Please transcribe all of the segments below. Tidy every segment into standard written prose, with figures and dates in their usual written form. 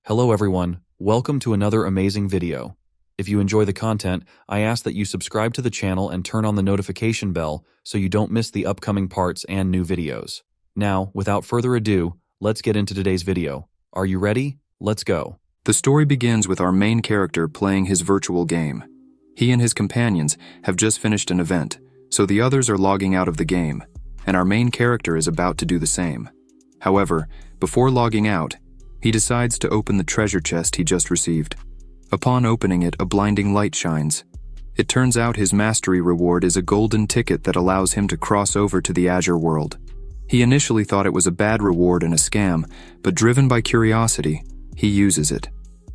Hello everyone, welcome to another amazing video. If you enjoy the content, I ask that you subscribe to the channel and turn on the notification bell so you don't miss the upcoming parts and new videos. Now, without further ado, let's get into today's video. Are you ready? Let's go. The story begins with our main character playing his virtual game. He and his companions have just finished an event, so the others are logging out of the game, and our main character is about to do the same. However, before logging out, he decides to open the treasure chest he just received. Upon opening it, a blinding light shines. It turns out his mastery reward is a golden ticket that allows him to cross over to the Azure world. He initially thought it was a bad reward and a scam, but driven by curiosity, he uses it.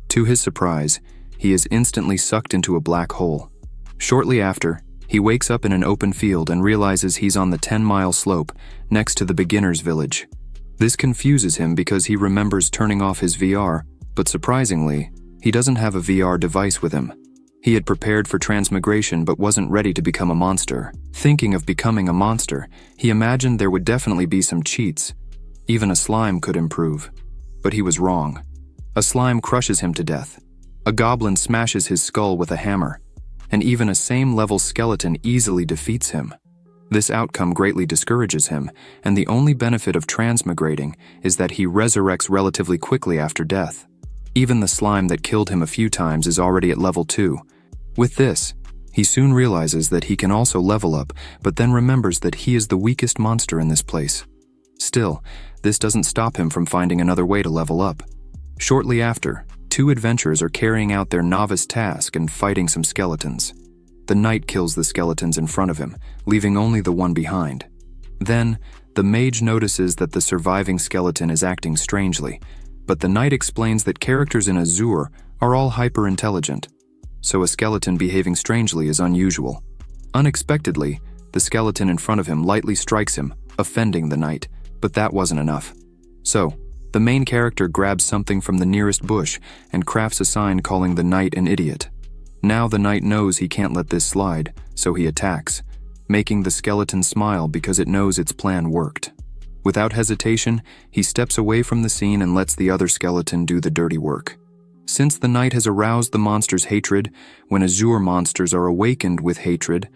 To his surprise, he is instantly sucked into a black hole. Shortly after, he wakes up in an open field and realizes he's on the 10-mile slope next to the beginner's village. This confuses him because he remembers turning off his VR, but surprisingly, he doesn't have a VR device with him. He had prepared for transmigration but wasn't ready to become a monster. Thinking of becoming a monster, he imagined there would definitely be some cheats. Even a slime could improve. But he was wrong. A slime crushes him to death. A goblin smashes his skull with a hammer. And even a same-level skeleton easily defeats him. This outcome greatly discourages him, and the only benefit of transmigrating is that he resurrects relatively quickly after death. Even the slime that killed him a few times is already at level 2. With this, he soon realizes that he can also level up, but then remembers that he is the weakest monster in this place. Still, this doesn't stop him from finding another way to level up. Shortly after, 2 adventurers are carrying out their novice task and fighting some skeletons. The knight kills the skeletons in front of him, leaving only the one behind. Then, the mage notices that the surviving skeleton is acting strangely, but the knight explains that characters in Azure are all hyper-intelligent, so a skeleton behaving strangely is unusual. Unexpectedly, the skeleton in front of him lightly strikes him, offending the knight, but that wasn't enough. So, the main character grabs something from the nearest bush and crafts a sign calling the knight an idiot. Now the knight knows he can't let this slide, so he attacks, making the skeleton smile because it knows its plan worked. Without hesitation, he steps away from the scene and lets the other skeleton do the dirty work. Since the knight has aroused the monster's hatred, when Azure monsters are awakened with hatred,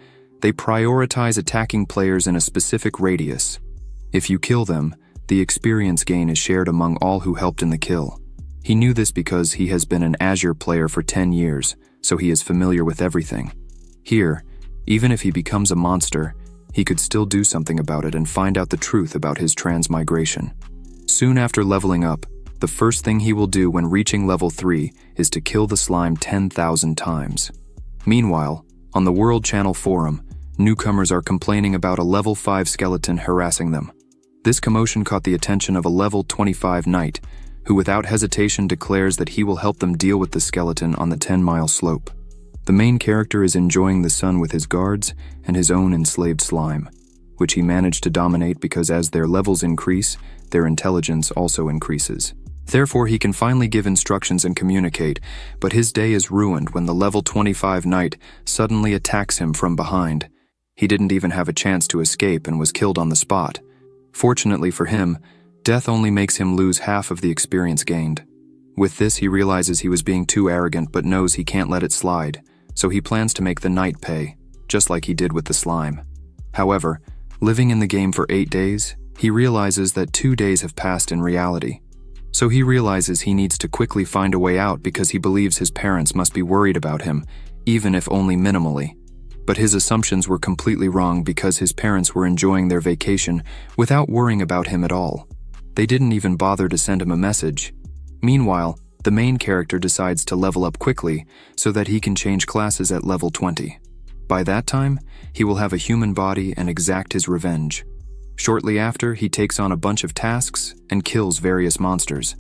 they prioritize attacking players in a specific radius. If you kill them, the experience gain is shared among all who helped in the kill. He knew this because he has been an Azure player for 10 years, so he is familiar with everything. Here, even if he becomes a monster, he could still do something about it and find out the truth about his transmigration. Soon after leveling up, the first thing he will do when reaching level 3 is to kill the slime 10,000 times. Meanwhile, on the World Channel forum, newcomers are complaining about a level 5 skeleton harassing them. This commotion caught the attention of a level 25 knight, who without hesitation declares that he will help them deal with the skeleton on the 10-mile slope. The main character is enjoying the sun with his guards and his own enslaved slime, which he managed to dominate because as their levels increase, their intelligence also increases. Therefore, he can finally give instructions and communicate, but his day is ruined when the level 25 knight suddenly attacks him from behind. He didn't even have a chance to escape and was killed on the spot. Fortunately for him, death only makes him lose half of the experience gained. With this, he realizes he was being too arrogant but knows he can't let it slide, so he plans to make the knight pay, just like he did with the slime. However, living in the game for 8 days, he realizes that 2 days have passed in reality. So he realizes he needs to quickly find a way out because he believes his parents must be worried about him, even if only minimally. But his assumptions were completely wrong because his parents were enjoying their vacation without worrying about him at all. They didn't even bother to send him a message. Meanwhile, the main character decides to level up quickly so that he can change classes at level 20. By that time, he will have a human body and exact his revenge. Shortly after, he takes on a bunch of tasks and kills various monsters.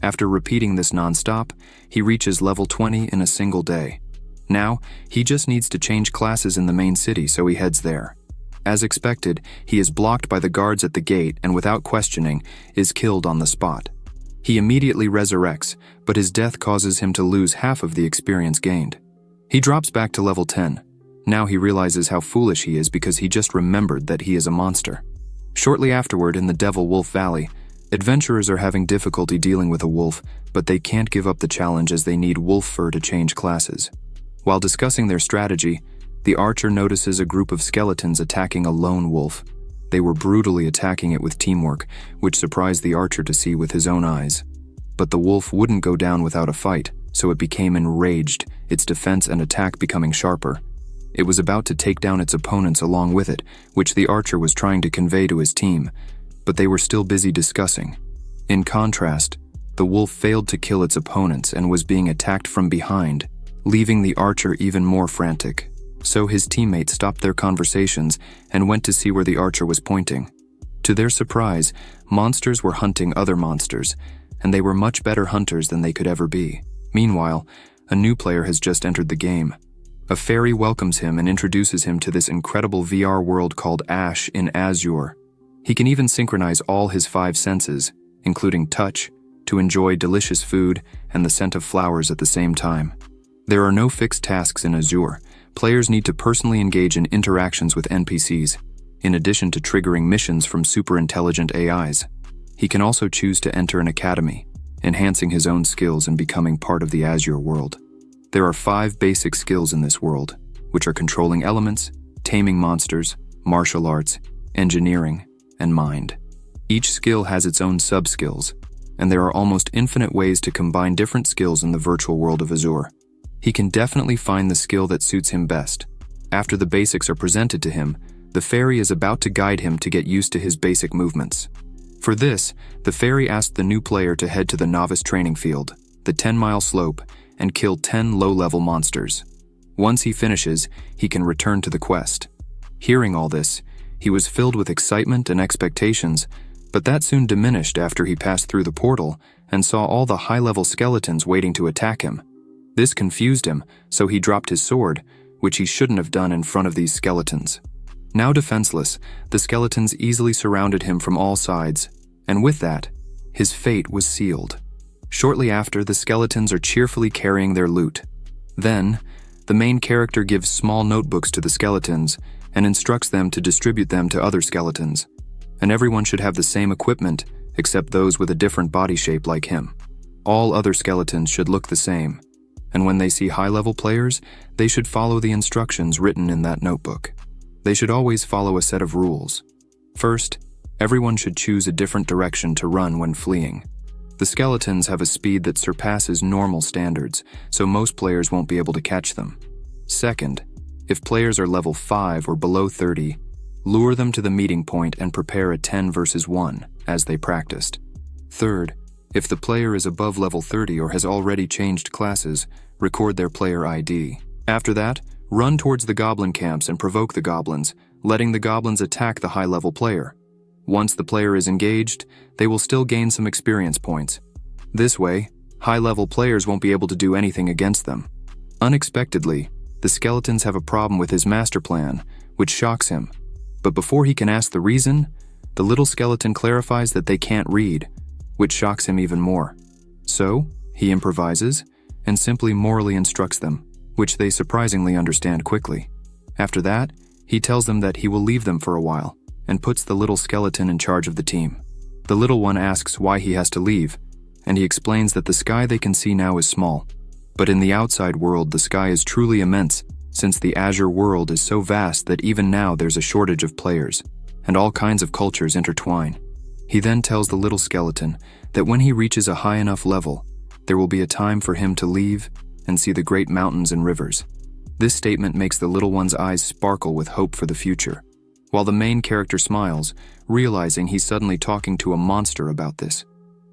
After repeating this non-stop, he reaches level 20 in a single day. Now, he just needs to change classes in the main city, so he heads there. As expected, he is blocked by the guards at the gate and without questioning, is killed on the spot. He immediately resurrects, but his death causes him to lose half of the experience gained. He drops back to level 10. Now he realizes how foolish he is because he just remembered that he is a monster. Shortly afterward, in the Devil Wolf Valley, Adventurers are having difficulty dealing with a wolf, but they can't give up the challenge as they need wolf fur to change classes. While discussing their strategy, the archer notices a group of skeletons attacking a lone wolf. They were brutally attacking it with teamwork, which surprised the archer to see with his own eyes. But the wolf wouldn't go down without a fight, so it became enraged, its defense and attack becoming sharper. It was about to take down its opponents along with it, which the archer was trying to convey to his team, but they were still busy discussing. In contrast, the wolf failed to kill its opponents and was being attacked from behind, leaving the archer even more frantic. So his teammates stopped their conversations and went to see where the archer was pointing. To their surprise, monsters were hunting other monsters, and they were much better hunters than they could ever be. Meanwhile, a new player has just entered the game. A fairy welcomes him and introduces him to this incredible VR world called Ash in Azure. He can even synchronize all his 5 senses, including touch, to enjoy delicious food and the scent of flowers at the same time. There are no fixed tasks in Azure. Players need to personally engage in interactions with NPCs, in addition to triggering missions from super intelligent AIs. He can also choose to enter an academy, enhancing his own skills and becoming part of the Azure world. There are 5 basic skills in this world, which are controlling elements, taming monsters, martial arts, engineering, and mind. Each skill has its own sub-skills, and there are almost infinite ways to combine different skills in the virtual world of Azure. He can definitely find the skill that suits him best. After the basics are presented to him, the fairy is about to guide him to get used to his basic movements. For this, the fairy asked the new player to head to the novice training field, the 10-mile slope, and kill 10 low-level monsters. Once he finishes, he can return to the quest. Hearing all this, he was filled with excitement and expectations, but that soon diminished after he passed through the portal and saw all the high-level skeletons waiting to attack him. This confused him, so he dropped his sword, which he shouldn't have done in front of these skeletons. Now defenseless, the skeletons easily surrounded him from all sides, and with that, his fate was sealed. Shortly after, the skeletons are cheerfully carrying their loot. Then, the main character gives small notebooks to the skeletons and instructs them to distribute them to other skeletons. And everyone should have the same equipment, except those with a different body shape like him. All other skeletons should look the same, and when they see high-level players, they should follow the instructions written in that notebook. They should always follow a set of rules. First, everyone should choose a different direction to run when fleeing. The skeletons have a speed that surpasses normal standards, so most players won't be able to catch them. Second, if players are level 5 or below 30, lure them to the meeting point and prepare a 10 versus 1, as they practiced. Third, if the player is above level 30 or has already changed classes, record their player ID. After that, run towards the goblin camps and provoke the goblins, letting the goblins attack the high-level player. Once the player is engaged, they will still gain some experience points. This way, high-level players won't be able to do anything against them. Unexpectedly, the skeletons have a problem with his master plan, which shocks him. But before he can ask the reason, the little skeleton clarifies that they can't read, which shocks him even more. So, he improvises and simply morally instructs them, which they surprisingly understand quickly. After that, he tells them that he will leave them for a while, and puts the little skeleton in charge of the team. The little one asks why he has to leave, and he explains that the sky they can see now is small, but in the outside world the sky is truly immense, since the Azure world is so vast that even now there's a shortage of players, and all kinds of cultures intertwine. He then tells the little skeleton that when he reaches a high enough level, there will be a time for him to leave and see the great mountains and rivers. This statement makes the little one's eyes sparkle with hope for the future, while the main character smiles, realizing he's suddenly talking to a monster about this.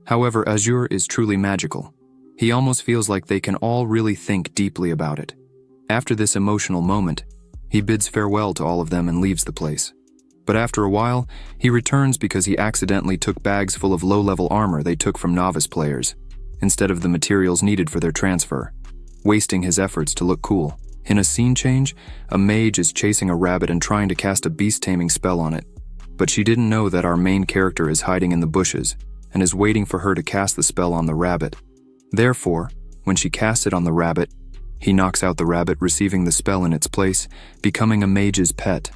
However, Azure is truly magical. He almost feels like they can all really think deeply about it. After this emotional moment, he bids farewell to all of them and leaves the place. But after a while, he returns because he accidentally took bags full of low-level armor they took from novice players, instead of the materials needed for their transfer, wasting his efforts to look cool. In a scene change, a mage is chasing a rabbit and trying to cast a beast-taming spell on it, but she didn't know that our main character is hiding in the bushes and is waiting for her to cast the spell on the rabbit. Therefore, when she casts it on the rabbit, he knocks out the rabbit, receiving the spell in its place, becoming a mage's pet.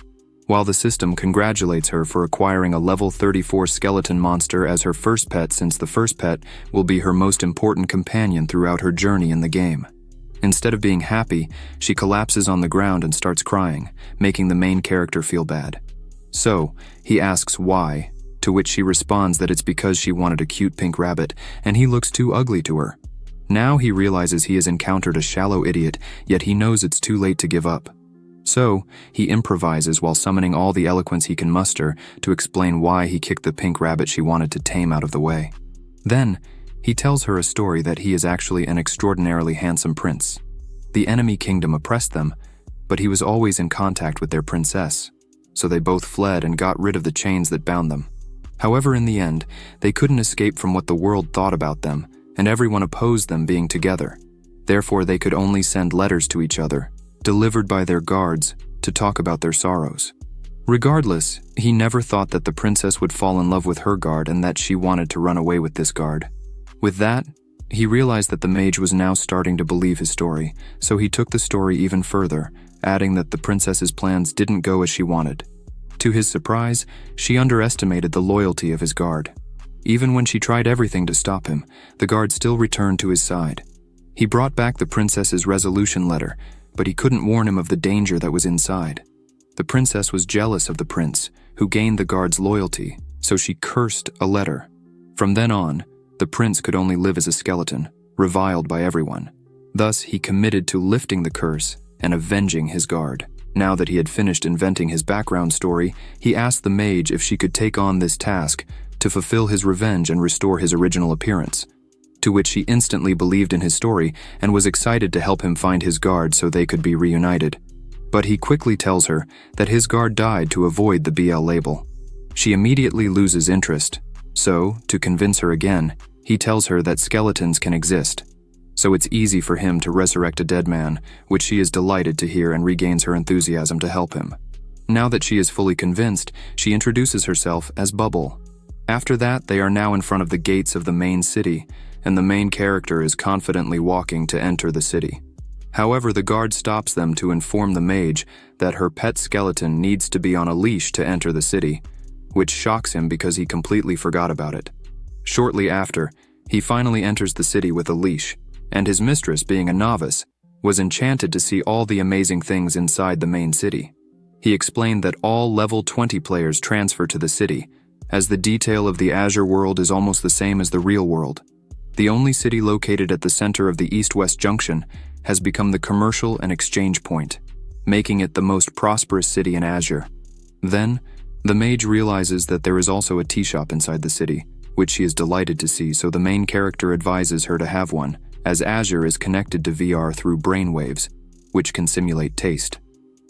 while the system congratulates her for acquiring a level 34 skeleton monster as her first pet, since the first pet will be her most important companion throughout her journey in the game. Instead of being happy, she collapses on the ground and starts crying, making the main character feel bad. So, he asks why, to which she responds that it's because she wanted a cute pink rabbit and he looks too ugly to her. Now he realizes he has encountered a shallow idiot, yet he knows it's too late to give up. So, he improvises while summoning all the eloquence he can muster to explain why he kicked the pink rabbit she wanted to tame out of the way. Then, he tells her a story that he is actually an extraordinarily handsome prince. The enemy kingdom oppressed them, but he was always in contact with their princess, so they both fled and got rid of the chains that bound them. However, in the end, they couldn't escape from what the world thought about them, and everyone opposed them being together. Therefore, they could only send letters to each other, delivered by their guards, to talk about their sorrows. Regardless, he never thought that the princess would fall in love with her guard and that she wanted to run away with this guard. With that, he realized that the mage was now starting to believe his story, so he took the story even further, adding that the princess's plans didn't go as she wanted. To his surprise, she underestimated the loyalty of his guard. Even when she tried everything to stop him, the guard still returned to his side. He brought back the princess's resolution letter, but he couldn't warn him of the danger that was inside. The princess was jealous of the prince, who gained the guard's loyalty, so she cursed a letter. From then on, the prince could only live as a skeleton, reviled by everyone. Thus, he committed to lifting the curse and avenging his guard. Now that he had finished inventing his background story, he asked the mage if she could take on this task to fulfill his revenge and restore his original appearance, to which she instantly believed in his story and was excited to help him find his guard so they could be reunited. But he quickly tells her that his guard died to avoid the BL label. She immediately loses interest, so, to convince her again, he tells her that skeletons can exist, so it's easy for him to resurrect a dead man, which she is delighted to hear and regains her enthusiasm to help him. Now that she is fully convinced, she introduces herself as Bubble. After that, they are now in front of the gates of the main city, and the main character is confidently walking to enter the city. However, the guard stops them to inform the mage that her pet skeleton needs to be on a leash to enter the city, which shocks him because he completely forgot about it. Shortly after, he finally enters the city with a leash, and his mistress, being a novice, was enchanted to see all the amazing things inside the main city. He explained that all level 20 players transfer to the city, as the detail of the Azure world is almost the same as the real world. The only city located at the center of the east-west junction has become the commercial and exchange point, making it the most prosperous city in Azure. Then, the mage realizes that there is also a tea shop inside the city, which she is delighted to see, so the main character advises her to have one, as Azure is connected to VR through brainwaves, which can simulate taste.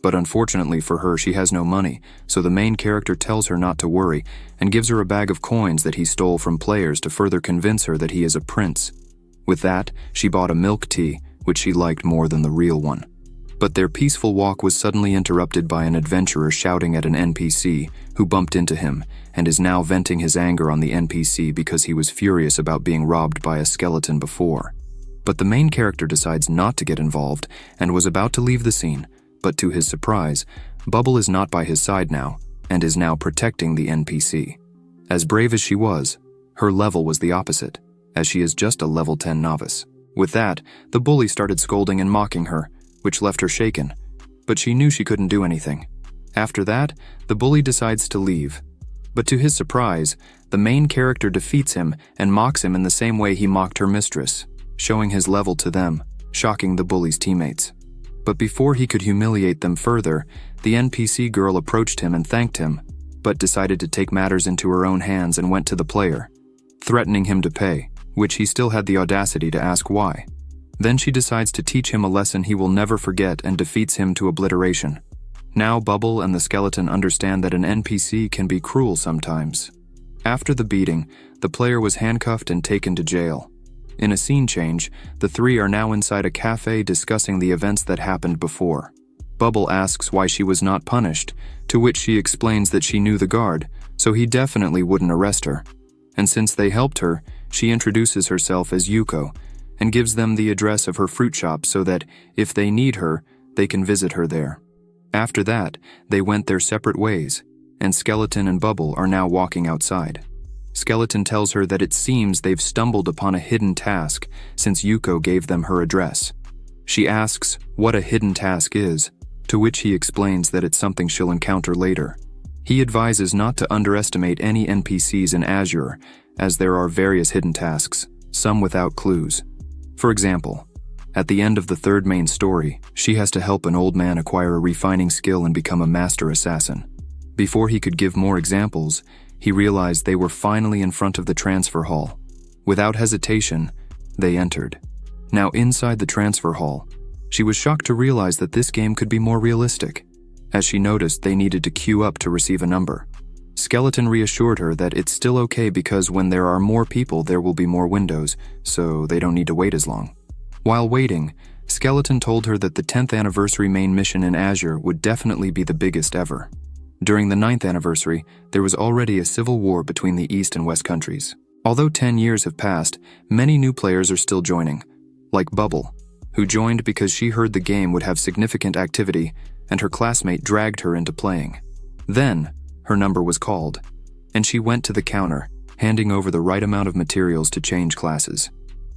But unfortunately for her, she has no money, so the main character tells her not to worry and gives her a bag of coins that he stole from players to further convince her that he is a prince. With that, she bought a milk tea, which she liked more than the real one. But their peaceful walk was suddenly interrupted by an adventurer shouting at an NPC who bumped into him and is now venting his anger on the NPC because he was furious about being robbed by a skeleton before. But the main character decides not to get involved and was about to leave the scene, but to his surprise, Bubble is not by his side now and is now protecting the NPC. As brave as she was, her level was the opposite, as she is just a level 10 novice. With that, the bully started scolding and mocking her, which left her shaken, but she knew she couldn't do anything. After that, the bully decides to leave. But to his surprise, the main character defeats him and mocks him in the same way he mocked her mistress, showing his level to them, shocking the bully's teammates. But before he could humiliate them further, the NPC girl approached him and thanked him, but decided to take matters into her own hands and went to the player, threatening him to pay, which he still had the audacity to ask why. Then she decides to teach him a lesson he will never forget and defeats him to obliteration. Now Bubble and the skeleton understand that an NPC can be cruel sometimes. After the beating, the player was handcuffed and taken to jail. In a scene change, the three are now inside a cafe discussing the events that happened before. Bubble asks why she was not punished, to which she explains that she knew the guard, so he definitely wouldn't arrest her. And since they helped her, she introduces herself as Yuko and gives them the address of her fruit shop so that, if they need her, they can visit her there. After that, they went their separate ways, and Skeleton and Bubble are now walking outside. Skeleton tells her that it seems they've stumbled upon a hidden task since Yuko gave them her address. She asks what a hidden task is, to which he explains that it's something she'll encounter later. He advises not to underestimate any NPCs in Azure, as there are various hidden tasks, some without clues. For example, at the end of the third main story, she has to help an old man acquire a refining skill and become a master assassin. Before he could give more examples, he realized they were finally in front of the transfer hall. Without hesitation, they entered. Now inside the transfer hall, she was shocked to realize that this game could be more realistic, as she noticed they needed to queue up to receive a number. Skeleton reassured her that it's still okay because when there are more people there will be more windows, so they don't need to wait as long. While waiting, Skeleton told her that the 10th anniversary main mission in Azure would definitely be the biggest ever. During the 9th anniversary, there was already a civil war between the East and West countries. Although 10 years have passed, many new players are still joining, like Bubble, who joined because she heard the game would have significant activity and her classmate dragged her into playing. Then, her number was called, and she went to the counter, handing over the right amount of materials to change classes.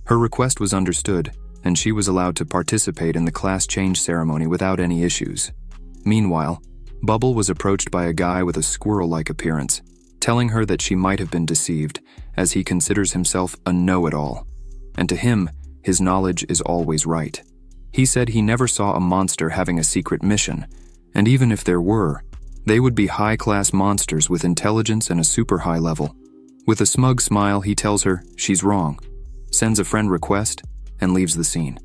Her request was understood, and she was allowed to participate in the class change ceremony without any issues. Meanwhile, Bubble was approached by a guy with a squirrel-like appearance, telling her that she might have been deceived, as he considers himself a know-it-all, and to him, his knowledge is always right. He said he never saw a monster having a secret mission, and even if there were, they would be high-class monsters with intelligence and a super high level. With a smug smile, he tells her she's wrong, sends a friend request, and leaves the scene.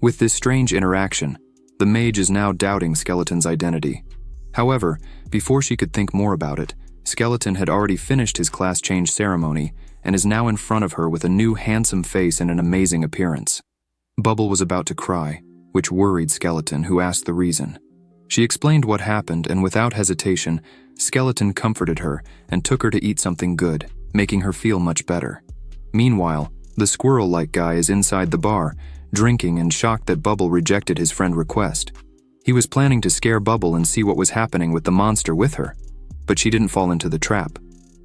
With this strange interaction, the mage is now doubting Skeleton's identity. However, before she could think more about it, Skeleton had already finished his class change ceremony and is now in front of her with a new handsome face and an amazing appearance. Bubble was about to cry, which worried Skeleton, who asked the reason. She explained what happened, and without hesitation, Skeleton comforted her and took her to eat something good, making her feel much better. Meanwhile, the squirrel-like guy is inside the bar, drinking and shocked that Bubble rejected his friend request. He was planning to scare Bubble and see what was happening with the monster with her, but she didn't fall into the trap.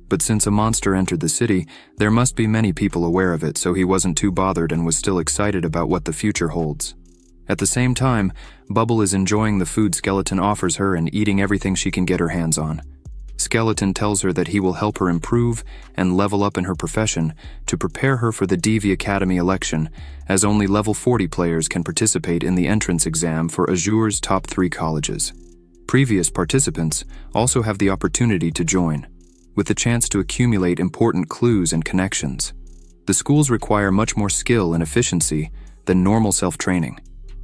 But since a monster entered the city, there must be many people aware of it, so he wasn't too bothered and was still excited about what the future holds. At the same time, Bubble is enjoying the food Skeleton offers her and eating everything she can get her hands on. Skeleton tells her that he will help her improve and level up in her profession to prepare her for the DV Academy election, as only level 40 players can participate in the entrance exam for Azure's top 3 colleges. Previous participants also have the opportunity to join, with the chance to accumulate important clues and connections. The schools require much more skill and efficiency than normal self-training.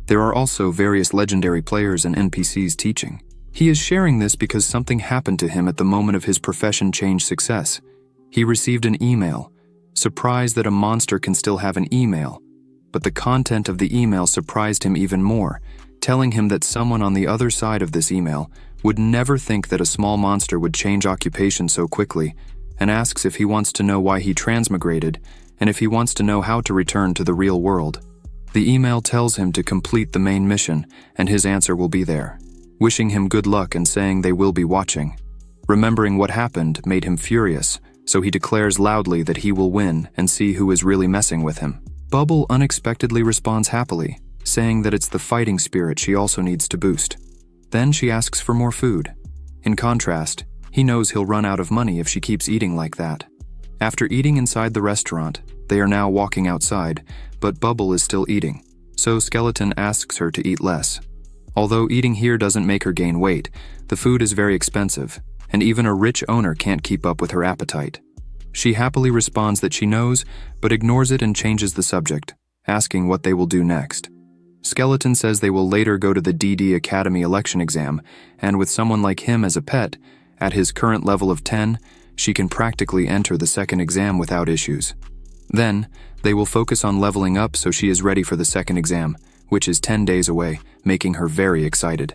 There are also various legendary players and NPCs teaching. He is sharing this because something happened to him at the moment of his profession change success. He received an email, surprised that a monster can still have an email, but the content of the email surprised him even more, telling him that someone on the other side of this email would never think that a small monster would change occupation so quickly, and asks if he wants to know why he transmigrated and if he wants to know how to return to the real world. The email tells him to complete the main mission, and his answer will be there, wishing him good luck and saying they will be watching. Remembering what happened made him furious, so he declares loudly that he will win and see who is really messing with him. Bubble unexpectedly responds happily, saying that it's the fighting spirit she also needs to boost. Then she asks for more food. In contrast, he knows he'll run out of money if she keeps eating like that. After eating inside the restaurant, they are now walking outside, but Bubble is still eating, so Skeleton asks her to eat less. Although eating here doesn't make her gain weight, the food is very expensive, and even a rich owner can't keep up with her appetite. She happily responds that she knows, but ignores it and changes the subject, asking what they will do next. Skeleton says they will later go to the DD Academy election exam, and with someone like him as a pet, at his current level of 10, she can practically enter the second exam without issues. Then, they will focus on leveling up so she is ready for the second exam, which is 10 days away, making her very excited.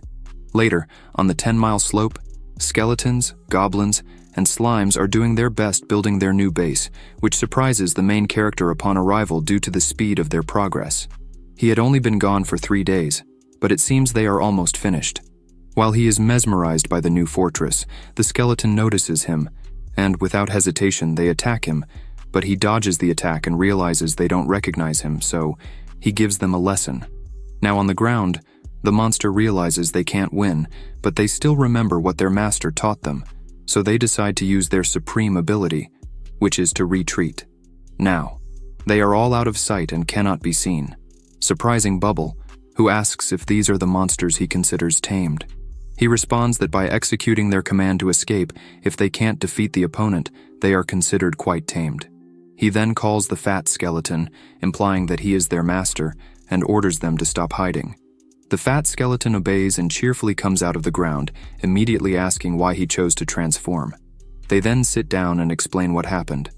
Later, on the 10-mile slope, skeletons, goblins, and slimes are doing their best building their new base, which surprises the main character upon arrival due to the speed of their progress. He had only been gone for 3 days, but it seems they are almost finished. While he is mesmerized by the new fortress, the skeleton notices him, and without hesitation they attack him, but he dodges the attack and realizes they don't recognize him, so he gives them a lesson. Now on the ground, the monster realizes they can't win, but they still remember what their master taught them, so they decide to use their supreme ability, which is to retreat. Now, they are all out of sight and cannot be seen, surprising Bubble, who asks if these are the monsters he considers tamed. He responds that by executing their command to escape, if they can't defeat the opponent, they are considered quite tamed. He then calls the fat skeleton, implying that he is their master, and orders them to stop hiding. The fat skeleton obeys and cheerfully comes out of the ground, immediately asking why he chose to transform. They then sit down and explain what happened.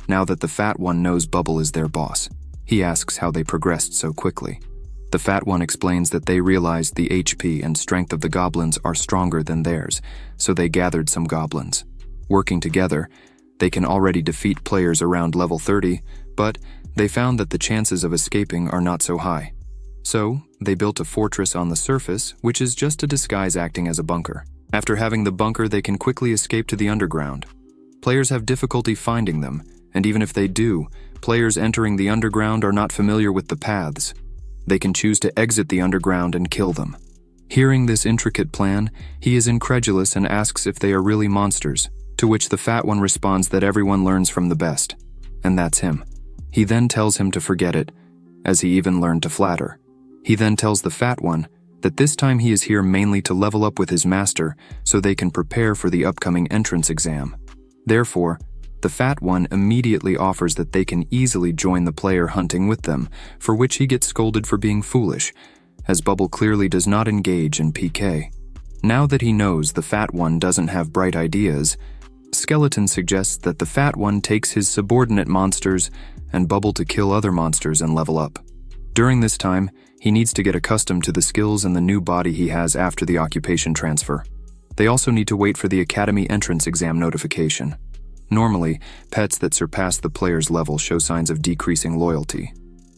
Now that the fat one knows Bubble is their boss, he asks how they progressed so quickly. The fat one explains that they realized the HP and strength of the goblins are stronger than theirs, so they gathered some goblins. Working together, they can already defeat players around level 30, but they found that the chances of escaping are not so high. So, they built a fortress on the surface, which is just a disguise acting as a bunker. After having the bunker, they can quickly escape to the underground. Players have difficulty finding them, and even if they do, players entering the underground are not familiar with the paths. They can choose to exit the underground and kill them. Hearing this intricate plan, he is incredulous and asks if they are really monsters, to which the fat one responds that everyone learns from the best, and that's him. He then tells him to forget it, as he even learned to flatter. He then tells the fat one that this time he is here mainly to level up with his master so they can prepare for the upcoming entrance exam. Therefore, the fat one immediately offers that they can easily join the player hunting with them, for which he gets scolded for being foolish, as Bubble clearly does not engage in PK. Now that he knows the fat one doesn't have bright ideas, Skeleton suggests that the fat one takes his subordinate monsters and Bubble to kill other monsters and level up. During this time, he needs to get accustomed to the skills and the new body he has after the occupation transfer. They also need to wait for the Academy entrance exam notification. Normally, pets that surpass the player's level show signs of decreasing loyalty,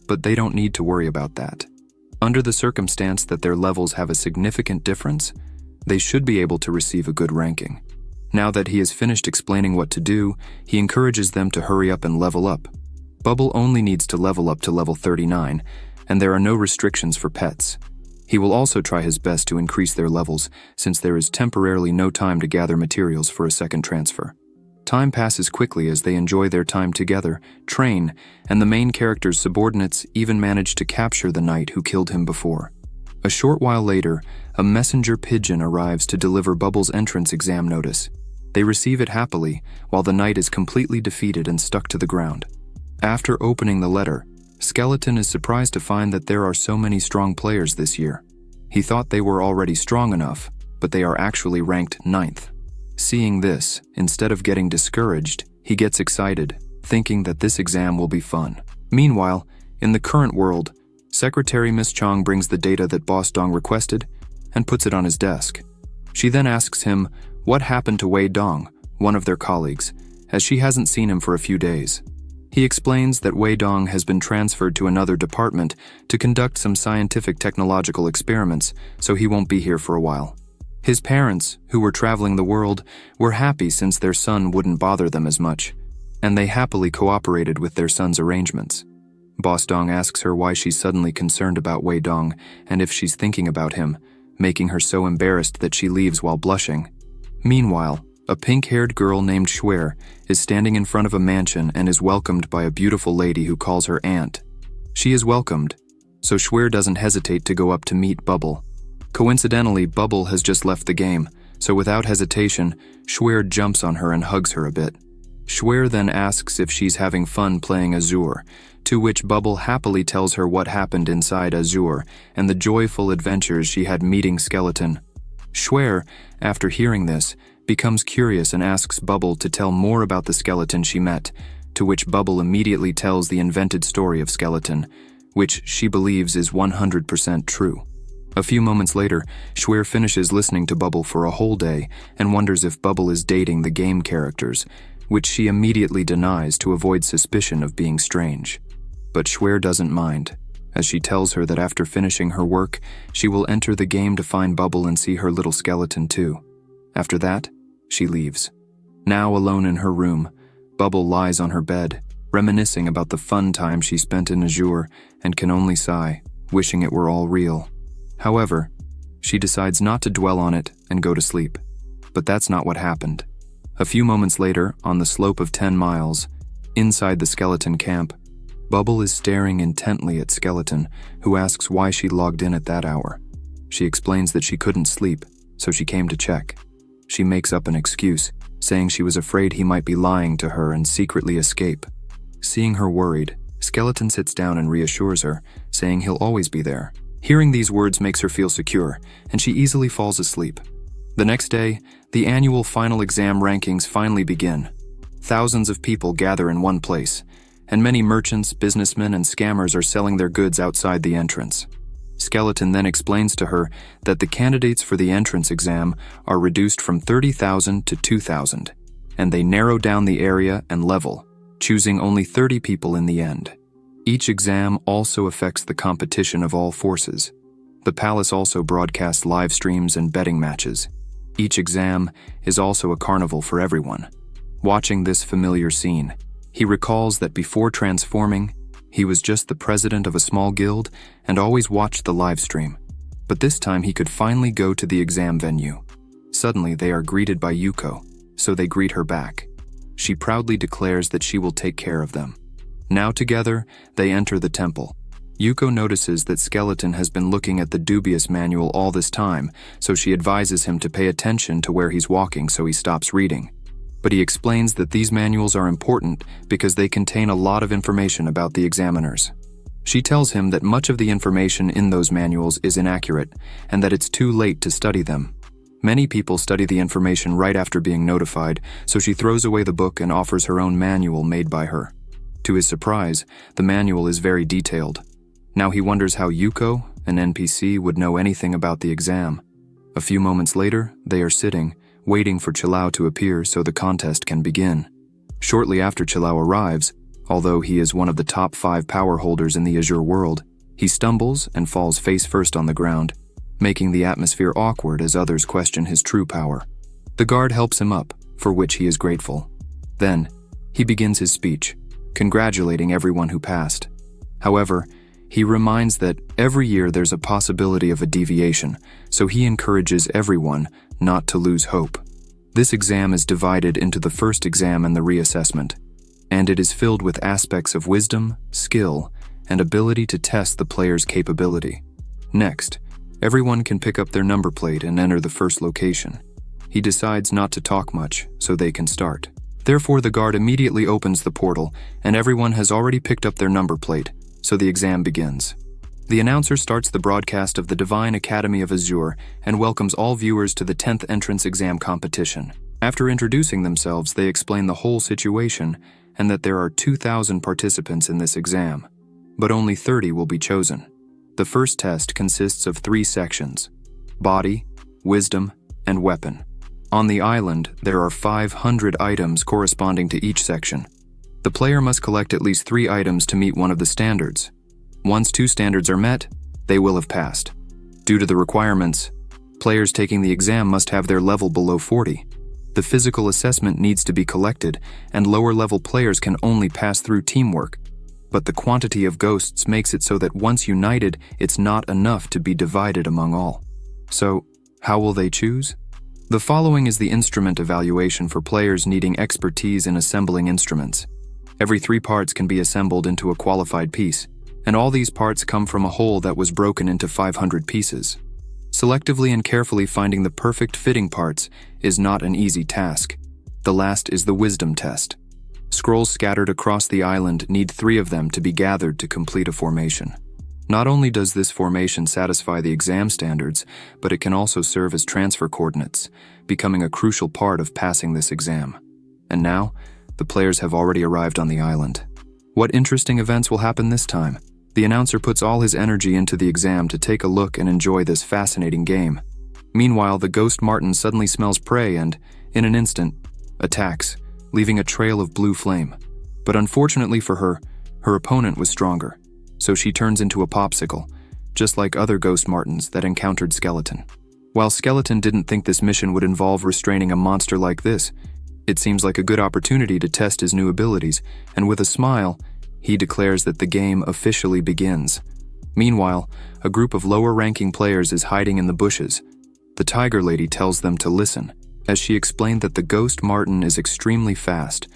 but they don't need to worry about that. Under the circumstance that their levels have a significant difference, they should be able to receive a good ranking. Now that he has finished explaining what to do, he encourages them to hurry up and level up. Bubble only needs to level up to level 39, and there are no restrictions for pets. He will also try his best to increase their levels, since there is temporarily no time to gather materials for a second transfer. Time passes quickly as they enjoy their time together, train, and the main character's subordinates even manage to capture the knight who killed him before. A short while later, a messenger pigeon arrives to deliver Bubble's entrance exam notice. They receive it happily, while the knight is completely defeated and stuck to the ground. After opening the letter, Skeleton is surprised to find that there are so many strong players this year. He thought they were already strong enough, but they are actually ranked 9th. Seeing this, instead of getting discouraged, he gets excited, thinking that this exam will be fun. Meanwhile, in the current world, Secretary Miss Chong brings the data that Boss Dong requested and puts it on his desk. She then asks him what happened to Wei Dong, one of their colleagues, as she hasn't seen him for a few days. He explains that Wei Dong has been transferred to another department to conduct some scientific technological experiments, so he won't be here for a while. His parents, who were traveling the world, were happy since their son wouldn't bother them as much, and they happily cooperated with their son's arrangements. Boss Dong asks her why she's suddenly concerned about Wei Dong and if she's thinking about him, making her so embarrassed that she leaves while blushing. Meanwhile, a pink-haired girl named Schwer is standing in front of a mansion and is welcomed by a beautiful lady who calls her aunt. She is welcomed, so Schwer doesn't hesitate to go up to meet Bubble. Coincidentally, Bubble has just left the game, so without hesitation, Schwer jumps on her and hugs her a bit. Schwer then asks if she's having fun playing Azure, to which Bubble happily tells her what happened inside Azure and the joyful adventures she had meeting Skeleton. Schwer, after hearing this, becomes curious and asks Bubble to tell more about the skeleton she met, to which Bubble immediately tells the invented story of Skeleton, which she believes is 100% true. A few moments later, Schwer finishes listening to Bubble for a whole day and wonders if Bubble is dating the game characters, which she immediately denies to avoid suspicion of being strange. But Schwer doesn't mind, as she tells her that after finishing her work, she will enter the game to find Bubble and see her little skeleton too. After that, she leaves. Now alone in her room, Bubble lies on her bed, reminiscing about the fun time she spent in Azure and can only sigh, wishing it were all real. However, she decides not to dwell on it and go to sleep. But that's not what happened. A few moments later, on the slope of 10 miles, inside the skeleton camp, Bubble is staring intently at Skeleton, who asks why she logged in at that hour. She explains that she couldn't sleep, so she came to check. She makes up an excuse, saying she was afraid he might be lying to her and secretly escape. Seeing her worried, Skeleton sits down and reassures her, saying he'll always be there. Hearing these words makes her feel secure, and she easily falls asleep. The next day, the annual final exam rankings finally begin. Thousands of people gather in one place, and many merchants, businessmen, and scammers are selling their goods outside the entrance. Skeleton then explains to her that the candidates for the entrance exam are reduced from 30,000 to 2,000, and they narrow down the area and level, choosing only 30 people in the end. Each exam also affects the competition of all forces. The palace also broadcasts live streams and betting matches. Each exam is also a carnival for everyone. Watching this familiar scene, he recalls that before transforming, he was just the president of a small guild and always watched the live stream. But this time he could finally go to the exam venue. Suddenly they are greeted by Yuko, so they greet her back. She proudly declares that she will take care of them. Now together, they enter the temple. Yuko notices that Skeleton has been looking at the dubious manual all this time, so she advises him to pay attention to where he's walking so he stops reading. But he explains that these manuals are important because they contain a lot of information about the examiners. She tells him that much of the information in those manuals is inaccurate and that it's too late to study them. Many people study the information right after being notified, so she throws away the book and offers her own manual made by her. To his surprise, the manual is very detailed. Now he wonders how Yuko, an NPC, would know anything about the exam. A few moments later, they are sitting, waiting for Chilao to appear so the contest can begin. Shortly after Chilao arrives, although he is one of the top 5 power holders in the Azure world, he stumbles and falls face first on the ground, making the atmosphere awkward as others question his true power. The guard helps him up, for which he is grateful. Then, he begins his speech, congratulating everyone who passed. However, he reminds that every year there's a possibility of a deviation, so he encourages everyone not to lose hope. This exam is divided into the first exam and the reassessment, and it is filled with aspects of wisdom, skill, and ability to test the player's capability. Next, everyone can pick up their number plate and enter the first location. He decides not to talk much, so they can start. Therefore, the guard immediately opens the portal, and everyone has already picked up their number plate, so the exam begins. The announcer starts the broadcast of the Divine Academy of Azure and welcomes all viewers to the 10th entrance exam competition. After introducing themselves, they explain the whole situation and that there are 2,000 participants in this exam, but only 30 will be chosen. The first test consists of 3 sections: body, wisdom, and weapon. On the island, there are 500 items corresponding to each section. The player must collect at least 3 items to meet one of the standards. Once 2 standards are met, they will have passed. Due to the requirements, players taking the exam must have their level below 40. The physical assessment needs to be collected, and lower-level players can only pass through teamwork. But the quantity of ghosts makes it so that once united, it's not enough to be divided among all. So, how will they choose? The following is the instrument evaluation for players needing expertise in assembling instruments. Every 3 parts can be assembled into a qualified piece, and all these parts come from a whole that was broken into 500 pieces. Selectively and carefully finding the perfect fitting parts is not an easy task. The last is the wisdom test. Scrolls scattered across the island need 3 of them to be gathered to complete a formation. Not only does this formation satisfy the exam standards, but it can also serve as transfer coordinates, becoming a crucial part of passing this exam. And now, the players have already arrived on the island. What interesting events will happen this time? The announcer puts all his energy into the exam to take a look and enjoy this fascinating game. Meanwhile, the ghost Martin suddenly smells prey and, in an instant, attacks, leaving a trail of blue flame. But unfortunately for her, her opponent was stronger. so she turns into a popsicle, just like other ghost martins that encountered Skeleton. While Skeleton didn't think this mission would involve restraining a monster like this, it seems like a good opportunity to test his new abilities, and with a smile, he declares that the game officially begins. Meanwhile, a group of lower-ranking players is hiding in the bushes. The Tiger Lady tells them to listen, as she explained that the Ghost Martin is extremely fast,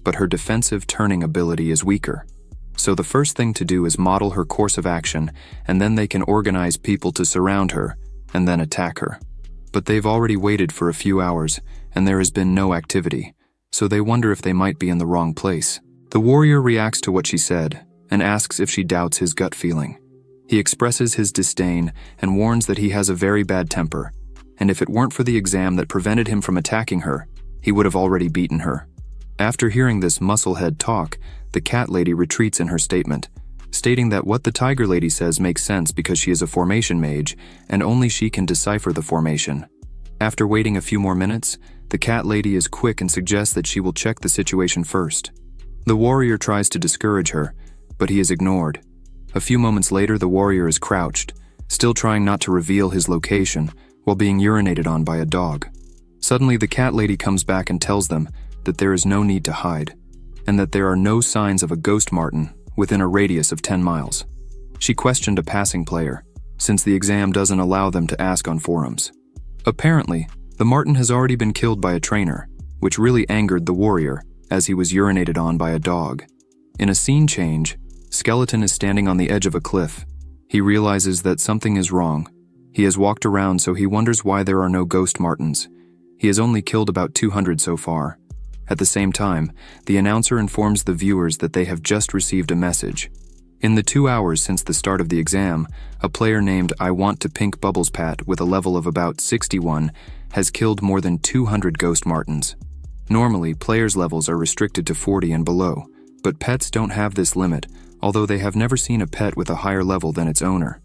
but her defensive turning ability is weaker. So the first thing to do is model her course of action, and then they can organize people to surround her, and then attack her. But they've already waited for a few hours, and there has been no activity, so they wonder if they might be in the wrong place. The warrior reacts to what she said, and asks if she doubts his gut feeling. He expresses his disdain and warns that he has a very bad temper, and if it weren't for the exam that prevented him from attacking her, he would have already beaten her. After hearing this musclehead talk, the Cat Lady retreats in her statement, stating that what the Tiger Lady says makes sense because she is a formation mage, and only she can decipher the formation. After waiting a few more minutes, the Cat Lady is quick and suggests that she will check the situation first. The warrior tries to discourage her, but he is ignored. A few moments later, the warrior is crouched, still trying not to reveal his location, while being urinated on by a dog. Suddenly, the Cat Lady comes back and tells them that there is no need to hide, and that there are no signs of a ghost martin within a radius of 10 miles. She questioned a passing player, since the exam doesn't allow them to ask on forums. Apparently, the martin has already been killed by a trainer, which really angered the warrior, as he was urinated on by a dog. In a scene change, Skeleton is standing on the edge of a cliff. He realizes that something is wrong. He has walked around, so he wonders why there are no ghost martins. He has only killed about 200 so far. At the same time, the announcer informs the viewers that they have just received a message. In the 2 hours since the start of the exam, a player named I Want to Pink Bubbles Pat with a level of about 61 has killed more than 200 ghost martins. Normally, players' levels are restricted to 40 and below, but pets don't have this limit, although they have never seen a pet with a higher level than its owner.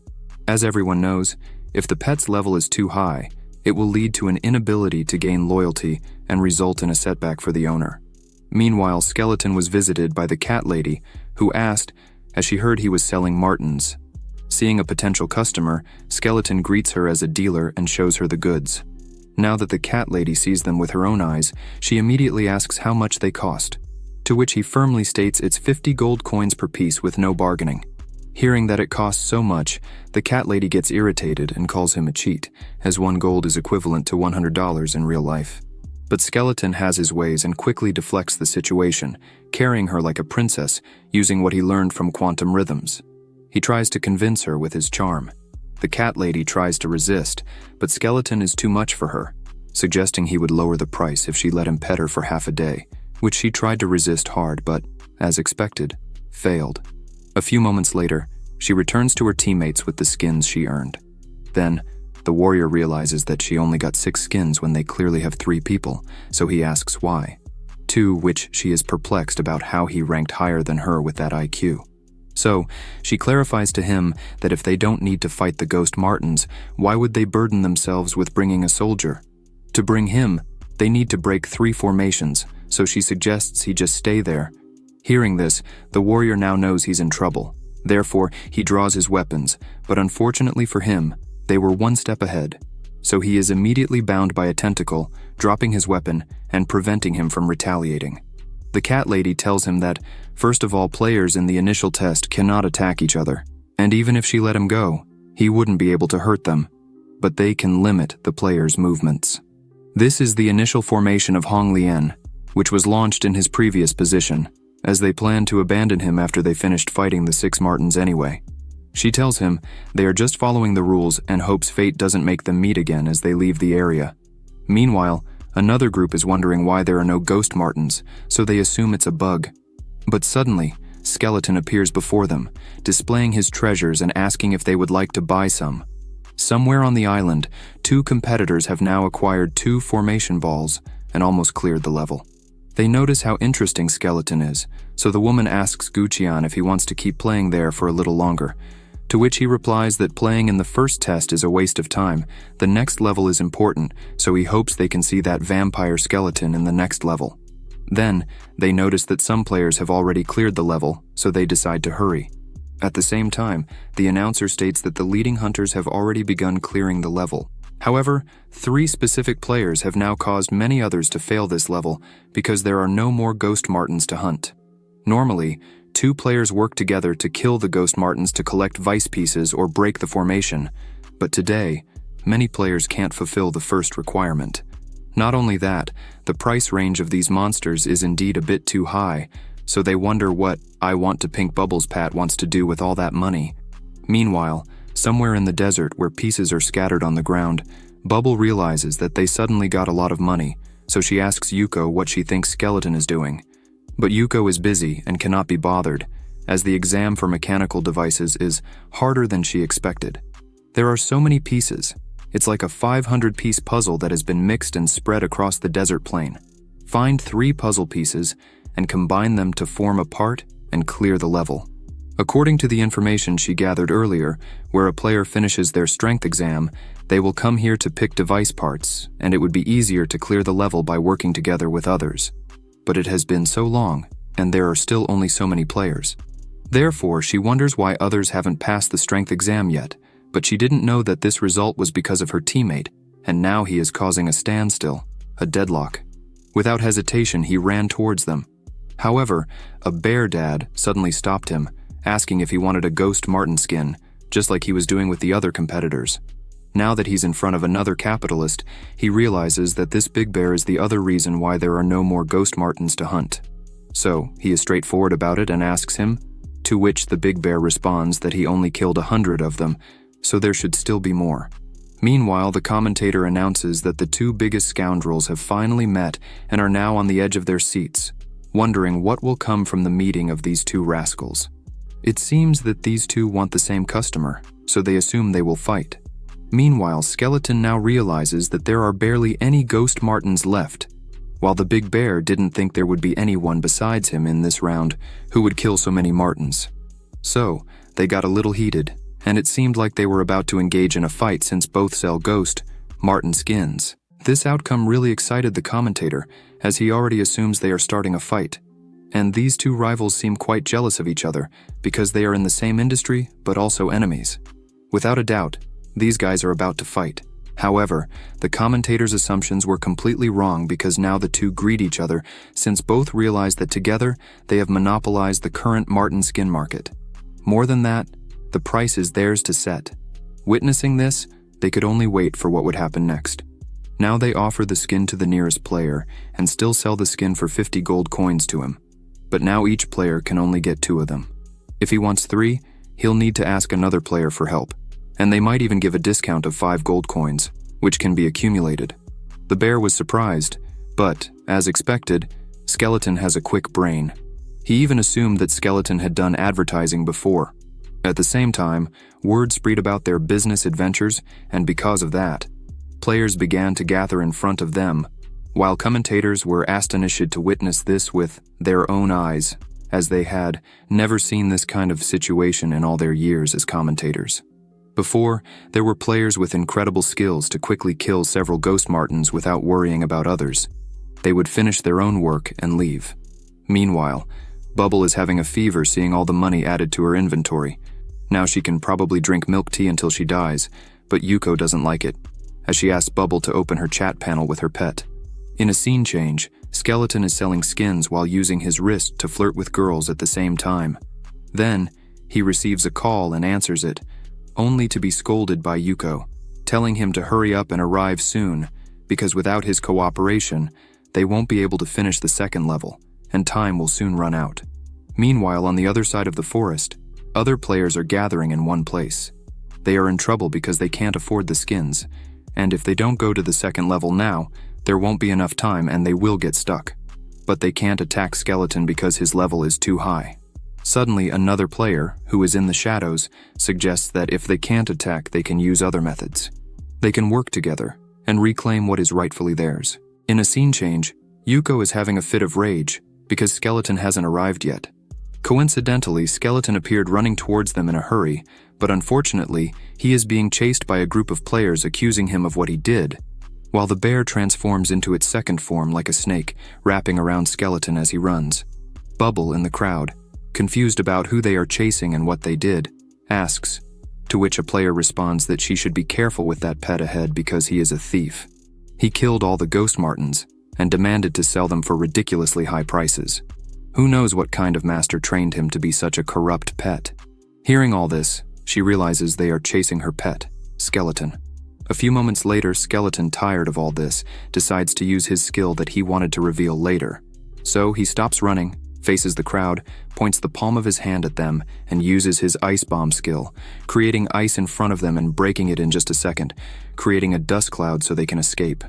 As everyone knows, if the pet's level is too high, it will lead to an inability to gain loyalty and result in a setback for the owner. Meanwhile, Skeleton was visited by the Cat Lady, who asked, as she heard he was selling martins. Seeing a potential customer, Skeleton greets her as a dealer and shows her the goods. Now that the Cat Lady sees them with her own eyes, she immediately asks how much they cost, to which he firmly states it's 50 gold coins per piece with no bargaining. Hearing that it costs so much, the Cat Lady gets irritated and calls him a cheat, as 1 gold is equivalent to $100 in real life. But Skeleton has his ways and quickly deflects the situation, carrying her like a princess, using what he learned from quantum rhythms. He tries to convince her with his charm. The Cat Lady tries to resist, but Skeleton is too much for her, suggesting he would lower the price if she let him pet her for half a day, which she tried to resist hard but, as expected, failed. A few moments later, she returns to her teammates with the skins she earned. Then, the warrior realizes that she only got 6 skins when they clearly have 3 people, so he asks why. To which she is perplexed about how he ranked higher than her with that IQ. So, she clarifies to him that if they don't need to fight the Ghost Martins, why would they burden themselves with bringing a soldier? To bring him, they need to break 3 formations, so she suggests he just stay there. Hearing this, the warrior now knows he's in trouble. Therefore, he draws his weapons, but unfortunately for him, they were 1 step ahead. So he is immediately bound by a tentacle, dropping his weapon and preventing him from retaliating. The Cat Lady tells him that, first of all, players in the initial test cannot attack each other, and even if she let him go, he wouldn't be able to hurt them, but they can limit the player's movements. This is the initial formation of Hong Lian, which was launched in his previous position, as they planned to abandon him after they finished fighting the 6 Martins anyway. She tells him they are just following the rules and hopes fate doesn't make them meet again as they leave the area. Meanwhile, another group is wondering why there are no Ghost Martins, so they assume it's a bug. But suddenly, Skeleton appears before them, displaying his treasures and asking if they would like to buy some. Somewhere on the island, 2 competitors have now acquired 2 formation balls and almost cleared the level. They notice how interesting Skeleton is, so the woman asks Guqian if he wants to keep playing there for a little longer, to which he replies that playing in the first test is a waste of time. The next level is important, so he hopes they can see that vampire skeleton in the next level. Then, they notice that some players have already cleared the level, so they decide to hurry. At the same time, the announcer states that the leading hunters have already begun clearing the level. However, 3 specific players have now caused many others to fail this level because there are no more ghost martens to hunt. Normally, 2 players work together to kill the ghost martens to collect vice pieces or break the formation, but today, many players can't fulfill the first requirement. Not only that, the price range of these monsters is indeed a bit too high, so they wonder what I Want to Pink Bubbles Pat wants to do with all that money. Meanwhile, somewhere in the desert where pieces are scattered on the ground, Bubble realizes that they suddenly got a lot of money, so she asks Yuko what she thinks Skeleton is doing. But Yuko is busy and cannot be bothered, as the exam for mechanical devices is harder than she expected. There are so many pieces. It's like a 500-piece puzzle that has been mixed and spread across the desert plain. Find 3 puzzle pieces and combine them to form a part and clear the level. According to the information she gathered earlier, where a player finishes their strength exam, they will come here to pick device parts, and it would be easier to clear the level by working together with others. But it has been so long, and there are still only so many players. Therefore, she wonders why others haven't passed the strength exam yet, but she didn't know that this result was because of her teammate, and now he is causing a standstill, a deadlock. Without hesitation, he ran towards them. However, a bear dad suddenly stopped him, asking if he wanted a ghost marten skin, just like he was doing with the other competitors. Now that he's in front of another capitalist, he realizes that this big bear is the other reason why there are no more ghost martens to hunt. So, he is straightforward about it and asks him, to which the big bear responds that he only killed 100 of them, so there should still be more. Meanwhile, the commentator announces that the 2 biggest scoundrels have finally met and are now on the edge of their seats, wondering what will come from the meeting of these 2 rascals. It seems that these 2 want the same customer, so they assume they will fight. Meanwhile, Skeleton now realizes that there are barely any ghost martens left, while the big bear didn't think there would be anyone besides him in this round who would kill so many martens. So, they got a little heated, and it seemed like they were about to engage in a fight since both sell ghost marten skins. This outcome really excited the commentator, as he already assumes they are starting a fight. And these 2 rivals seem quite jealous of each other, because they are in the same industry, but also enemies. Without a doubt, these guys are about to fight. However, the commentator's assumptions were completely wrong because now the 2 greet each other, since both realize that together they have monopolized the current marten skin market. More than that, the price is theirs to set. Witnessing this, they could only wait for what would happen next. Now they offer the skin to the nearest player and still sell the skin for 50 gold coins to him. But now each player can only get 2 of them. If he wants 3, he'll need to ask another player for help, and they might even give a discount of 5 gold coins, which can be accumulated. The bear was surprised, but, as expected, Skeleton has a quick brain. He even assumed that Skeleton had done advertising before. At the same time, word spread about their business adventures, and because of that, players began to gather in front of them, while commentators were astonished to witness this with their own eyes, as they had never seen this kind of situation in all their years as commentators. Before, there were players with incredible skills to quickly kill several ghost martens without worrying about others. They would finish their own work and leave. Meanwhile, Bubble is having a fever seeing all the money added to her inventory. Now she can probably drink milk tea until she dies, but Yuko doesn't like it, as she asks Bubble to open her chat panel with her pet. In a scene change, Skeleton is selling skins while using his wrist to flirt with girls at the same time. Then, he receives a call and answers it, only to be scolded by Yuko, telling him to hurry up and arrive soon, because without his cooperation, they won't be able to finish the second level, and time will soon run out. Meanwhile, on the other side of the forest, other players are gathering in one place. They are in trouble because they can't afford the skins, and if they don't go to the second level now, there won't be enough time and they will get stuck. But they can't attack Skeleton because his level is too high. Suddenly, another player, who is in the shadows, suggests that if they can't attack, they can use other methods. They can work together and reclaim what is rightfully theirs. In a scene change, Yuko is having a fit of rage because Skeleton hasn't arrived yet. Coincidentally, Skeleton appeared running towards them in a hurry, but unfortunately, he is being chased by a group of players accusing him of what he did, while the bear transforms into its second form like a snake, wrapping around Skeleton as he runs. Bubble, in the crowd, confused about who they are chasing and what they did, asks, to which a player responds that she should be careful with that pet ahead because he is a thief. He killed all the ghost martens and demanded to sell them for ridiculously high prices. Who knows what kind of master trained him to be such a corrupt pet? Hearing all this, she realizes they are chasing her pet, Skeleton. A few moments later, Skeleton, tired of all this, decides to use his skill that he wanted to reveal later. So he stops running, faces the crowd, points the palm of his hand at them, and uses his ice bomb skill, creating ice in front of them and breaking it in just a second, creating a dust cloud so they can escape.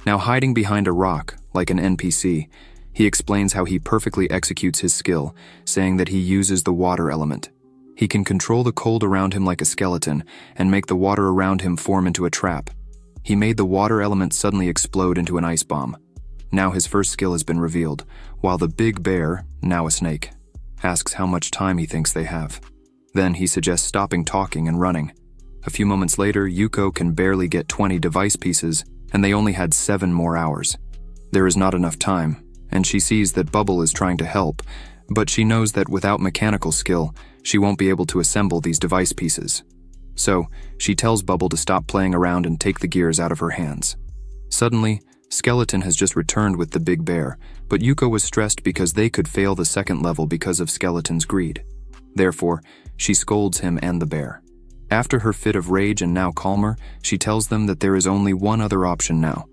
Now hiding behind a rock, like an NPC, he explains how he perfectly executes his skill, saying that he uses the water element. He can control the cold around him like a skeleton and make the water around him form into a trap. He made the water element suddenly explode into an ice bomb. Now his first skill has been revealed, while the big bear, now a snake, asks how much time he thinks they have. Then he suggests stopping talking and running. A few moments later, Yuko can barely get 20 device pieces, and they only had 7 more hours. There is not enough time, and she sees that Bubble is trying to help, but she knows that without mechanical skill, she won't be able to assemble these device pieces. So, she tells Bubble to stop playing around and take the gears out of her hands. Suddenly, Skeleton has just returned with the big bear, but Yuko was stressed because they could fail the second level because of Skeleton's greed. Therefore, she scolds him and the bear. After her fit of rage and now calmer, she tells them that there is only one other option now.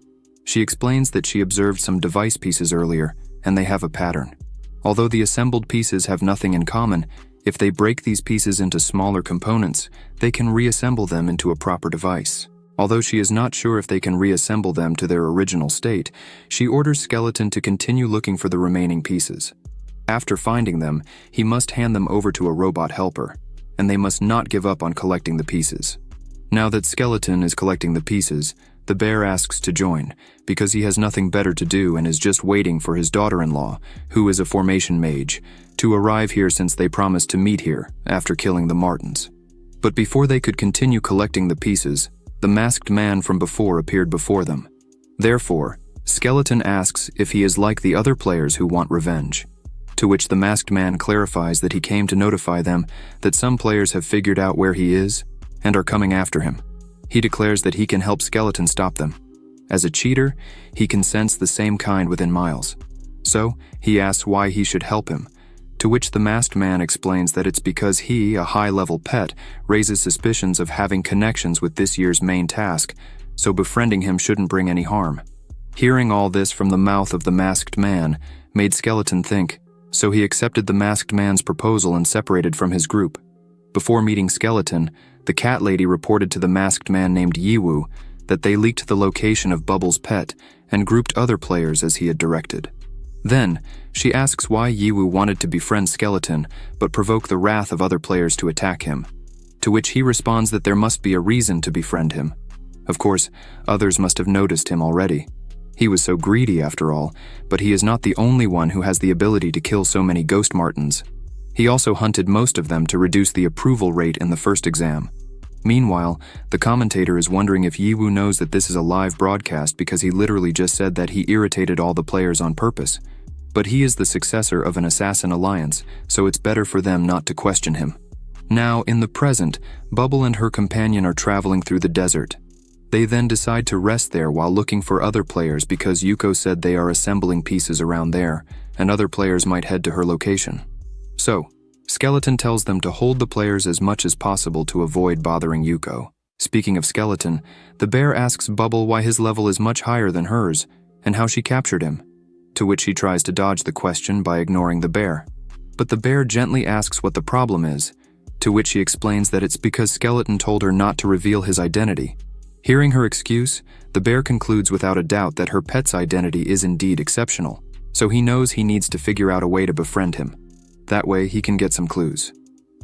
She explains that she observed some device pieces earlier, and they have a pattern. Although the assembled pieces have nothing in common, if they break these pieces into smaller components, they can reassemble them into a proper device. Although she is not sure if they can reassemble them to their original state, she orders Skeleton to continue looking for the remaining pieces. After finding them, he must hand them over to a robot helper, and they must not give up on collecting the pieces. Now that Skeleton is collecting the pieces, the bear asks to join, because he has nothing better to do and is just waiting for his daughter-in-law, who is a formation mage, to arrive here since they promised to meet here after killing the Martins. But before they could continue collecting the pieces, the masked man from before appeared before them. Therefore, Skeleton asks if he is like the other players who want revenge, to which the masked man clarifies that he came to notify them that some players have figured out where he is and are coming after him. He declares that he can help Skeleton stop them. As a cheater, he can sense the same kind within miles. So, he asks why he should help him, to which the masked man explains that it's because he, a high-level pet, raises suspicions of having connections with this year's main task, so befriending him shouldn't bring any harm. Hearing all this from the mouth of the masked man made Skeleton think, so he accepted the masked man's proposal and separated from his group. Before meeting Skeleton, the cat lady reported to the masked man named Yiwu that they leaked the location of Bubble's pet and grouped other players as he had directed. Then, she asks why Yiwu wanted to befriend Skeleton but provoke the wrath of other players to attack him, to which he responds that there must be a reason to befriend him. Of course, others must have noticed him already. He was so greedy after all, but he is not the only one who has the ability to kill so many ghost martins. He also hunted most of them to reduce the approval rate in the first exam. Meanwhile, the commentator is wondering if Yiwu knows that this is a live broadcast because he literally just said that he irritated all the players on purpose. But he is the successor of an assassin alliance, so it's better for them not to question him. Now, in the present, Bubble and her companion are traveling through the desert. They then decide to rest there while looking for other players because Yuko said they are assembling pieces around there, and other players might head to her location. So, Skeleton tells them to hold the players as much as possible to avoid bothering Yuko. Speaking of Skeleton, the bear asks Bubble why his level is much higher than hers, and how she captured him, to which he tries to dodge the question by ignoring the bear. But the bear gently asks what the problem is, to which she explains that it's because Skeleton told her not to reveal his identity. Hearing her excuse, the bear concludes without a doubt that her pet's identity is indeed exceptional, so he knows he needs to figure out a way to befriend him. That way, he can get some clues.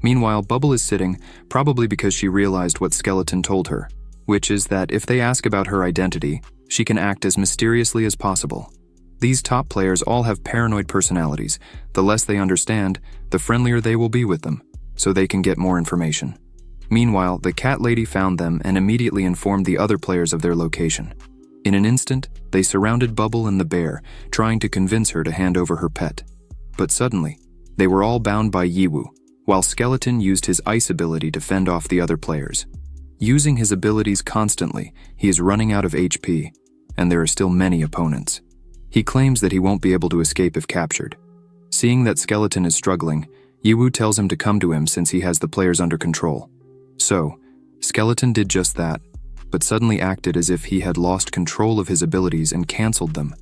Meanwhile, Bubble is sitting, probably because she realized what Skeleton told her, which is that if they ask about her identity, she can act as mysteriously as possible. These top players all have paranoid personalities. The less they understand, the friendlier they will be with them, so they can get more information. Meanwhile, the cat lady found them and immediately informed the other players of their location. In an instant, they surrounded Bubble and the bear, trying to convince her to hand over her pet. But suddenly, They were all bound by Yiwu, while Skeleton used his ice ability to fend off the other players. Using his abilities constantly, he is running out of HP, and there are still many opponents. He claims that he won't be able to escape if captured. Seeing that Skeleton is struggling, Yiwu tells him to come to him since he has the players under control. So, Skeleton did just that, but suddenly acted as if he had lost control of his abilities and cancelled them,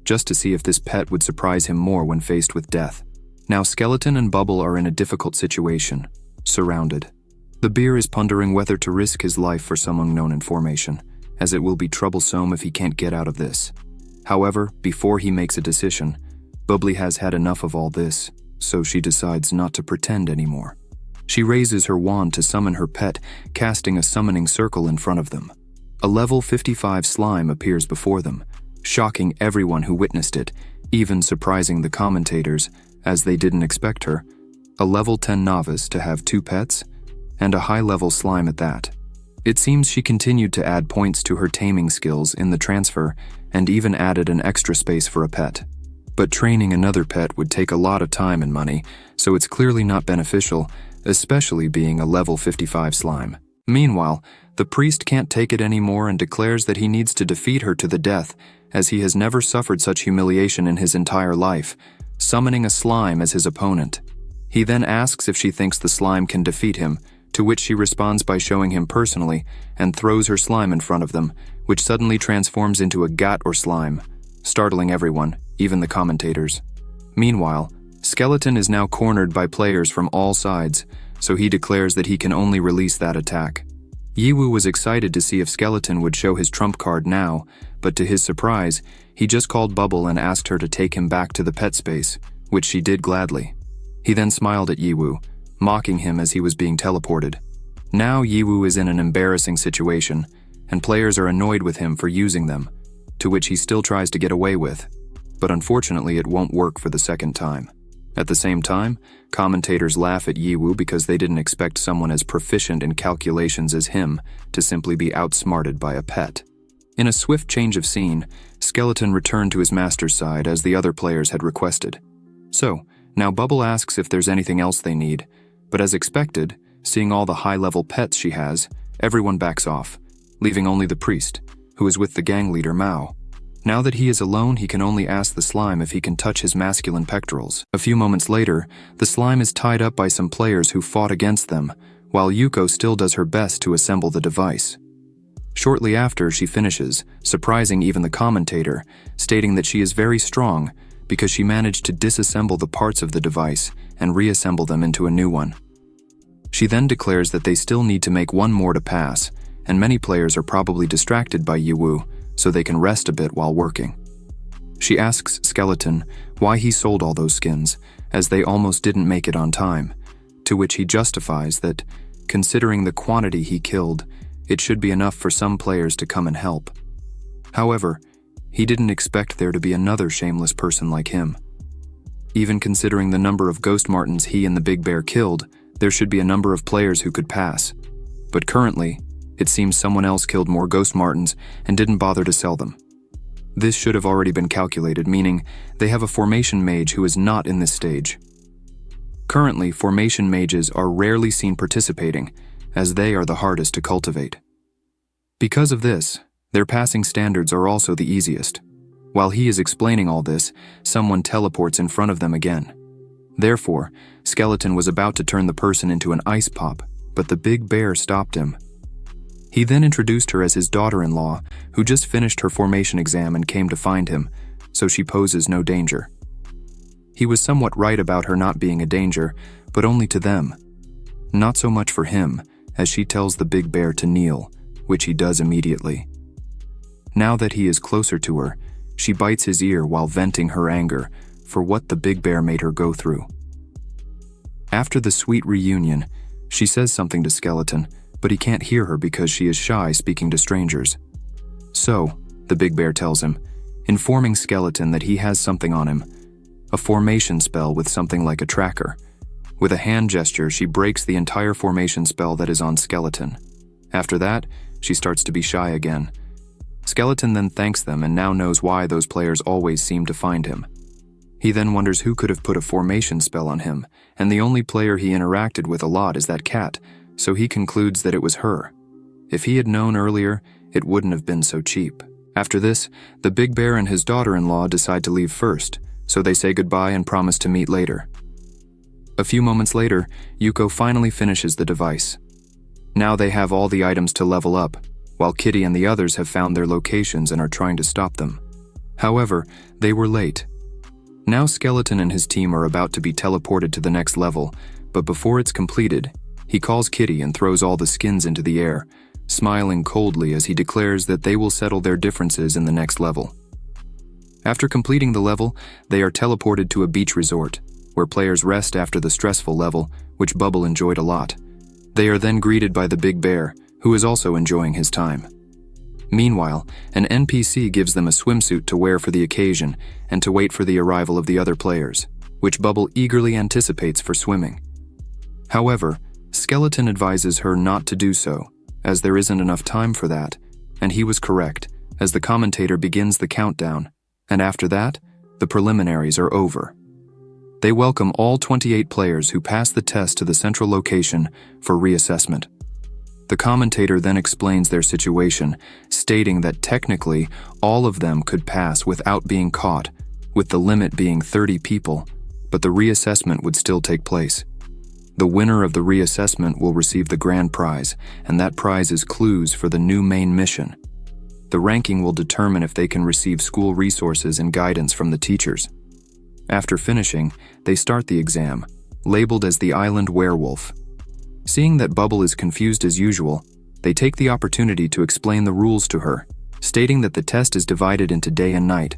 just to see if this pet would surprise him more when faced with death. Now Skeleton and Bubble are in a difficult situation, surrounded. The bear is pondering whether to risk his life for some unknown information, as it will be troublesome if he can't get out of this. However, before he makes a decision, Bubbly has had enough of all this, so she decides not to pretend anymore. She raises her wand to summon her pet, casting a summoning circle in front of them. A level 55 slime appears before them, shocking everyone who witnessed it, even surprising the commentators, as they didn't expect her, a level 10 novice to have 2 pets, and a high-level slime at that. It seems she continued to add points to her taming skills in the transfer, and even added an extra space for a pet. But training another pet would take a lot of time and money, so it's clearly not beneficial, especially being a level 55 slime. Meanwhile, the priest can't take it anymore and declares that he needs to defeat her to the death, as he has never suffered such humiliation in his entire life, summoning a slime as his opponent. He then asks if she thinks the slime can defeat him, to which she responds by showing him personally, and throws her slime in front of them, which suddenly transforms into a gat or slime, startling everyone, even the commentators. Meanwhile, Skeleton is now cornered by players from all sides, so he declares that he can only release that attack. Yiwu was excited to see if Skeleton would show his trump card now, but to his surprise, he just called Bubble and asked her to take him back to the pet space, which she did gladly. He then smiled at Yiwu, mocking him as he was being teleported. Now Yiwu is in an embarrassing situation, and players are annoyed with him for using them, to which he still tries to get away with, but unfortunately it won't work for the second time. At the same time, commentators laugh at Yiwu because they didn't expect someone as proficient in calculations as him to simply be outsmarted by a pet. In a swift change of scene, Skeleton returned to his master's side as the other players had requested. So, now Bubble asks if there's anything else they need, but as expected, seeing all the high-level pets she has, everyone backs off, leaving only the priest, who is with the gang leader Mao. Now that he is alone, he can only ask the slime if he can touch his masculine pectorals. A few moments later, the slime is tied up by some players who fought against them, while Yuko still does her best to assemble the device. Shortly after, she finishes, surprising even the commentator, stating that she is very strong because she managed to disassemble the parts of the device and reassemble them into a new one. She then declares that they still need to make one more to pass, and many players are probably distracted by Yiwu, so they can rest a bit while working. She asks Skeleton why he sold all those skins, as they almost didn't make it on time, to which he justifies that, considering the quantity he killed, it should be enough for some players to come and help. However, he didn't expect there to be another shameless person like him. Even considering the number of ghost martens he and the big bear killed, there should be a number of players who could pass. But currently, it seems someone else killed more ghost martens and didn't bother to sell them. This should have already been calculated, meaning they have a formation mage who is not in this stage. Currently, formation mages are rarely seen participating, as they are the hardest to cultivate. Because of this, their passing standards are also the easiest. While he is explaining all this, someone teleports in front of them again. Therefore, Skeleton was about to turn the person into an ice pop, but the big bear stopped him. He then introduced her as his daughter-in-law, who just finished her formation exam and came to find him, so she poses no danger. He was somewhat right about her not being a danger, but only to them. Not so much for him, as she tells the big bear to kneel, which he does immediately. Now that he is closer to her, she bites his ear while venting her anger for what the big bear made her go through. After the sweet reunion, she says something to Skeleton, but he can't hear her because she is shy speaking to strangers. So, the big bear tells him, informing Skeleton that he has something on him, a formation spell with something like a tracker. With a hand gesture, she breaks the entire formation spell that is on Skeleton. After that, she starts to be shy again. Skeleton then thanks them and now knows why those players always seem to find him. He then wonders who could have put a formation spell on him, and the only player he interacted with a lot is that cat, so he concludes that it was her. If he had known earlier, it wouldn't have been so cheap. After this, the Big Bear and his daughter-in-law decide to leave first, so they say goodbye and promise to meet later. A few moments later, Yuko finally finishes the device. Now they have all the items to level up, while Kitty and the others have found their locations and are trying to stop them. However, they were late. Now Skeleton and his team are about to be teleported to the next level, but before it's completed, he calls Kitty and throws all the skins into the air, smiling coldly as he declares that they will settle their differences in the next level. After completing the level, they are teleported to a beach resort, where players rest after the stressful level, which Bubble enjoyed a lot. They are then greeted by the Big Bear, who is also enjoying his time. Meanwhile, an NPC gives them a swimsuit to wear for the occasion and to wait for the arrival of the other players, which Bubble eagerly anticipates for swimming. However, Skeleton advises her not to do so, as there isn't enough time for that, and he was correct, as the commentator begins the countdown, and after that, the preliminaries are over. They welcome all 28 players who pass the test to the central location for reassessment. The commentator then explains their situation, stating that technically all of them could pass without being caught, with the limit being 30 people, but the reassessment would still take place. The winner of the reassessment will receive the grand prize, and that prize is clues for the new main mission. The ranking will determine if they can receive school resources and guidance from the teachers. After finishing, they start the exam, labeled as the Island Werewolf. Seeing that Bubble is confused as usual, they take the opportunity to explain the rules to her, stating that the test is divided into day and night.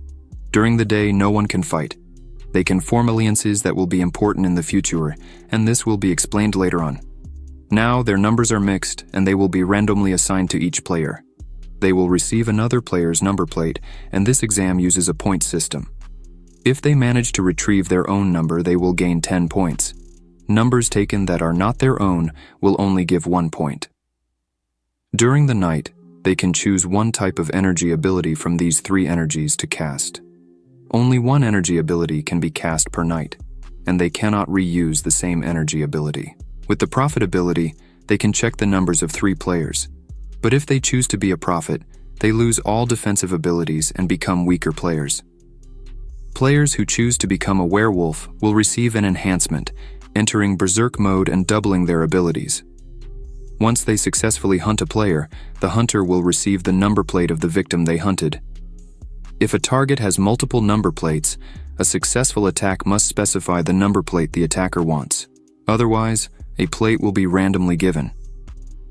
During the day, no one can fight. They can form alliances that will be important in the future, and this will be explained later on. Now, their numbers are mixed, and they will be randomly assigned to each player. They will receive another player's number plate, and this exam uses a point system. If they manage to retrieve their own number, they will gain 10 points. Numbers taken that are not their own will only give 1 point. During the night, they can choose one type of energy ability from these 3 energies to cast. Only one energy ability can be cast per night, and they cannot reuse the same energy ability. With the prophet ability, they can check the numbers of 3 players, but if they choose to be a prophet, they lose all defensive abilities and become weaker players. Players who choose to become a werewolf will receive an enhancement, entering berserk mode and doubling their abilities. Once they successfully hunt a player, the hunter will receive the number plate of the victim they hunted. If a target has multiple number plates, a successful attack must specify the number plate the attacker wants. Otherwise, a plate will be randomly given.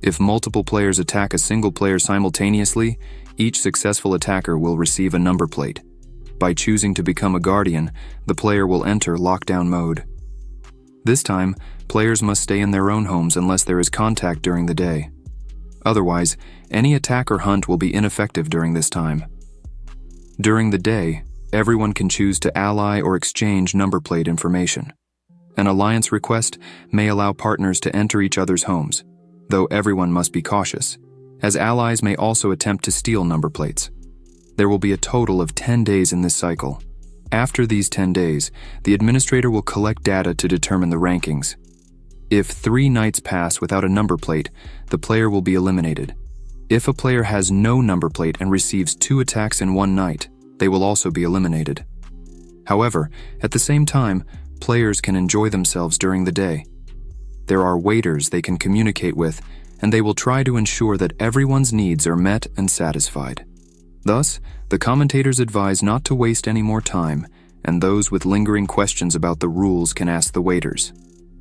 If multiple players attack a single player simultaneously, each successful attacker will receive a number plate. By choosing to become a guardian, the player will enter lockdown mode. This time, players must stay in their own homes unless there is contact during the day. Otherwise, any attack or hunt will be ineffective during this time. During the day, everyone can choose to ally or exchange number plate information. An alliance request may allow partners to enter each other's homes, though everyone must be cautious, as allies may also attempt to steal number plates. There will be a total of 10 days in this cycle. After these 10 days, the administrator will collect data to determine the rankings. If 3 nights pass without a number plate, the player will be eliminated. If a player has no number plate and receives 2 attacks in one night, they will also be eliminated. However, at the same time, players can enjoy themselves during the day. There are waiters they can communicate with, and they will try to ensure that everyone's needs are met and satisfied. Thus, the commentators advise not to waste any more time, and those with lingering questions about the rules can ask the waiters.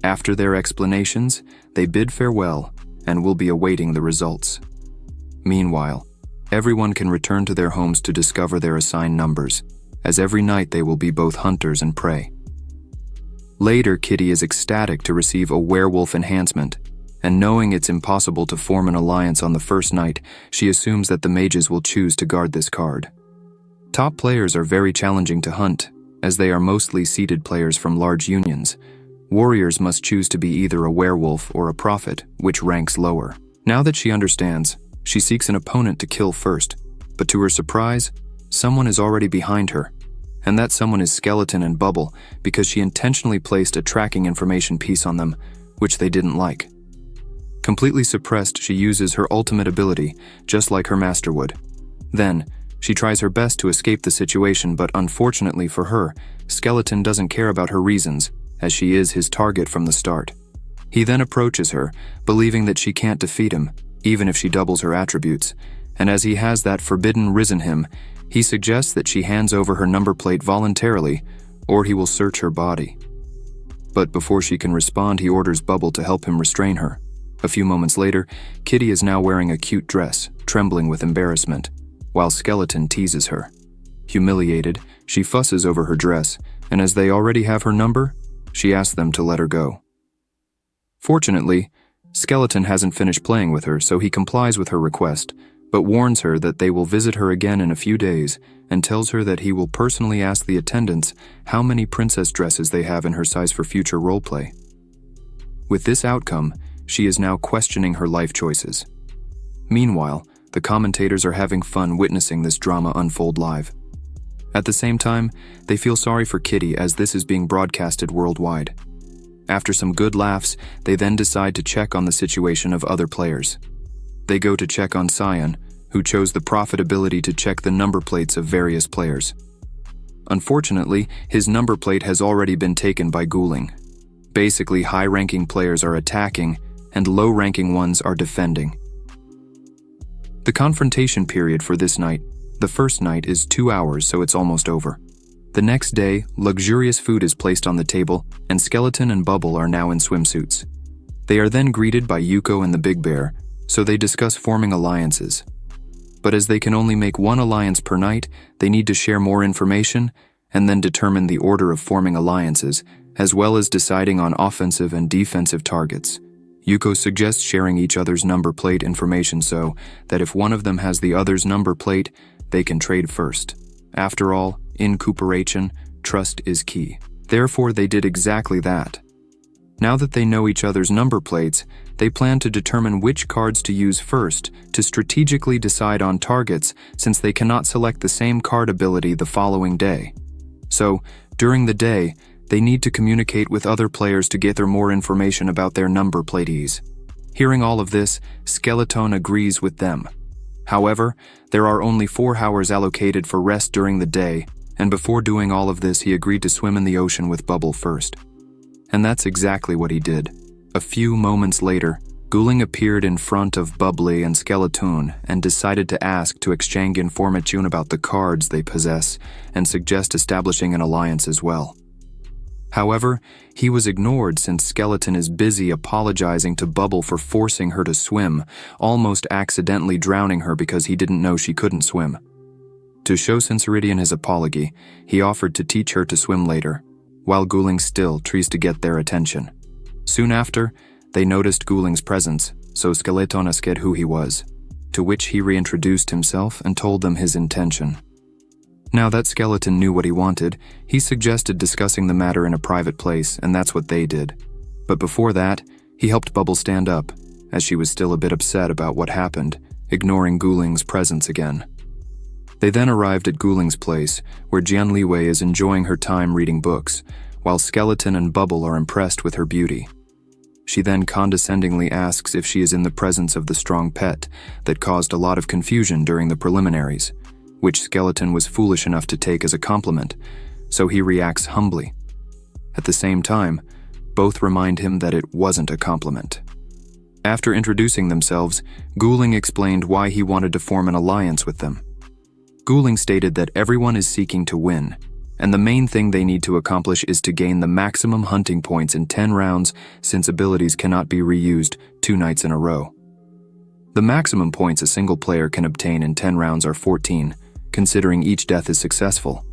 After their explanations, they bid farewell and will be awaiting the results. Meanwhile, everyone can return to their homes to discover their assigned numbers, as every night they will be both hunters and prey. Later, Kitty is ecstatic to receive a werewolf enhancement, and knowing it's impossible to form an alliance on the first night, she assumes that the mages will choose to guard this card. Top players are very challenging to hunt, as they are mostly seeded players from large unions. Warriors must choose to be either a werewolf or a prophet, which ranks lower. Now that she understands, she seeks an opponent to kill first, but to her surprise, someone is already behind her. and that someone is Skeleton and Bubble because she intentionally placed a tracking information piece on them, which they didn't like. Completely suppressed, she uses her ultimate ability, just like her master would. Then, she tries her best to escape the situation, but unfortunately for her, Skeleton doesn't care about her reasons, as she is his target from the start. He then approaches her, believing that she can't defeat him, even if she doubles her attributes, and as he has that forbidden risen him, he suggests that she hands over her number plate voluntarily, or he will search her body. But before she can respond, he orders Bubble to help him restrain her. A few moments later, Kitty is now wearing a cute dress, trembling with embarrassment, while Skeleton teases her. Humiliated, she fusses over her dress, and as they already have her number, she asks them to let her go. Fortunately, Skeleton hasn't finished playing with her, so he complies with her request, but warns her that they will visit her again in a few days and tells her that he will personally ask the attendants how many princess dresses they have in her size for future roleplay. With this outcome, she is now questioning her life choices. Meanwhile, the commentators are having fun witnessing this drama unfold live. At the same time, they feel sorry for Kitty as this is being broadcasted worldwide. After some good laughs, they then decide to check on the situation of other players. They go to check on Cyan, who chose the profitability to check the number plates of various players. Unfortunately, his number plate has already been taken by Ghouling. Basically, high-ranking players are attacking, and low-ranking ones are defending. The confrontation period for this night, the first night, is 2 hours, so it's almost over. The next day, luxurious food is placed on the table, and Skeleton and Bubble are now in swimsuits. They are then greeted by Yuko and the Big Bear, so they discuss forming alliances. But as they can only make one alliance per night, they need to share more information and then determine the order of forming alliances, as well as deciding on offensive and defensive targets. Yuko suggests sharing each other's number plate information so that if one of them has the other's number plate, they can trade first. After all, in cooperation, trust is key. Therefore, they did exactly that. Now that they know each other's number plates, they plan to determine which cards to use first to strategically decide on targets, since they cannot select the same card ability the following day. So, during the day, they need to communicate with other players to gather more information about their number platees. Hearing all of this, Skeleton agrees with them. However, there are only 4 hours allocated for rest during the day, and before doing all of this, he agreed to swim in the ocean with Bubble first. And that's exactly what he did. A few moments later, Ghouling appeared in front of Bubbly and Skeleton and decided to ask to exchange information about the cards they possess and suggest establishing an alliance as well. However, he was ignored since Skeleton is busy apologizing to Bubble for forcing her to swim, almost accidentally drowning her because he didn't know she couldn't swim. To show sincerity in his apology, he offered to teach her to swim later, while Ghouling still tries to get their attention. Soon after, they noticed Ghouling's presence, so Skeleton asked who he was, to which he reintroduced himself and told them his intention. Now that Skeleton knew what he wanted, he suggested discussing the matter in a private place, and that's what they did. But before that, he helped Bubble stand up, as she was still a bit upset about what happened, ignoring Ghouling's presence again. They then arrived at Ghouling's place, where Jian Liwei is enjoying her time reading books, while Skeleton and Bubble are impressed with her beauty. She then condescendingly asks if she is in the presence of the strong pet that caused a lot of confusion during the preliminaries, which Skeleton was foolish enough to take as a compliment, so he reacts humbly. At the same time, both remind him that it wasn't a compliment. After introducing themselves, Ghouling explained why he wanted to form an alliance with them. Ghouling stated that everyone is seeking to win, and the main thing they need to accomplish is to gain the maximum hunting points in 10 rounds since abilities cannot be reused 2 nights in a row. The maximum points a single player can obtain in 10 rounds are 14, considering each death is successful.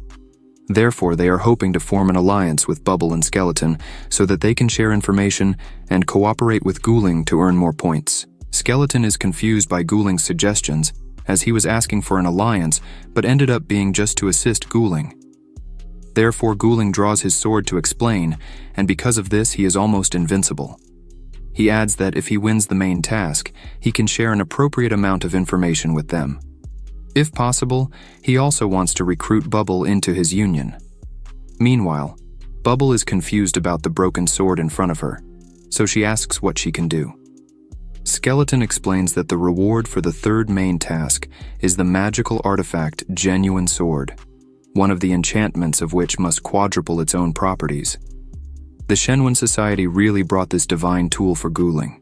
Therefore, they are hoping to form an alliance with Bubble and Skeleton so that they can share information and cooperate with Ghouling to earn more points. Skeleton is confused by Ghouling's suggestions, as he was asking for an alliance but ended up being just to assist Ghouling. Therefore, Ghouling draws his sword to explain, and because of this, he is almost invincible. He adds that if he wins the main task, he can share an appropriate amount of information with them. If possible, he also wants to recruit Bubble into his union. Meanwhile, Bubble is confused about the broken sword in front of her, so she asks what she can do. Skeleton explains that the reward for the third main task is the magical artifact Genuine Sword, one of the enchantments of which must quadruple its own properties. The Shenwen Society really brought this divine tool for Guling.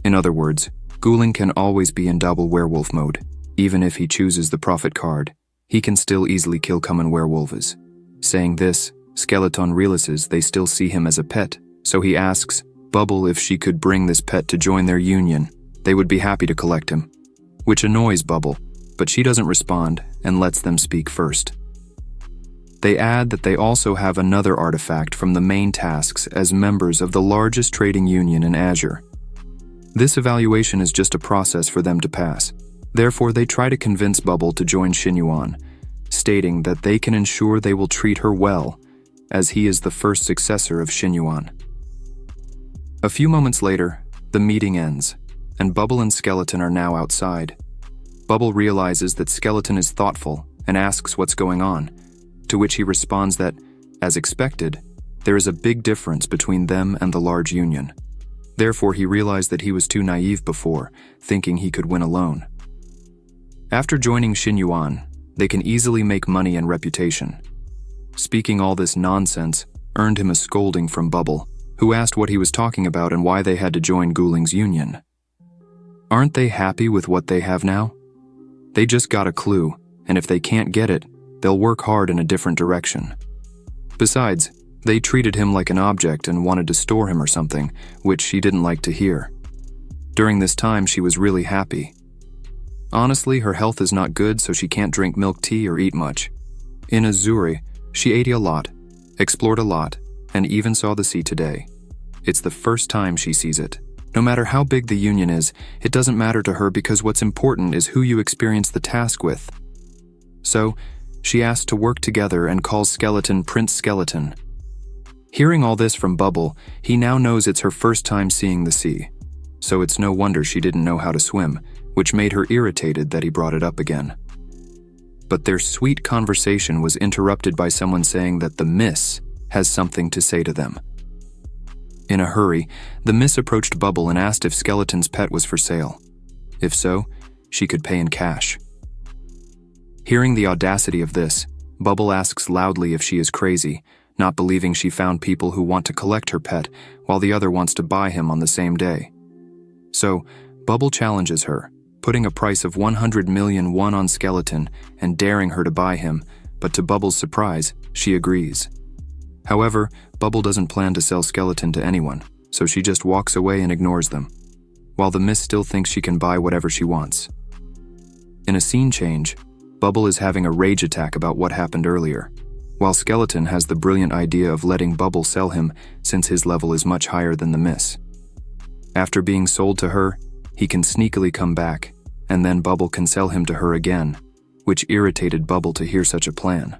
In other words, Guling can always be in double werewolf mode. Even if he chooses the Prophet card, he can still easily kill common werewolves. Saying this, Skeleton realizes they still see him as a pet, so he asks Bubble if she could bring this pet to join their union. They would be happy to collect him, which annoys Bubble, but she doesn't respond and lets them speak first. They add that they also have another artifact from the main tasks as members of the largest trading union in Azure. This evaluation is just a process for them to pass. Therefore, they try to convince Bubble to join Xinyuan, stating that they can ensure they will treat her well, as he is the first successor of Xinyuan. A few moments later, the meeting ends, and Bubble and Skeleton are now outside. Bubble realizes that Skeleton is thoughtful and asks what's going on, to which he responds that, as expected, there is a big difference between them and the large union. Therefore, he realized that he was too naive before, thinking he could win alone. After joining Xinyuan, they can easily make money and reputation. Speaking all this nonsense earned him a scolding from Bubble, who asked what he was talking about and why they had to join Guling's union. Aren't they happy with what they have now? They just got a clue, and if they can't get it, they'll work hard in a different direction. Besides, they treated him like an object and wanted to store him or something, which she didn't like to hear. During this time, she was really happy. Honestly, her health is not good, so she can't drink milk tea or eat much. In Azuri, she ate a lot, explored a lot, and even saw the sea today. It's the first time she sees it. No matter how big the union is, it doesn't matter to her because what's important is who you experience the task with. So, she asks to work together and calls Skeleton Prince Skeleton. Hearing all this from Bubble, he now knows it's her first time seeing the sea. So it's no wonder she didn't know how to swim, which made her irritated that he brought it up again. But their sweet conversation was interrupted by someone saying that the Miss has something to say to them. In a hurry, the Miss approached Bubble and asked if Skeleton's pet was for sale. If so, she could pay in cash. Hearing the audacity of this, Bubble asks loudly if she is crazy, not believing she found people who want to collect her pet while the other wants to buy him on the same day. So, Bubble challenges her, putting a price of 100 million won on Skeleton and daring her to buy him, but to Bubble's surprise, she agrees. However, Bubble doesn't plan to sell Skeleton to anyone, so she just walks away and ignores them, while the Miss still thinks she can buy whatever she wants. In a scene change, Bubble is having a rage attack about what happened earlier, while Skeleton has the brilliant idea of letting Bubble sell him since his level is much higher than the Miss. After being sold to her, he can sneakily come back, and then Bubble can sell him to her again, which irritated Bubble to hear such a plan.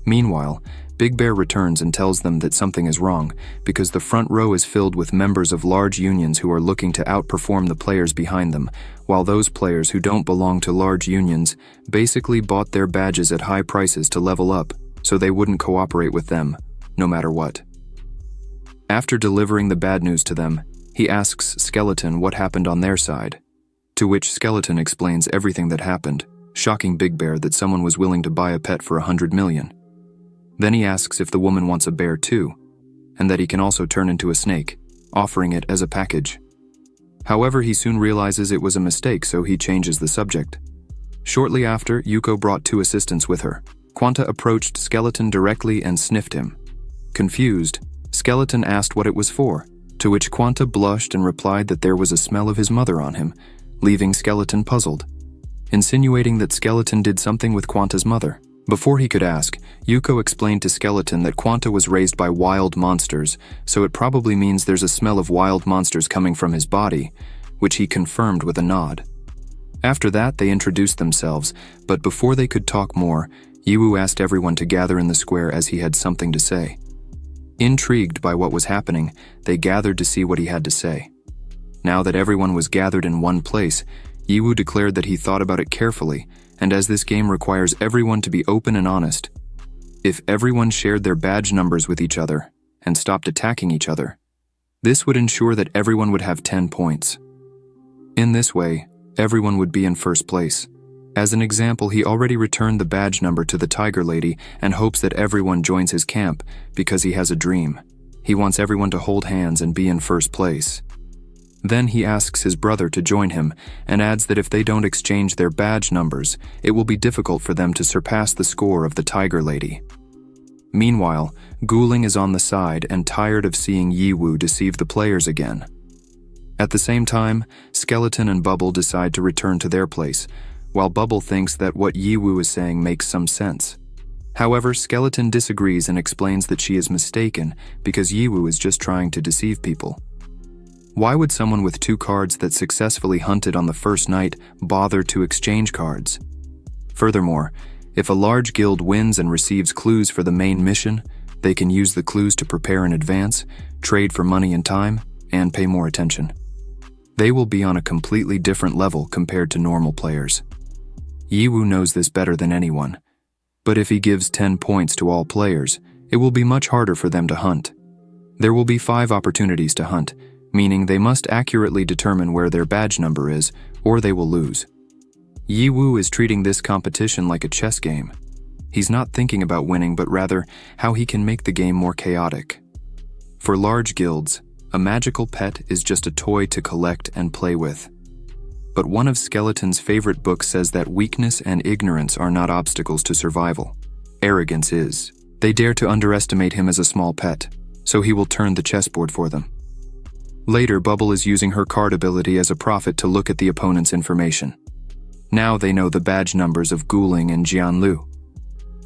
Meanwhile, Big Bear returns and tells them that something is wrong because the front row is filled with members of large unions who are looking to outperform the players behind them, while those players who don't belong to large unions basically bought their badges at high prices to level up so they wouldn't cooperate with them, no matter what. After delivering the bad news to them, he asks Skeleton what happened on their side, to which Skeleton explains everything that happened, shocking Big Bear that someone was willing to buy a pet for 100 million. Then he asks if the woman wants a bear too, and that he can also turn into a snake, offering it as a package. However, he soon realizes it was a mistake, so he changes the subject. Shortly after, Yuko brought 2 assistants with her. Quanta approached Skeleton directly and sniffed him. Confused, Skeleton asked what it was for, to which Quanta blushed and replied that there was a smell of his mother on him, leaving Skeleton puzzled, insinuating that Skeleton did something with Quanta's mother. Before he could ask, Yuko explained to Skeleton that Quanta was raised by wild monsters, so it probably means there's a smell of wild monsters coming from his body, which he confirmed with a nod. After that, they introduced themselves, but before they could talk more, Yiwu asked everyone to gather in the square as he had something to say. Intrigued by what was happening, they gathered to see what he had to say. Now that everyone was gathered in one place, Yiwu declared that he thought about it carefully, and as this game requires everyone to be open and honest, if everyone shared their badge numbers with each other and stopped attacking each other, this would ensure that everyone would have 10 points. In this way, everyone would be in first place. As an example, he already returned the badge number to the Tiger Lady and hopes that everyone joins his camp because he has a dream. He wants everyone to hold hands and be in first place. Then he asks his brother to join him and adds that if they don't exchange their badge numbers, it will be difficult for them to surpass the score of the Tiger Lady. Meanwhile, Guling is on the side and tired of seeing Yiwu deceive the players again. At the same time, Skeleton and Bubble decide to return to their place, while Bubble thinks that what Yiwu is saying makes some sense. However, Skeleton disagrees and explains that she is mistaken because Yiwu is just trying to deceive people. Why would someone with 2 cards that successfully hunted on the first night bother to exchange cards? Furthermore, if a large guild wins and receives clues for the main mission, they can use the clues to prepare in advance, trade for money and time, and pay more attention. They will be on a completely different level compared to normal players. Yiwu knows this better than anyone, but if he gives 10 points to all players, it will be much harder for them to hunt. There will be 5 opportunities to hunt, meaning they must accurately determine where their badge number is, or they will lose. Yiwu is treating this competition like a chess game. He's not thinking about winning, but rather how he can make the game more chaotic. For large guilds, a magical pet is just a toy to collect and play with. But one of Skeleton's favorite books says that weakness and ignorance are not obstacles to survival. Arrogance is. They dare to underestimate him as a small pet, so he will turn the chessboard for them. Later, Bubble is using her card ability as a prophet to look at the opponent's information. Now they know the badge numbers of Guling and Jianlu.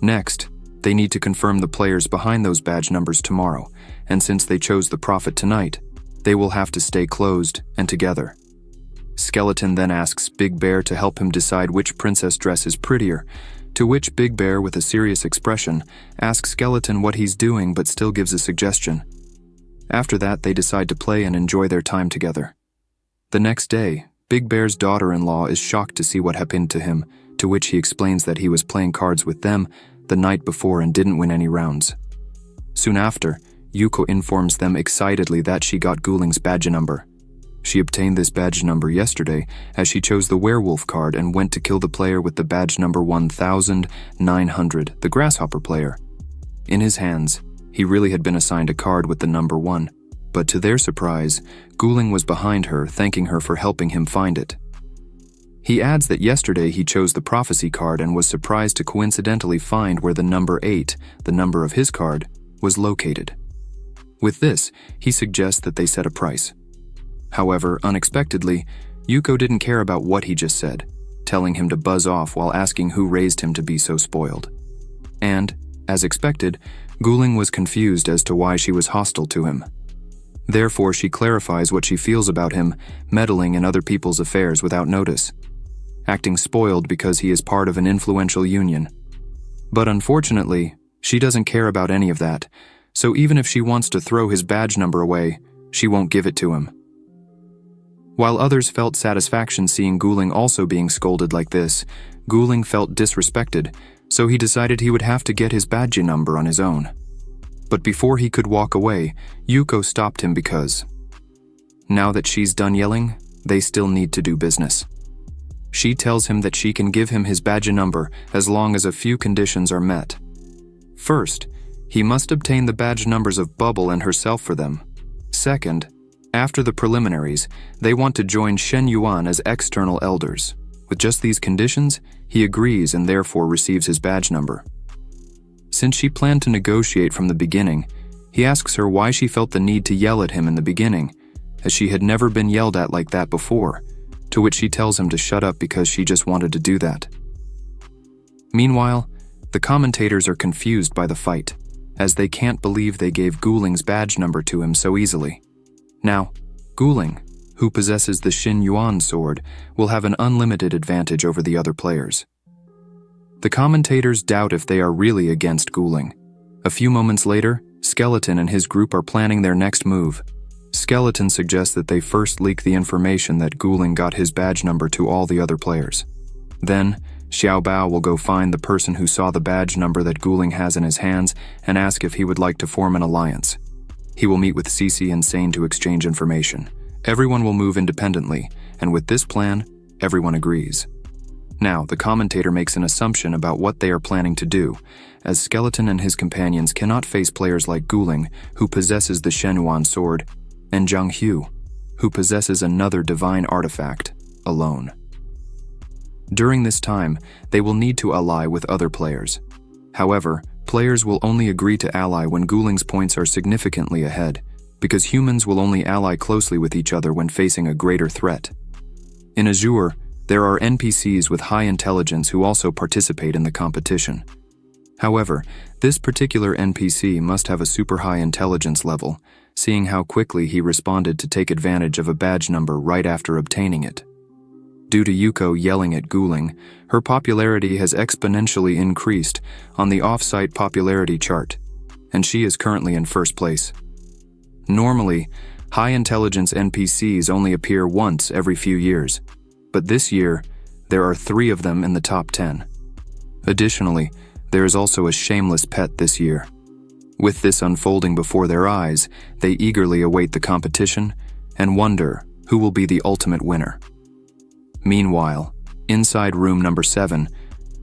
Next, they need to confirm the players behind those badge numbers tomorrow, and since they chose the prophet tonight, they will have to stay closed and together. Skeleton then asks Big Bear to help him decide which princess dress is prettier, to which Big Bear, with a serious expression, asks Skeleton what he's doing but still gives a suggestion. After that, they decide to play and enjoy their time together. The next day, Big Bear's daughter-in-law is shocked to see what happened to him, to which he explains that he was playing cards with them the night before and didn't win any rounds. Soon after, Yuko informs them excitedly that she got Guling's badge number. She obtained this badge number yesterday as she chose the werewolf card and went to kill the player with the badge number 1900, the grasshopper player. In his hands, he really had been assigned a card with the number 1, but to their surprise, Guling was behind her, thanking her for helping him find it. He adds that yesterday he chose the prophecy card and was surprised to coincidentally find where the number 8, the number of his card, was located. With this, he suggests that they set a price. However, unexpectedly, Yuko didn't care about what he just said, telling him to buzz off while asking who raised him to be so spoiled. And, as expected, Guling was confused as to why she was hostile to him. Therefore, she clarifies what she feels about him meddling in other people's affairs without notice, acting spoiled because he is part of an influential union. But unfortunately, she doesn't care about any of that, so even if she wants to throw his badge number away, she won't give it to him. While others felt satisfaction seeing Guling also being scolded like this, Guling felt disrespected, so he decided he would have to get his badge number on his own. But before he could walk away, Yuko stopped him because, now that she's done yelling, they still need to do business. She tells him that she can give him his badge number as long as a few conditions are met. First, he must obtain the badge numbers of Bubble and herself for them. Second, after the preliminaries, they want to join Shen Yuan as external elders. With just these conditions, he agrees and therefore receives his badge number. Since she planned to negotiate from the beginning, he asks her why she felt the need to yell at him in the beginning, as she had never been yelled at like that before, to which she tells him to shut up because she just wanted to do that. Meanwhile, the commentators are confused by the fight, as they can't believe they gave Guling's badge number to him so easily. Now, Guling, who possesses the Xin Yuan sword, will have an unlimited advantage over the other players. The commentators doubt if they are really against Guling. A few moments later, Skeleton and his group are planning their next move. Skeleton suggests that they first leak the information that Guling got his badge number to all the other players. Then, Xiao Bao will go find the person who saw the badge number that Guling has in his hands and ask if he would like to form an alliance. He will meet with Cici and Sane to exchange information. Everyone will move independently, and with this plan, everyone agrees. Now, the commentator makes an assumption about what they are planning to do, as Skeleton and his companions cannot face players like Guling, who possesses the Shenyuan sword, and Zhang Hu, who possesses another divine artifact, alone. During this time, they will need to ally with other players. However, players will only agree to ally when Guling's points are significantly ahead, because humans will only ally closely with each other when facing a greater threat. In Azure, there are NPCs with high intelligence who also participate in the competition. However, this particular NPC must have a super high intelligence level, seeing how quickly he responded to take advantage of a badge number right after obtaining it. Due to Yuko yelling at Guling, her popularity has exponentially increased on the off-site popularity chart, and she is currently in first place. Normally, high-intelligence NPCs only appear once every few years, but this year, there are 3 of them in the top 10. Additionally, there is also a shameless pet this year. With this unfolding before their eyes, they eagerly await the competition and wonder who will be the ultimate winner. Meanwhile, inside room number 7,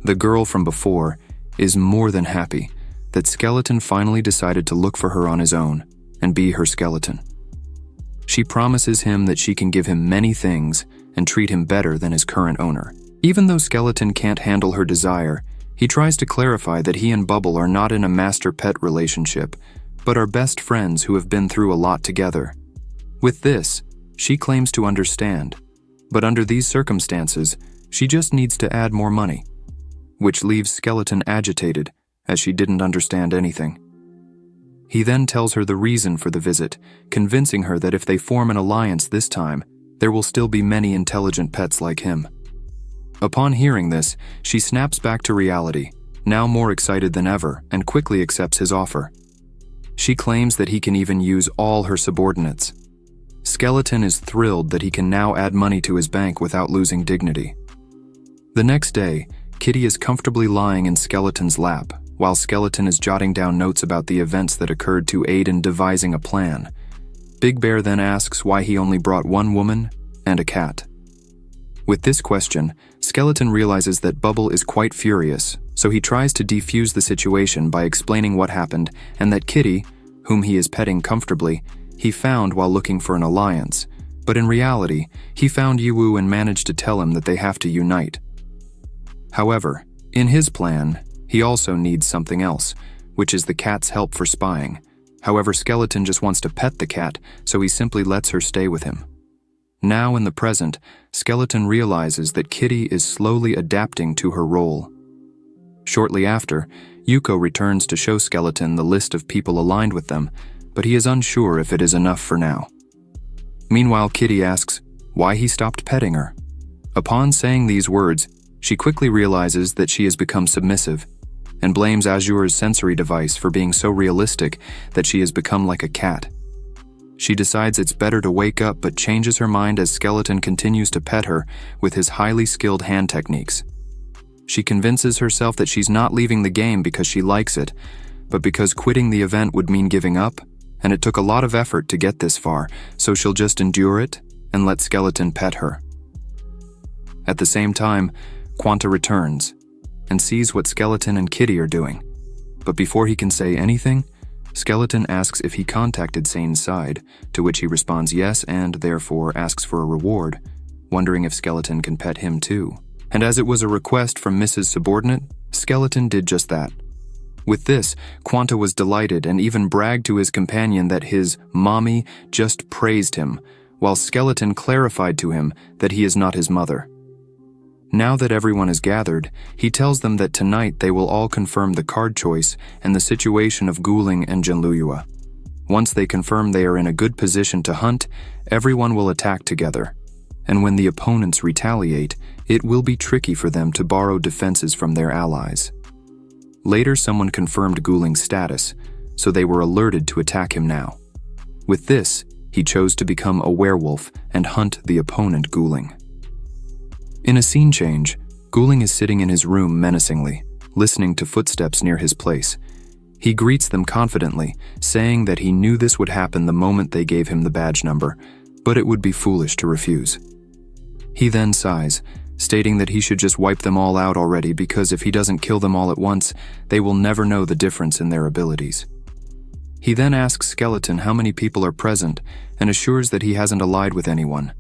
the girl from before is more than happy that Skeleton finally decided to look for her on his own and be her skeleton. She promises him that she can give him many things and treat him better than his current owner. Even though Skeleton can't handle her desire, he tries to clarify that he and Bubble are not in a master-pet relationship, but are best friends who have been through a lot together. With this, she claims to understand, but under these circumstances, she just needs to add more money, which leaves Skeleton agitated, as she didn't understand anything. He then tells her the reason for the visit, convincing her that if they form an alliance this time, there will still be many intelligent pets like him. Upon hearing this, she snaps back to reality, now more excited than ever, and quickly accepts his offer. She claims that he can even use all her subordinates. Skeleton is thrilled that he can now add money to his bank without losing dignity. The next day, Kitty is comfortably lying in Skeleton's lap, while Skeleton is jotting down notes about the events that occurred to aid in devising a plan. Big Bear then asks why he only brought 1 woman and a cat. With this question, Skeleton realizes that Bubble is quite furious, so he tries to defuse the situation by explaining what happened and that Kitty, whom he is petting comfortably, he found while looking for an alliance, but in reality, he found Yuwu and managed to tell him that they have to unite. However, in his plan, he also needs something else, which is the cat's help for spying. However, Skeleton just wants to pet the cat, so he simply lets her stay with him. Now in the present, Skeleton realizes that Kitty is slowly adapting to her role. Shortly after, Yuko returns to show Skeleton the list of people aligned with them, but he is unsure if it is enough for now. Meanwhile, Kitty asks why he stopped petting her. Upon saying these words, she quickly realizes that she has become submissive, and blames Azure's sensory device for being so realistic that she has become like a cat. She decides it's better to wake up but changes her mind as Skeleton continues to pet her with his highly skilled hand techniques. She convinces herself that she's not leaving the game because she likes it, but because quitting the event would mean giving up, and it took a lot of effort to get this far, so she'll just endure it and let Skeleton pet her. At the same time, Quanta returns and sees what Skeleton and Kitty are doing, but before he can say anything, Skeleton asks if he contacted Sane's side, to which he responds yes and therefore asks for a reward, wondering if Skeleton can pet him too. And as it was a request from Mrs. Subordinate, Skeleton did just that. With this, Quanta was delighted and even bragged to his companion that his mommy just praised him, while Skeleton clarified to him that he is not his mother. Now that everyone is gathered, he tells them that tonight they will all confirm the card choice and the situation of Guling and Jinluyua. Once they confirm they are in a good position to hunt, everyone will attack together. And when the opponents retaliate, it will be tricky for them to borrow defenses from their allies. Later, someone confirmed Guling's status, so they were alerted to attack him now. With this, he chose to become a werewolf and hunt the opponent Guling. In a scene change, Guling is sitting in his room menacingly, listening to footsteps near his place. He greets them confidently, saying that he knew this would happen the moment they gave him the badge number, but it would be foolish to refuse. He then sighs, stating that he should just wipe them all out already because if he doesn't kill them all at once, they will never know the difference in their abilities. He then asks Skeleton how many people are present and assures that he hasn't allied with anyone,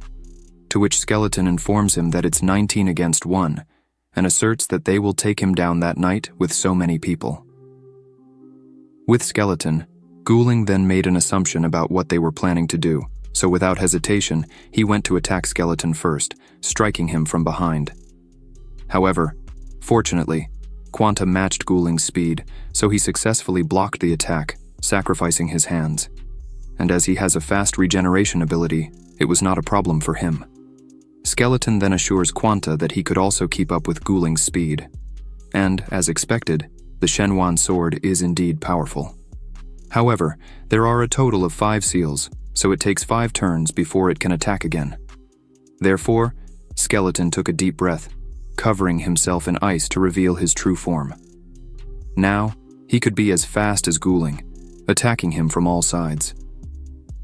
to which Skeleton informs him that it's 19 against 1 and asserts that they will take him down that night with so many people. With Skeleton, Guling then made an assumption about what they were planning to do, so without hesitation, he went to attack Skeleton first, striking him from behind. However, fortunately, Quanta matched Guling's speed, so he successfully blocked the attack, sacrificing his hands. And as he has a fast regeneration ability, it was not a problem for him. Skeleton then assures Quanta that he could also keep up with Guling's speed. And, as expected, the Shenhuan sword is indeed powerful. However, there are a total of 5 seals, so it takes 5 turns before it can attack again. Therefore, Skeleton took a deep breath, covering himself in ice to reveal his true form. Now, he could be as fast as Guling, attacking him from all sides.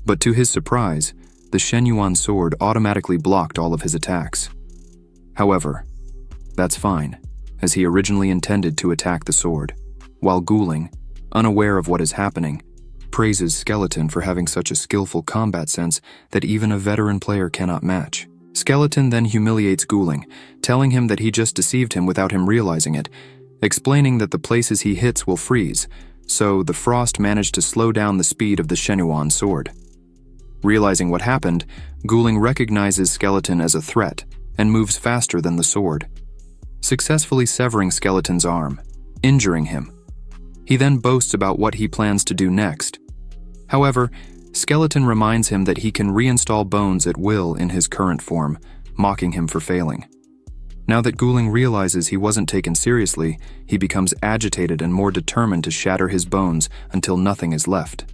But to his surprise, the Shenhuan sword automatically blocked all of his attacks. However, that's fine, as he originally intended to attack the sword, while Guling, unaware of what is happening, praises Skeleton for having such a skillful combat sense that even a veteran player cannot match. Skeleton then humiliates Guling, telling him that he just deceived him without him realizing it, explaining that the places he hits will freeze, so the frost managed to slow down the speed of the Shenhuan sword. Realizing what happened, Guling recognizes Skeleton as a threat and moves faster than the sword, successfully severing Skeleton's arm, injuring him. He then boasts about what he plans to do next. However, Skeleton reminds him that he can reinstall bones at will in his current form, mocking him for failing. Now that Guling realizes he wasn't taken seriously, he becomes agitated and more determined to shatter his bones until nothing is left.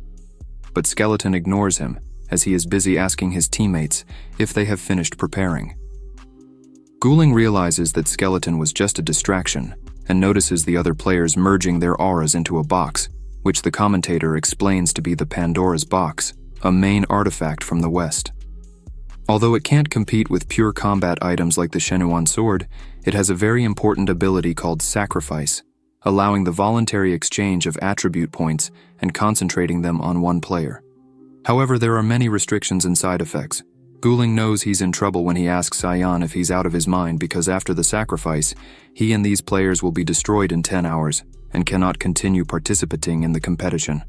But Skeleton ignores him, as he is busy asking his teammates if they have finished preparing. Guling realizes that Skeleton was just a distraction and notices the other players merging their auras into a box, which the commentator explains to be the Pandora's box, a main artifact from the West. Although it can't compete with pure combat items like the Shenhuan sword, it has a very important ability called Sacrifice, allowing the voluntary exchange of attribute points and concentrating them on one player. However, there are many restrictions and side effects. Guling knows he's in trouble when he asks Cyan if he's out of his mind because after the sacrifice, he and these players will be destroyed in 10 hours and cannot continue participating in the competition.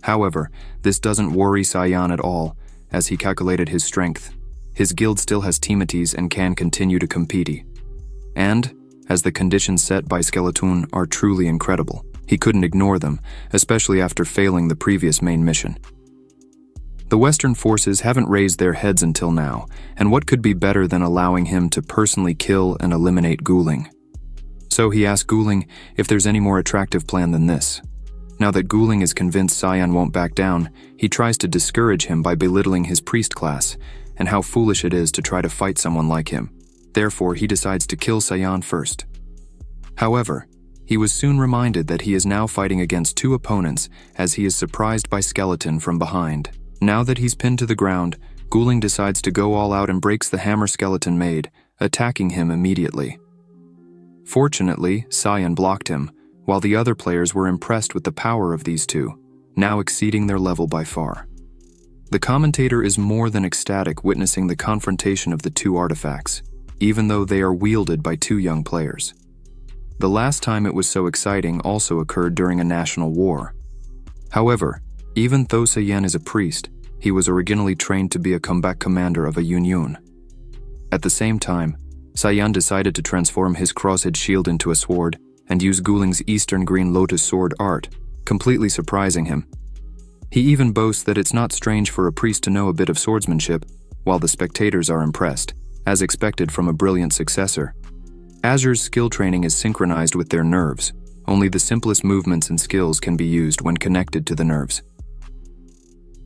However, this doesn't worry Cyan at all, as he calculated his strength. His guild still has teammates and can continue to compete. And, as the conditions set by Skeleton are truly incredible, he couldn't ignore them, especially after failing the previous main mission. The Western forces haven't raised their heads until now, and what could be better than allowing him to personally kill and eliminate Guling? So he asks Guling if there's any more attractive plan than this. Now that Guling is convinced Cyan won't back down, he tries to discourage him by belittling his priest class, and how foolish it is to try to fight someone like him. Therefore, he decides to kill Cyan first. However, he was soon reminded that he is now fighting against 2 opponents as he is surprised by Skeleton from behind. Now that he's pinned to the ground, Guling decides to go all out and breaks the hammer Skeleton made, attacking him immediately. Fortunately, Cyan blocked him, while the other players were impressed with the power of these 2, now exceeding their level by far. The commentator is more than ecstatic witnessing the confrontation of the 2 artifacts, even though they are wielded by 2 young players. The last time it was so exciting also occurred during a national war. However, even though Cyan is a priest, he was originally trained to be a combat commander of a Yunyun. At the same time, Cyan decided to transform his crosshead shield into a sword and use Guling's Eastern Green Lotus sword art, completely surprising him. He even boasts that it's not strange for a priest to know a bit of swordsmanship, while the spectators are impressed, as expected from a brilliant successor. Azure's skill training is synchronized with their nerves. Only the simplest movements and skills can be used when connected to the nerves.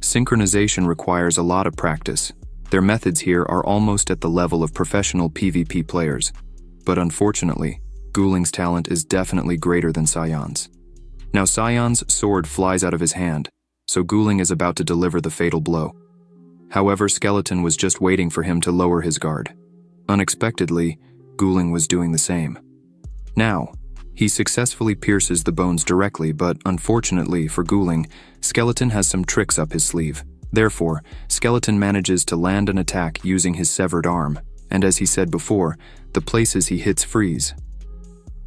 synchronization requires a lot of practice. Their methods here are almost at the level of professional PvP players. But unfortunately, Guling's talent is definitely greater than Sion's. Now Sion's sword flies out of his hand, so Guling is about to deliver the fatal blow. However, Skeleton was just waiting for him to lower his guard. Unexpectedly, Guling was doing the same. Now, he successfully pierces the bones directly, but unfortunately for Guling, Skeleton has some tricks up his sleeve. Therefore, Skeleton manages to land an attack using his severed arm, and as he said before, the places he hits freeze.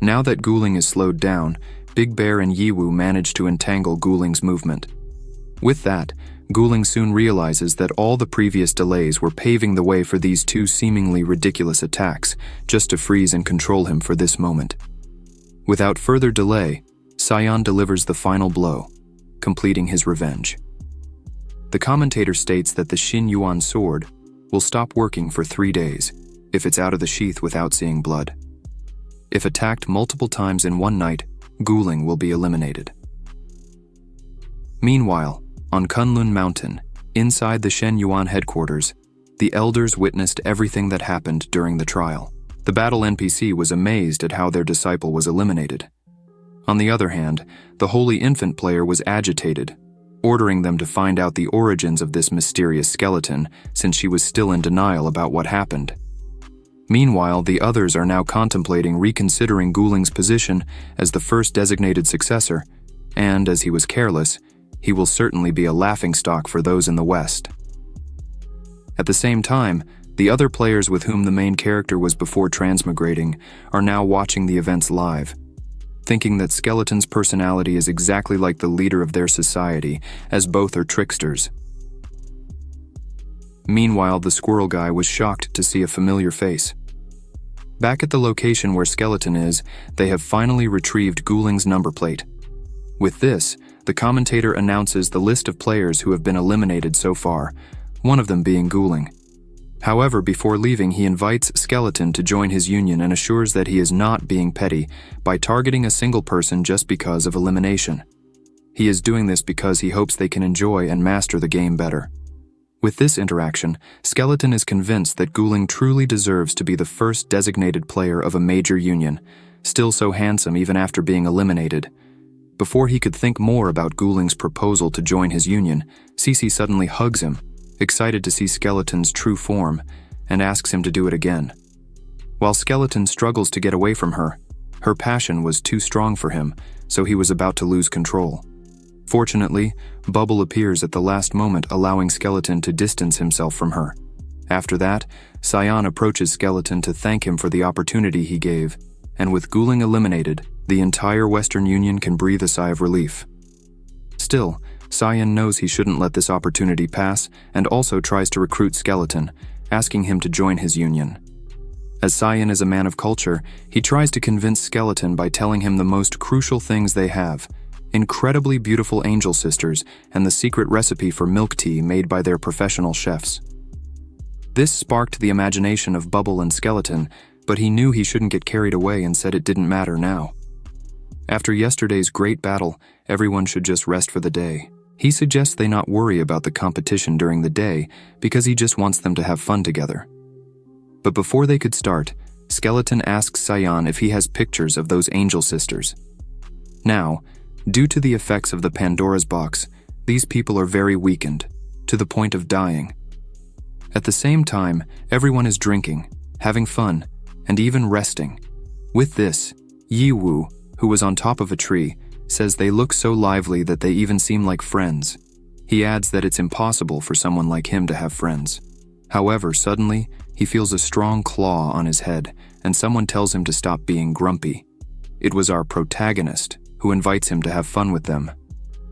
Now that Guling is slowed down, Big Bear and Yiwu manage to entangle Guling's movement. With that, Guling soon realizes that all the previous delays were paving the way for these two seemingly ridiculous attacks, just to freeze and control him for this moment. Without further delay, Sion delivers the final blow, completing his revenge. The commentator states that the Xin Yuan sword will stop working for 3 days if it's out of the sheath without seeing blood. If attacked multiple times in one night, Guling will be eliminated. Meanwhile, on Kunlun Mountain, inside the Shen Yuan headquarters, the elders witnessed everything that happened during the trial. The battle NPC was amazed at how their disciple was eliminated. On the other hand, the Holy Infant player was agitated, ordering them to find out the origins of this mysterious skeleton since she was still in denial about what happened. Meanwhile, the others are now contemplating reconsidering Guling's position as the first designated successor, and as he was careless, he will certainly be a laughingstock for those in the West. At the same time, the other players with whom the main character was before transmigrating are now watching the events live, thinking that Skeleton's personality is exactly like the leader of their society, as both are tricksters. Meanwhile, the squirrel guy was shocked to see a familiar face. Back at the location where Skeleton is, they have finally retrieved Guling's number plate. With this, the commentator announces the list of players who have been eliminated so far, one of them being Guling. However, before leaving, he invites Skeleton to join his union and assures that he is not being petty by targeting a single person just because of elimination. He is doing this because he hopes they can enjoy and master the game better. With this interaction, Skeleton is convinced that Guling truly deserves to be the first designated player of a major union, still so handsome even after being eliminated. Before he could think more about Guling's proposal to join his union, Cece suddenly hugs him, excited to see Skeleton's true form, and asks him to do it again. While Skeleton struggles to get away from her, her passion was too strong for him, so he was about to lose control. Fortunately, Bubble appears at the last moment, allowing Skeleton to distance himself from her. After that, Sion approaches Skeleton to thank him for the opportunity he gave, and with Guling eliminated, the entire Western Union can breathe a sigh of relief. Still, Sion knows he shouldn't let this opportunity pass and also tries to recruit Skeleton, asking him to join his union. As Sion is a man of culture, he tries to convince Skeleton by telling him the most crucial things they have: incredibly beautiful angel sisters and the secret recipe for milk tea made by their professional chefs. This sparked the imagination of Bubble and Skeleton, but he knew he shouldn't get carried away and said it didn't matter now. After yesterday's great battle, everyone should just rest for the day. He suggests they not worry about the competition during the day because he just wants them to have fun together. But before they could start, Skeleton asks Sion if he has pictures of those angel sisters. Now, due to the effects of the Pandora's box, these people are very weakened, to the point of dying. At the same time, everyone is drinking, having fun, and even resting. With this, Yiwu, who was on top of a tree, says they look so lively that they even seem like friends. He adds that it's impossible for someone like him to have friends. However, suddenly, he feels a strong claw on his head, and someone tells him to stop being grumpy. It was our protagonist, who invites him to have fun with them.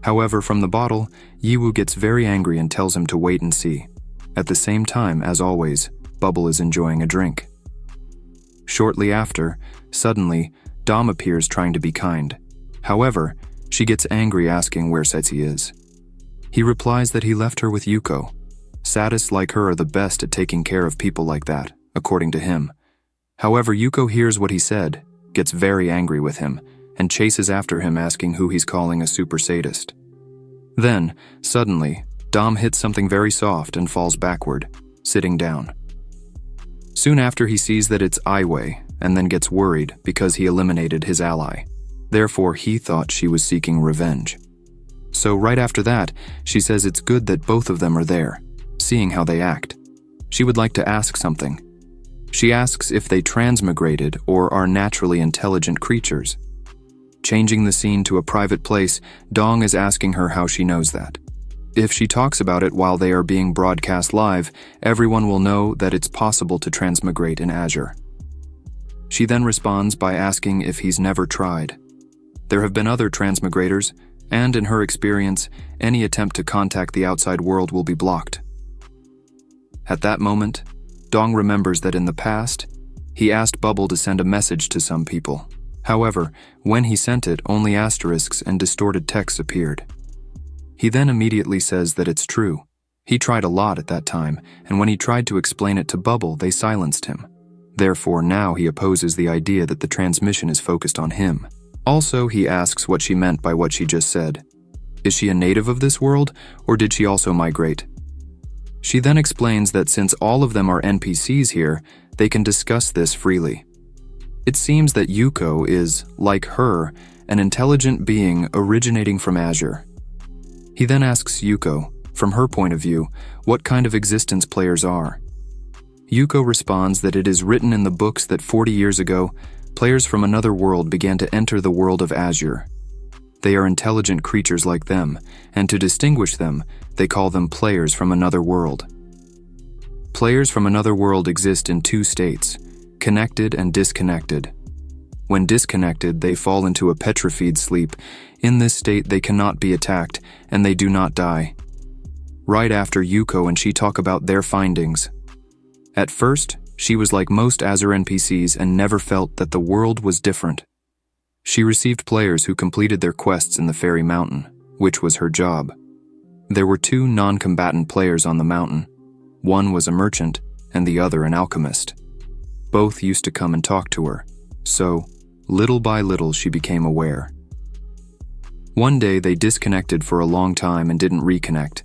However, from the bottle, Yiwu gets very angry and tells him to wait and see. At the same time, as always, Bubble is enjoying a drink. Shortly after, suddenly, Dom appears trying to be kind. However, she gets angry asking where Setsi is. He replies that he left her with Yuko. Sadists like her are the best at taking care of people like that, according to him. However, Yuko hears what he said, gets very angry with him, and chases after him asking who he's calling a super sadist. Then, suddenly, Dom hits something very soft and falls backward, sitting down. Soon after, he sees that it's Aiwei and then gets worried because he eliminated his ally. Therefore, he thought she was seeking revenge. So right after that, she says it's good that both of them are there, seeing how they act. She would like to ask something. She asks if they transmigrated or are naturally intelligent creatures. Changing the scene to a private place, Dong is asking her how she knows that. If she talks about it while they are being broadcast live, everyone will know that it's possible to transmigrate in Azure. She then responds by asking if he's never tried. There have been other transmigrators, and in her experience, any attempt to contact the outside world will be blocked. At that moment, Dong remembers that in the past, he asked Bubble to send a message to some people. However, when he sent it, only asterisks and distorted text appeared. He then immediately says that it's true. He tried a lot at that time, and when he tried to explain it to Bubble, they silenced him. Therefore, now he opposes the idea that the transmission is focused on him. Also, he asks what she meant by what she just said. Is she a native of this world, or did she also migrate? She then explains that since all of them are NPCs here, they can discuss this freely. It seems that Yuko is, like her, an intelligent being originating from Azure. He then asks Yuko, from her point of view, what kind of existence players are. Yuko responds that it is written in the books that 40 years ago, players from another world began to enter the world of Azure. They are intelligent creatures like them, and to distinguish them, they call them players from another world. Players from another world exist in two states, connected and disconnected. When disconnected, they fall into a petrified sleep. In this state, they cannot be attacked, and they do not die. Right after, Yuko and she talk about their findings. At first, she was like most Azure NPCs and never felt that the world was different. She received players who completed their quests in the Fairy Mountain, which was her job. There were two non-combatant players on the mountain. One was a merchant, and the other an alchemist. Both used to come and talk to her, so, little by little, she became aware. One day, they disconnected for a long time and didn't reconnect.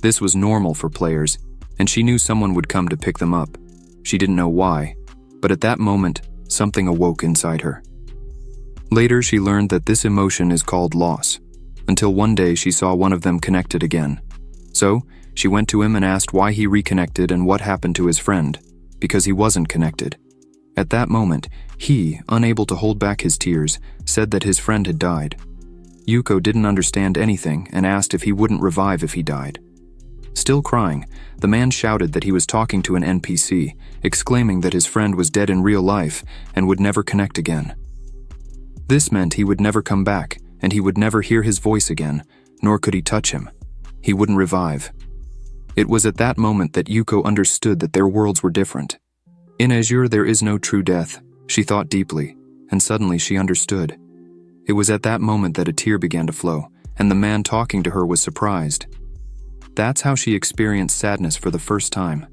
This was normal for players, and she knew someone would come to pick them up. She didn't know why, but at that moment, something awoke inside her. Later, she learned that this emotion is called loss, until one day she saw one of them connected again. So, she went to him and asked why he reconnected and what happened to his friend, because he wasn't connected. At that moment, he, unable to hold back his tears, said that his friend had died. Yuko didn't understand anything and asked if he wouldn't revive if he died. Still crying, the man shouted that he was talking to an NPC, exclaiming that his friend was dead in real life and would never connect again. This meant he would never come back, and he would never hear his voice again, nor could he touch him. He wouldn't revive. It was at that moment that Yuko understood that their worlds were different. In Azure, there is no true death, she thought deeply, and suddenly she understood. It was at that moment that a tear began to flow, and the man talking to her was surprised. That's how she experienced sadness for the first time.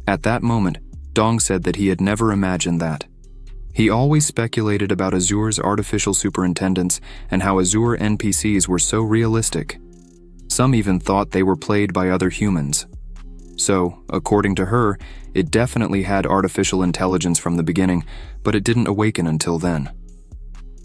At that moment, Dong said that he had never imagined that. He always speculated about Azure's artificial superintendents and how Azure NPCs were so realistic. Some even thought they were played by other humans. So, according to her, it definitely had artificial intelligence from the beginning, but it didn't awaken until then.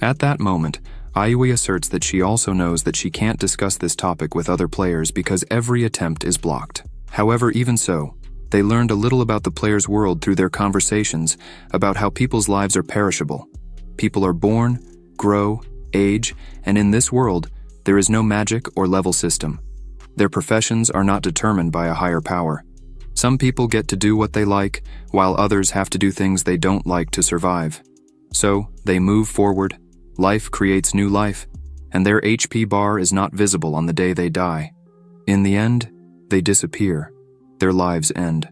At that moment, Aiwei asserts that she also knows that she can't discuss this topic with other players because every attempt is blocked. However, even so, they learned a little about the player's world through their conversations about how people's lives are perishable. People are born, grow, age, and in this world, there is no magic or level system. Their professions are not determined by a higher power. Some people get to do what they like, while others have to do things they don't like to survive. So, they move forward, life creates new life, and their HP bar is not visible on the day they die. In the end, they disappear. Their lives end.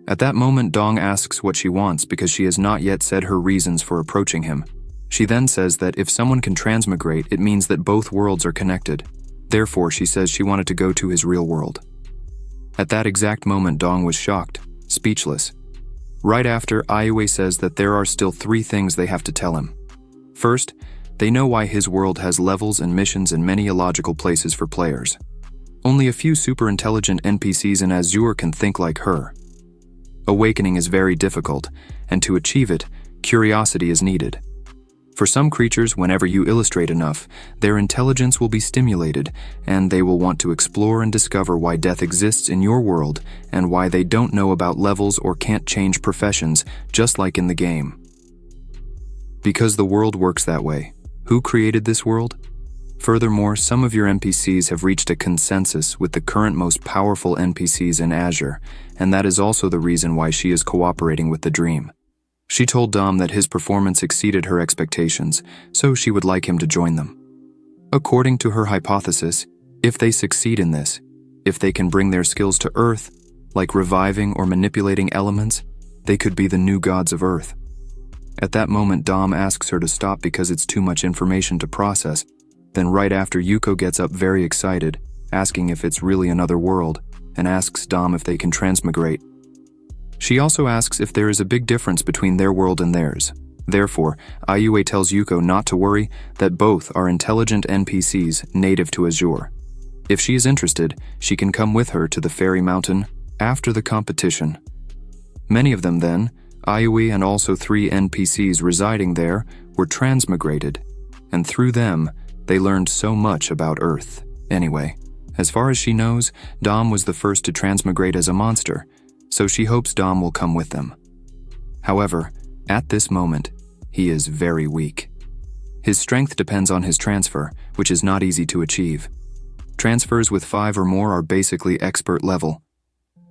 At that moment, Dong asks what she wants because she has not yet said her reasons for approaching him. She then says that if someone can transmigrate, it means that both worlds are connected. Therefore, she says she wanted to go to his real world. At that exact moment, Dong was shocked, speechless. Right after, Aiwei says that there are still 3 things they have to tell him. First, they know why his world has levels and missions in many illogical places for players. Only a few super-intelligent NPCs in Azure can think like her. Awakening is very difficult, and to achieve it, curiosity is needed. For some creatures, whenever you illustrate enough, their intelligence will be stimulated, and they will want to explore and discover why death exists in your world and why they don't know about levels or can't change professions, just like in the game. Because the world works that way. Who created this world? Furthermore, some of your NPCs have reached a consensus with the current most powerful NPCs in Azure, and that is also the reason why she is cooperating with the dream. She told Dom that his performance exceeded her expectations, so she would like him to join them. According to her hypothesis, if they succeed in this, if they can bring their skills to Earth, like reviving or manipulating elements, they could be the new gods of Earth. At that moment, Dom asks her to stop because it's too much information to process. Then right after, Yuko gets up very excited, asking if it's really another world, and asks Dom if they can transmigrate. She also asks if there is a big difference between their world and theirs. Therefore, Ayue tells Yuko not to worry, that both are intelligent NPCs native to Azure. If she is interested, she can come with her to the Fairy Mountain after the competition. Many of them then, Ayue and also 3 NPCs residing there, were transmigrated, and through them, they learned so much about Earth. Anyway, as far as she knows, Dom was the first to transmigrate as a monster, so she hopes Dom will come with them. However, at this moment, he is very weak. His strength depends on his transfer, which is not easy to achieve. Transfers with 5 or more are basically expert level.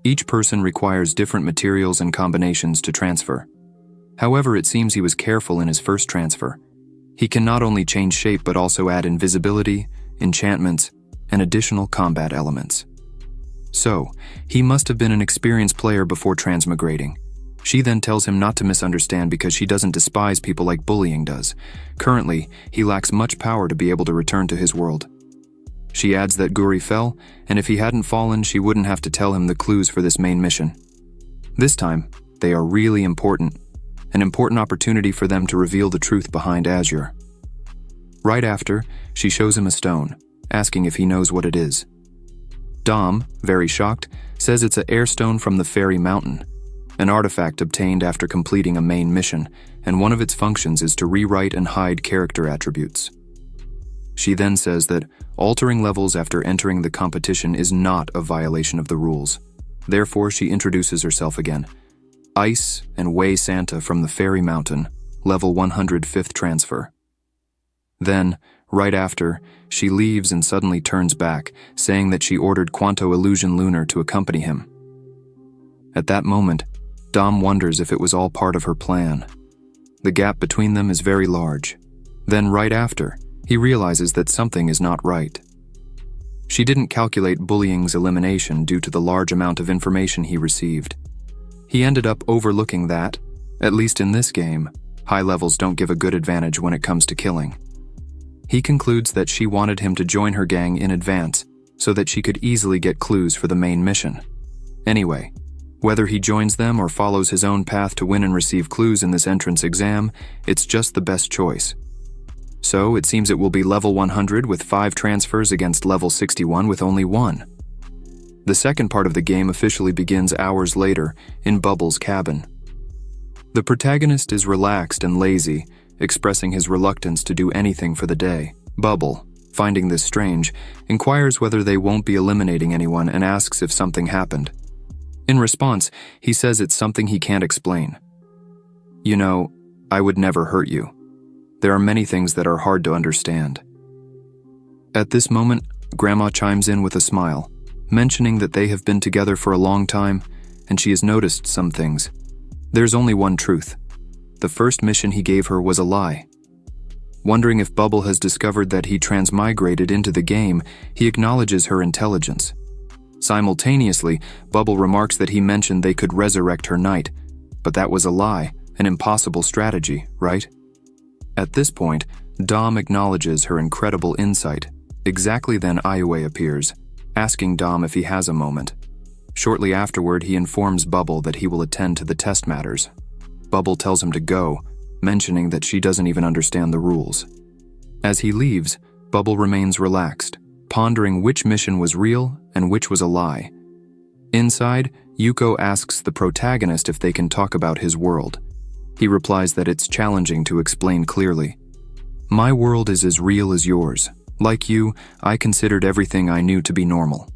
Each person requires different materials and combinations to transfer. However, it seems he was careful in his first transfer. He can not only change shape but also add invisibility, enchantments, and additional combat elements. So, he must have been an experienced player before transmigrating. She then tells him not to misunderstand because she doesn't despise people like bullying does. Currently, he lacks much power to be able to return to his world. She adds that Guri fell, and if he hadn't fallen, she wouldn't have to tell him the clues for this main mission. This time, they are really important. An important opportunity for them to reveal the truth behind Azure. Right after, she shows him a stone, asking if he knows what it is. Dom, very shocked, says it's an air stone from the Fairy Mountain, an artifact obtained after completing a main mission, and one of its functions is to rewrite and hide character attributes. She then says that altering levels after entering the competition is not a violation of the rules. Therefore, she introduces herself again. Ice and Wei Santa from the Fairy Mountain, level 105th transfer. Then, right after, she leaves and suddenly turns back, saying that she ordered Quanto Illusion Lunar to accompany him. At that moment, Dom wonders if it was all part of her plan. The gap between them is very large. Then right after, he realizes that something is not right. She didn't calculate bullying's elimination due to the large amount of information he received. He ended up overlooking that, at least in this game, high levels don't give a good advantage when it comes to killing. He concludes that she wanted him to join her gang in advance so that she could easily get clues for the main mission. Anyway, whether he joins them or follows his own path to win and receive clues in this entrance exam, it's just the best choice. So it seems it will be level 100 with 5 transfers against level 61 with only 1. The second part of the game officially begins hours later in Bubble's cabin. The protagonist is relaxed and lazy, expressing his reluctance to do anything for the day. Bubble, finding this strange, inquires whether they won't be eliminating anyone and asks if something happened. In response, he says it's something he can't explain. You know, I would never hurt you. There are many things that are hard to understand. At this moment, Grandma chimes in with a smile, mentioning that they have been together for a long time, and she has noticed some things. There's only one truth. The first mission he gave her was a lie. Wondering if Bubble has discovered that he transmigrated into the game, he acknowledges her intelligence. Simultaneously, Bubble remarks that he mentioned they could resurrect her knight, but that was a lie, an impossible strategy, right? At this point, Dom acknowledges her incredible insight. Exactly then Ayue appears, asking Dom if he has a moment. Shortly afterward, he informs Bubble that he will attend to the test matters. Bubble tells him to go, mentioning that she doesn't even understand the rules. As he leaves, Bubble remains relaxed, pondering which mission was real and which was a lie. Inside, Yuko asks the protagonist if they can talk about his world. He replies that it's challenging to explain clearly. "My world is as real as yours. Like you, I considered everything I knew to be normal.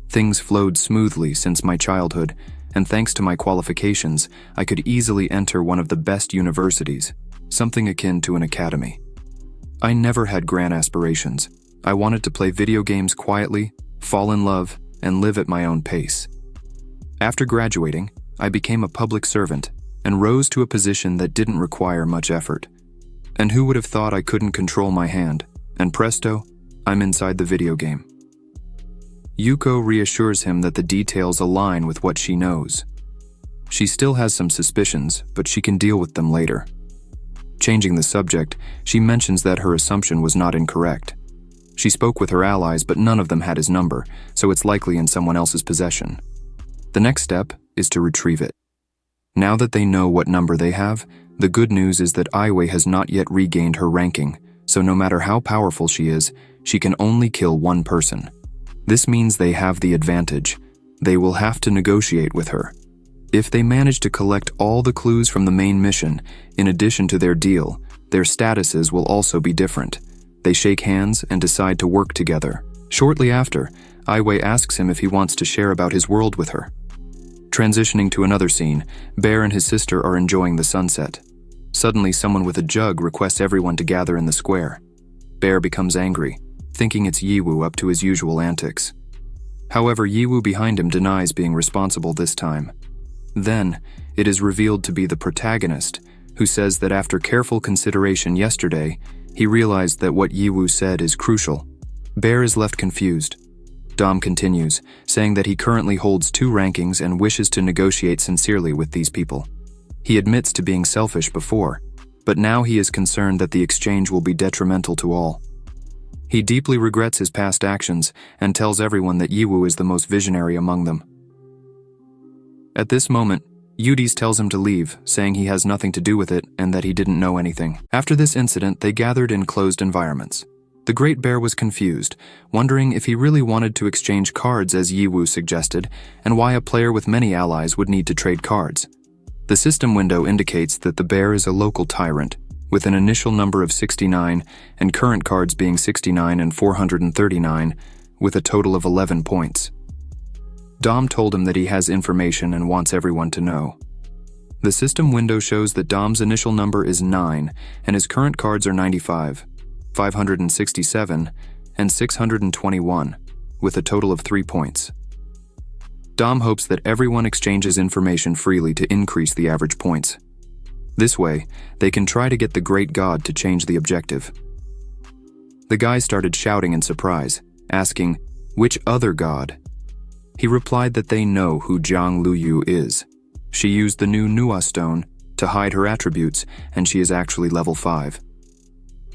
Things flowed smoothly since my childhood, and thanks to my qualifications, I could easily enter one of the best universities, something akin to an academy. I never had grand aspirations. I wanted to play video games quietly, fall in love, and live at my own pace. After graduating, I became a public servant and rose to a position that didn't require much effort. And who would have thought I couldn't control my hand? And presto, I'm inside the video game." Yuko reassures him that the details align with what she knows. She still has some suspicions, but she can deal with them later. Changing the subject, she mentions that her assumption was not incorrect. She spoke with her allies, but none of them had his number, so it's likely in someone else's possession. The next step is to retrieve it. Now that they know what number they have, the good news is that Aiwei has not yet regained her ranking, so no matter how powerful she is, she can only kill one person. This means they have the advantage. They will have to negotiate with her. If they manage to collect all the clues from the main mission, in addition to their deal, their statuses will also be different. They shake hands and decide to work together. Shortly after, Aiwei asks him if he wants to share about his world with her. Transitioning to another scene, Bear and his sister are enjoying the sunset. Suddenly, someone with a jug requests everyone to gather in the square. Bear becomes angry, thinking it's Yiwu up to his usual antics. However, Yiwu behind him denies being responsible this time. Then, it is revealed to be the protagonist, who says that after careful consideration yesterday, he realized that what Yiwu said is crucial. Bear is left confused. Dom continues, saying that he currently holds 2 rankings and wishes to negotiate sincerely with these people. He admits to being selfish before, but now he is concerned that the exchange will be detrimental to all. He deeply regrets his past actions and tells everyone that Yiwu is the most visionary among them. At this moment, Yudis tells him to leave, saying he has nothing to do with it and that he didn't know anything. After this incident, they gathered in closed environments. The Great Bear was confused, wondering if he really wanted to exchange cards as Yiwu suggested, and why a player with many allies would need to trade cards. The system window indicates that the bear is a local tyrant, with an initial number of 69 and current cards being 69 and 439, with a total of 11 points. Dom told him that he has information and wants everyone to know. The system window shows that Dom's initial number is 9, and his current cards are 95, 567, and 621, with a total of 3 points. Dom hopes that everyone exchanges information freely to increase the average points. This way, they can try to get the Great God to change the objective. The guys started shouting in surprise, asking, "Which other god?" He replied that they know who Jiang Luyu is. She used the new Nua stone to hide her attributes, and she is actually level 5.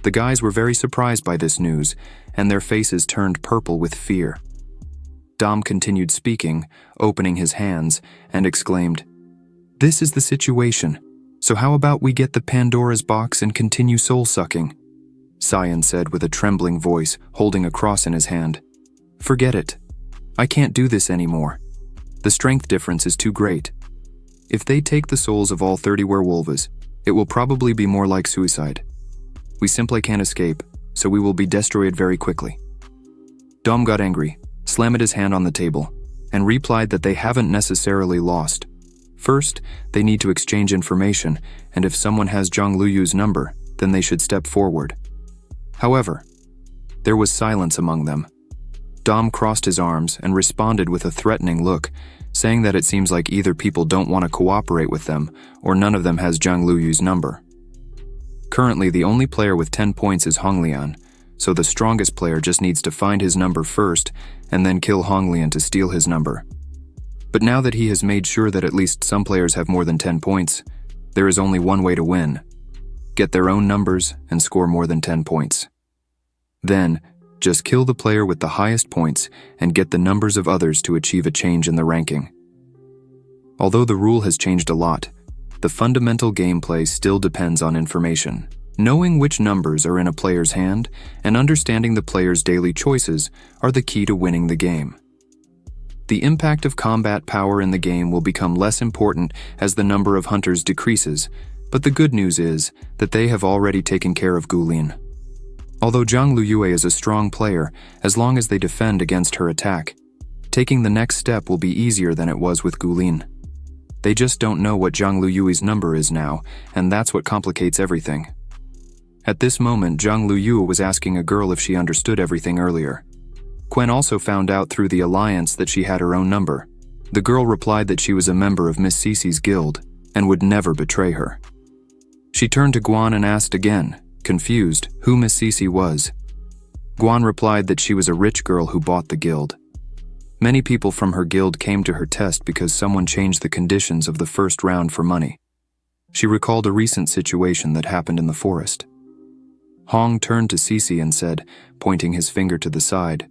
The guys were very surprised by this news, and their faces turned purple with fear. Dom continued speaking, opening his hands, and exclaimed, "This is the situation. So how about we get the Pandora's box and continue soul-sucking?" Cyan said with a trembling voice, holding a cross in his hand. "Forget it. I can't do this anymore. The strength difference is too great. If they take the souls of all 30 werewolves, it will probably be more like suicide. We simply can't escape, so we will be destroyed very quickly." Dom got angry, slammed his hand on the table, and replied that they haven't necessarily lost. First, they need to exchange information, and if someone has Zhang Luyu's number, then they should step forward. However, there was silence among them. Dom crossed his arms and responded with a threatening look, saying that it seems like either people don't want to cooperate with them, or none of them has Zhang Luyu's number. Currently, the only player with 10 points is Honglian, so the strongest player just needs to find his number first and then kill Honglian to steal his number. But now that he has made sure that at least some players have more than 10 points, there is only one way to win: get their own numbers and score more than 10 points. Then, just kill the player with the highest points and get the numbers of others to achieve a change in the ranking. Although the rule has changed a lot, the fundamental gameplay still depends on information. Knowing which numbers are in a player's hand and understanding the player's daily choices are the key to winning the game. The impact of combat power in the game will become less important as the number of hunters decreases, but the good news is that they have already taken care of Gulin. Although Zhang Luyue is a strong player, as long as they defend against her attack, taking the next step will be easier than it was with Gulin. They just don't know what Zhang Luyue's number is now, and that's what complicates everything. At this moment, Zhang Luyue was asking a girl if she understood everything earlier. Quen also found out through the alliance that she had her own number. The girl replied that she was a member of Miss Cece's guild and would never betray her. She turned to Guan and asked again, confused, who Miss Cece was. Guan replied that she was a rich girl who bought the guild. Many people from her guild came to her test because someone changed the conditions of the first round for money. She recalled a recent situation that happened in the forest. Hong turned to Cece and said, pointing his finger to the side,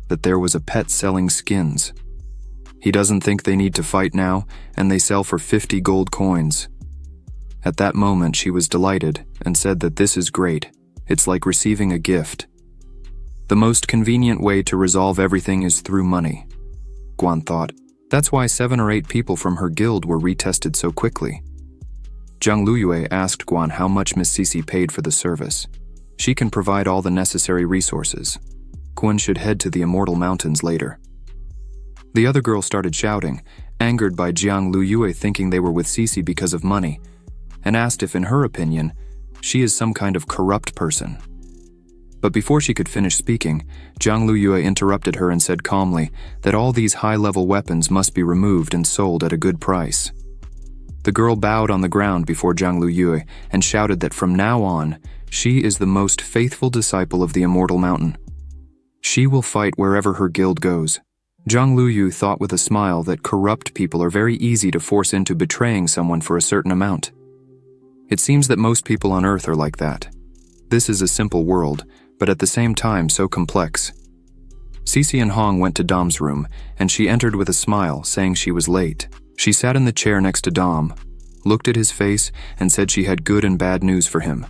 that there was a pet selling skins. He doesn't think they need to fight now, and they sell for 50 gold coins. At that moment, she was delighted and said that this is great. It's like receiving a gift. The most convenient way to resolve everything is through money. Guan thought. That's why 7 or 8 people from her guild were retested so quickly. Zhang Luyue asked Guan how much Miss Cece paid for the service. She can provide all the necessary resources. Guan should head to the Immortal Mountains later. The other girl started shouting, angered by Zhang Luyue thinking they were with Cece because of money, and asked if, in her opinion, she is some kind of corrupt person. But before she could finish speaking, Zhang Luyue interrupted her and said calmly that all these high-level weapons must be removed and sold at a good price. The girl bowed on the ground before Zhang Luyue and shouted that from now on, she is the most faithful disciple of the Immortal Mountain. She will fight wherever her guild goes. Zhang Luyue thought with a smile that corrupt people are very easy to force into betraying someone for a certain amount. It seems that most people on Earth are like that. This is a simple world, but at the same time so complex. Cece and Hong went to Dom's room, and she entered with a smile, saying she was late. She sat in the chair next to Dom, looked at his face, and said she had good and bad news for him.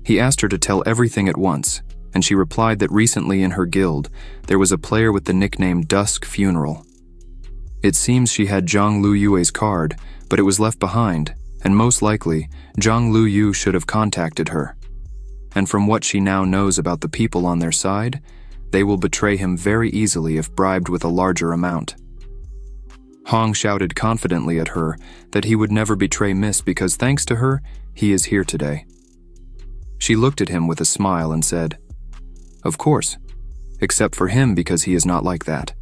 He asked her to tell everything at once, and she replied that recently in her guild, there was a player with the nickname Dusk Funeral. It seems she had Zhang Luyue's card, but it was left behind, and most likely, Zhang Luyue should have contacted her. And from what she now knows about the people on their side, they will betray him very easily if bribed with a larger amount. Hong shouted confidently at her that he would never betray Miss because thanks to her, he is here today. She looked at him with a smile and said, "Of course, except for him because he is not like that."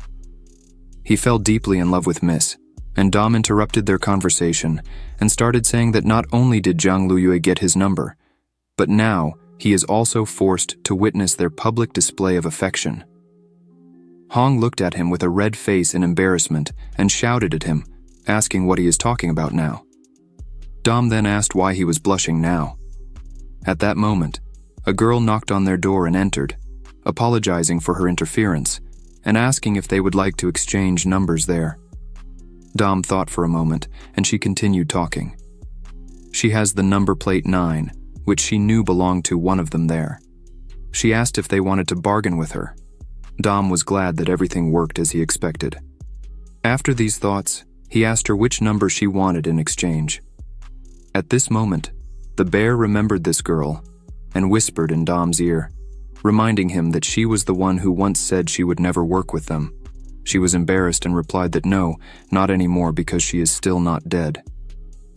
He fell deeply in love with Miss, and Dom interrupted their conversation and started saying that not only did Zhang Luyue get his number, but now he is also forced to witness their public display of affection. Hong looked at him with a red face in embarrassment and shouted at him, asking what he is talking about now. Dom then asked why he was blushing now. At that moment, a girl knocked on their door and entered, apologizing for her interference and asking if they would like to exchange numbers there. Dom thought for a moment, and she continued talking. She has the number plate 9, which she knew belonged to one of them there. She asked if they wanted to bargain with her. Dom was glad that everything worked as he expected. After these thoughts, he asked her which number she wanted in exchange. At this moment, the bear remembered this girl and whispered in Dom's ear, reminding him that she was the one who once said she would never work with them. She was embarrassed and replied that no, not anymore because she is still not dead.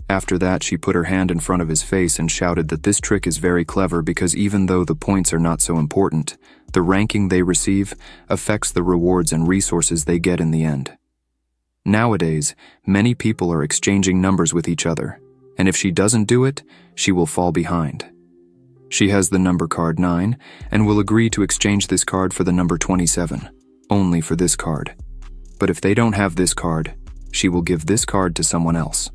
After that, she put her hand in front of his face and shouted that this trick is very clever because even though the points are not so important, the ranking they receive affects the rewards and resources they get in the end. Nowadays, many people are exchanging numbers with each other, and if she doesn't do it, she will fall behind. She has the number card 9 and will agree to exchange this card for the number 27, only for this card. But if they don't have this card, she will give this card to someone else.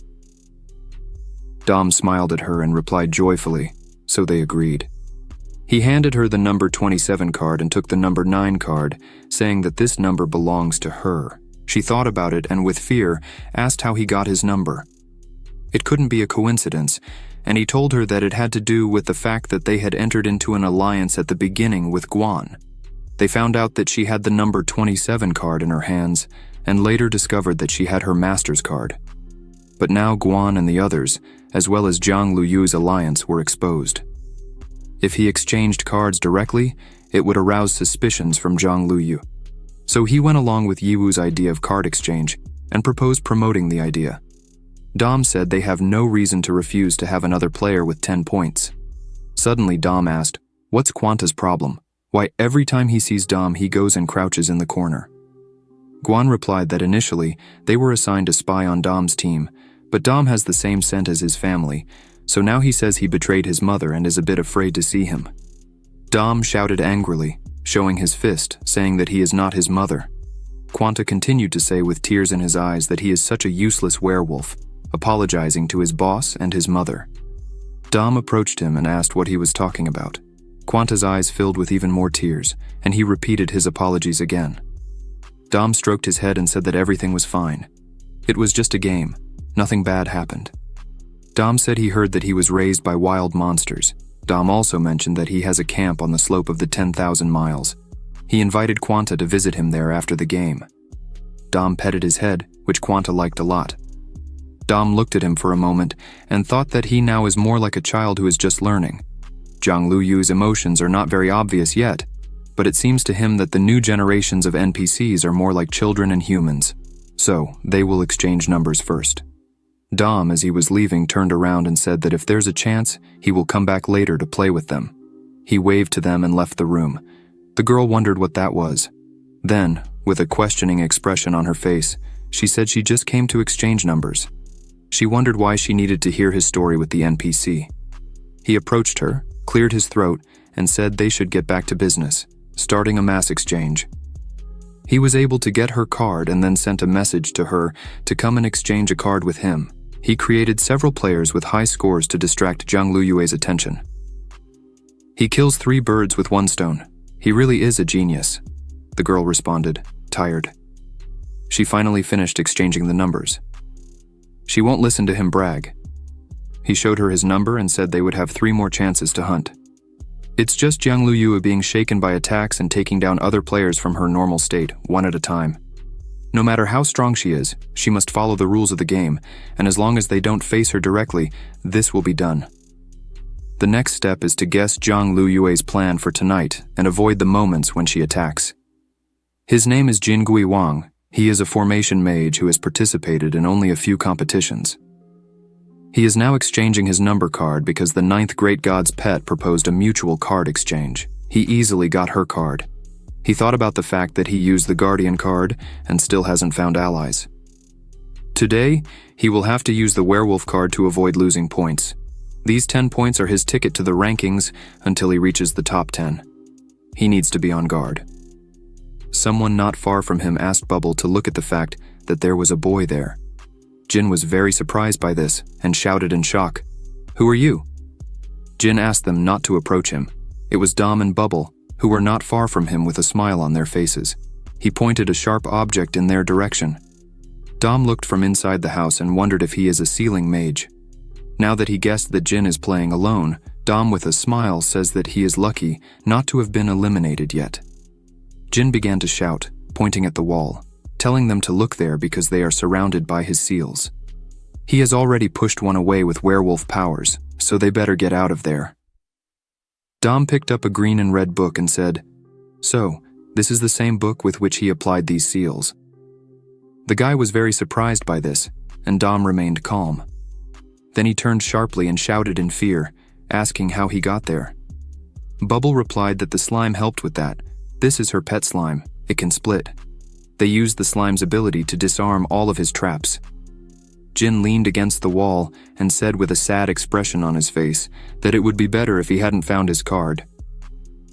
Dom smiled at her and replied joyfully, so they agreed. He handed her the number 27 card and took the number 9 card, saying that this number belongs to her. She thought about it and with fear asked how he got his number. It couldn't be a coincidence, and he told her that it had to do with the fact that they had entered into an alliance at the beginning with Guan. They found out that she had the number 27 card in her hands, and later discovered that she had her master's card. But now Guan and the others, as well as Jiang Luyu's alliance, were exposed. If he exchanged cards directly, it would arouse suspicions from Jiang Luyu. So he went along with Yiwu's idea of card exchange and proposed promoting the idea. Dom said they have no reason to refuse to have another player with 10 points. Suddenly Dom asked, "What's Quanta's problem? Why every time he sees Dom he goes and crouches in the corner?" Guan replied that initially they were assigned to spy on Dom's team, but Dom has the same scent as his family, so now he says he betrayed his mother and is a bit afraid to see him. Dom shouted angrily, showing his fist, saying that he is not his mother. Quanta continued to say with tears in his eyes that he is such a useless werewolf, apologizing to his boss and his mother. Dom approached him and asked what he was talking about. Quanta's eyes filled with even more tears, and he repeated his apologies again. Dom stroked his head and said that everything was fine. It was just a game. Nothing bad happened. Dom said he heard that he was raised by wild monsters. Dom also mentioned that he has a camp on the slope of the 10,000 miles. He invited Quanta to visit him there after the game. Dom petted his head, which Quanta liked a lot. Dom looked at him for a moment and thought that he now is more like a child who is just learning. Jiang Luyu's emotions are not very obvious yet, but it seems to him that the new generations of NPCs are more like children and humans, so they will exchange numbers first. Dom, as he was leaving, turned around and said that if there's a chance, he will come back later to play with them. He waved to them and left the room. The girl wondered what that was. Then, with a questioning expression on her face, she said she just came to exchange numbers. She wondered why she needed to hear his story with the NPC. He approached her, cleared his throat, and said they should get back to business, starting a mass exchange. He was able to get her card and then sent a message to her to come and exchange a card with him. He created several players with high scores to distract Jiang Luyu's attention. He kills 3 birds with 1 stone. He really is a genius, the girl responded, tired. She finally finished exchanging the numbers. She won't listen to him brag. He showed her his number and said they would have 3 more chances to hunt. It's just Jiang Luyu being shaken by attacks and taking down other players from her normal state, one at a time. No matter how strong she is, she must follow the rules of the game, and as long as they don't face her directly, this will be done. The next step is to guess Jiang Luyu's plan for tonight and avoid the moments when she attacks. His name is Jin Gui Wang. He is a formation mage who has participated in only a few competitions. He is now exchanging his number card because the 9th Great God's pet proposed a mutual card exchange. He easily got her card. He thought about the fact that he used the Guardian card and still hasn't found allies. Today, he will have to use the Werewolf card to avoid losing points. These 10 points are his ticket to the rankings until he reaches the top 10. He needs to be on guard. Someone not far from him asked Bubble to look at the fact that there was a boy there. Jin was very surprised by this and shouted in shock, "Who are you?" Jin asked them not to approach him. It was Dom and Bubble, who were not far from him with a smile on their faces. He pointed a sharp object in their direction. Dom looked from inside the house and wondered if he is a ceiling mage. Now that he guessed that Jin is playing alone, Dom with a smile says that he is lucky not to have been eliminated yet. Jin began to shout, pointing at the wall, telling them to look there because they are surrounded by his seals. He has already pushed one away with werewolf powers, so they better get out of there. Dom picked up a green and red book and said, "So, this is the same book with which he applied these seals." The guy was very surprised by this, and Dom remained calm. Then he turned sharply and shouted in fear, asking how he got there. Bubble replied that the slime helped with that. This is her pet slime. It can split. They used the slime's ability to disarm all of his traps. Jin leaned against the wall and said with a sad expression on his face that it would be better if he hadn't found his card.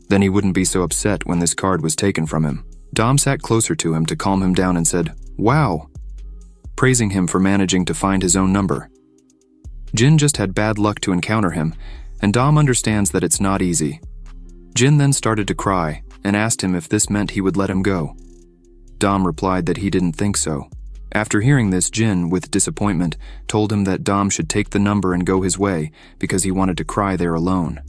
Then he wouldn't be so upset when this card was taken from him. Dom sat closer to him to calm him down and said, "Wow," praising him for managing to find his own number. Jin just had bad luck to encounter him, and Dom understands that it's not easy. Jin then started to cry and asked him if this meant he would let him go. Dom replied that he didn't think so. After hearing this, Jin, with disappointment, told him that Dom should take the number and go his way because he wanted to cry there alone.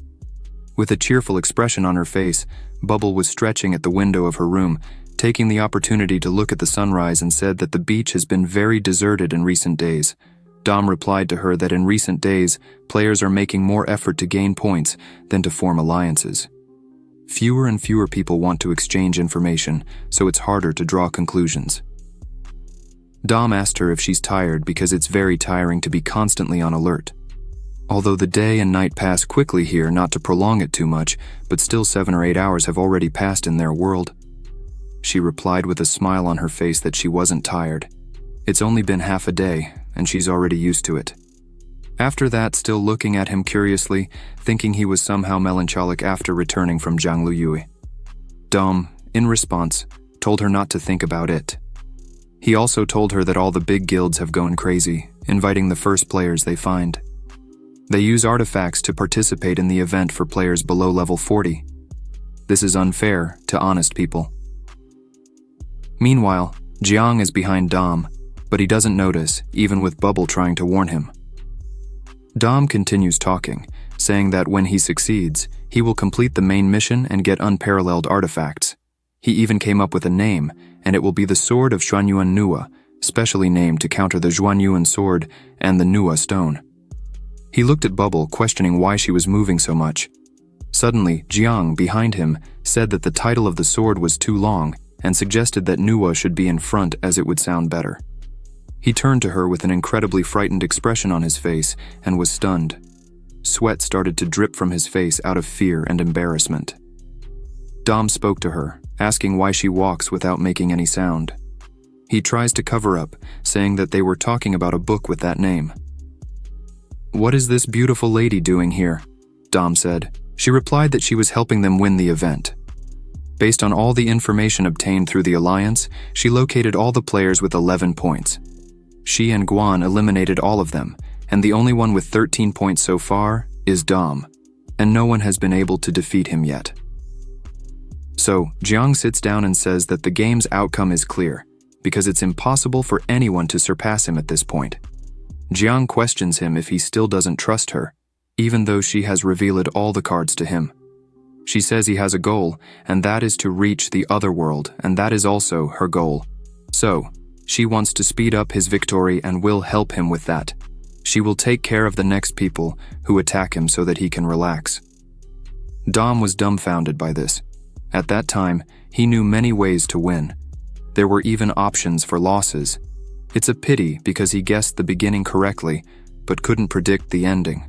With a cheerful expression on her face, Bubble was stretching at the window of her room, taking the opportunity to look at the sunrise, and said that the beach has been very deserted in recent days. Dom replied to her that in recent days, players are making more effort to gain points than to form alliances. Fewer and fewer people want to exchange information, so it's harder to draw conclusions. Dom asked her if she's tired because it's very tiring to be constantly on alert. Although the day and night pass quickly here, not to prolong it too much, but still 7 or 8 hours have already passed in their world. She replied with a smile on her face that she wasn't tired. It's only been half a day, and she's already used to it. After that, still looking at him curiously, thinking he was somehow melancholic after returning from Jiangluyue. Dom, in response, told her not to think about it. He also told her that all the big guilds have gone crazy, inviting the first players they find. They use artifacts to participate in the event for players below level 40. This is unfair to honest people. Meanwhile, Jiang is behind Dom, but he doesn't notice, even with Bubble trying to warn him. Dom continues talking, saying that when he succeeds, he will complete the main mission and get unparalleled artifacts. He even came up with a name, and it will be the Sword of Xuanyuan Nuwa, specially named to counter the Xuanyuan sword and the Nuwa stone. He looked at Bubble, questioning why she was moving so much. Suddenly, Jiang, behind him, said that the title of the sword was too long and suggested that Nuwa should be in front as it would sound better. He turned to her with an incredibly frightened expression on his face and was stunned. Sweat started to drip from his face out of fear and embarrassment. Dom spoke to her, asking why she walks without making any sound. He tries to cover up, saying that they were talking about a book with that name. "What is this beautiful lady doing here?" Dom said. She replied that she was helping them win the event. Based on all the information obtained through the alliance, she located all the players with 11 points. She and Guan eliminated all of them, and the only one with 13 points so far is Dom, and no one has been able to defeat him yet. So, Jiang sits down and says that the game's outcome is clear, because it's impossible for anyone to surpass him at this point. Jiang questions him if he still doesn't trust her, even though she has revealed all the cards to him. She says he has a goal, and that is to reach the other world, and that is also her goal. So, she wants to speed up his victory and will help him with that. She will take care of the next people who attack him so that he can relax. Dom was dumbfounded by this. At that time, he knew many ways to win. There were even options for losses. It's a pity because he guessed the beginning correctly, but couldn't predict the ending.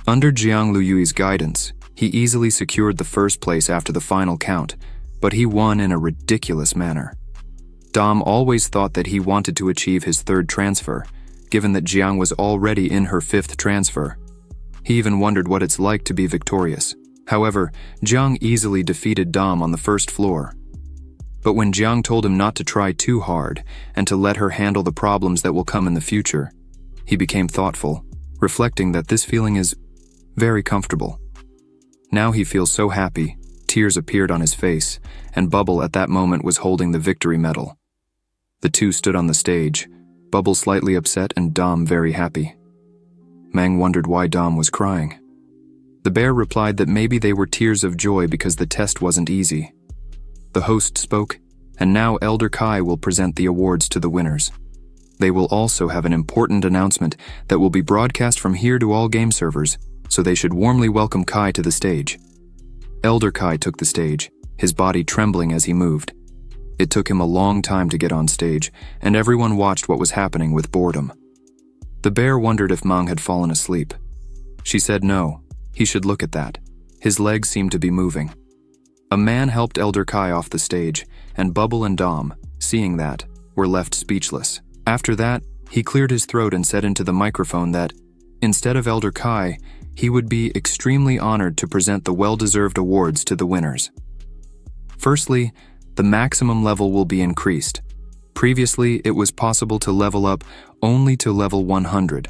Under Jiang Luyui's guidance, he easily secured the first place after the final count, but he won in a ridiculous manner. Dom always thought that he wanted to achieve his third transfer, given that Jiang was already in her fifth transfer. He even wondered what it's like to be victorious. However, Jiang easily defeated Dom on the first floor. But when Jiang told him not to try too hard and to let her handle the problems that will come in the future, he became thoughtful, reflecting that this feeling is very comfortable. Now he feels so happy, tears appeared on his face, and Bubble at that moment was holding the victory medal. The two stood on the stage, Bubble slightly upset and Dom very happy. Mang wondered why Dom was crying. The bear replied that maybe they were tears of joy because the test wasn't easy. The host spoke, and now Elder Kai will present the awards to the winners. They will also have an important announcement that will be broadcast from here to all game servers, so they should warmly welcome Kai to the stage. Elder Kai took the stage, his body trembling as he moved. It took him a long time to get on stage, and everyone watched what was happening with boredom. The bear wondered if Mang had fallen asleep. She said no, he should look at that. His legs seemed to be moving. A man helped Elder Kai off the stage, and Bubble and Dom, seeing that, were left speechless. After that, he cleared his throat and said into the microphone that, instead of Elder Kai, he would be extremely honored to present the well-deserved awards to the winners. Firstly, the maximum level will be increased. Previously, it was possible to level up only to level 100.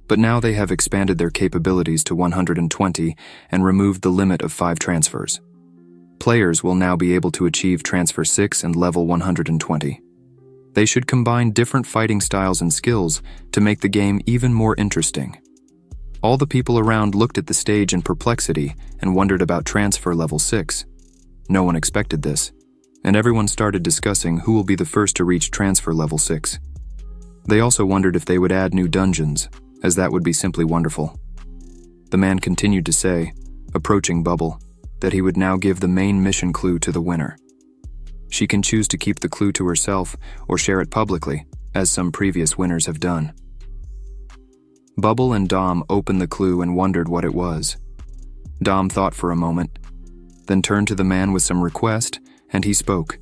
But now they have expanded their capabilities to 120 and removed the limit of 5 transfers. Players will now be able to achieve Transfer 6 and level 120. They should combine different fighting styles and skills to make the game even more interesting. All the people around looked at the stage in perplexity and wondered about transfer level 6. No one expected this, and everyone started discussing who will be the first to reach transfer level 6. They also wondered if they would add new dungeons, as that would be simply wonderful. The man continued to say, approaching Bubble, that he would now give the main mission clue to the winner. She can choose to keep the clue to herself or share it publicly, as some previous winners have done. Bubble and Dom opened the clue and wondered what it was. Dom thought for a moment, then turned to the man with some request, and he spoke.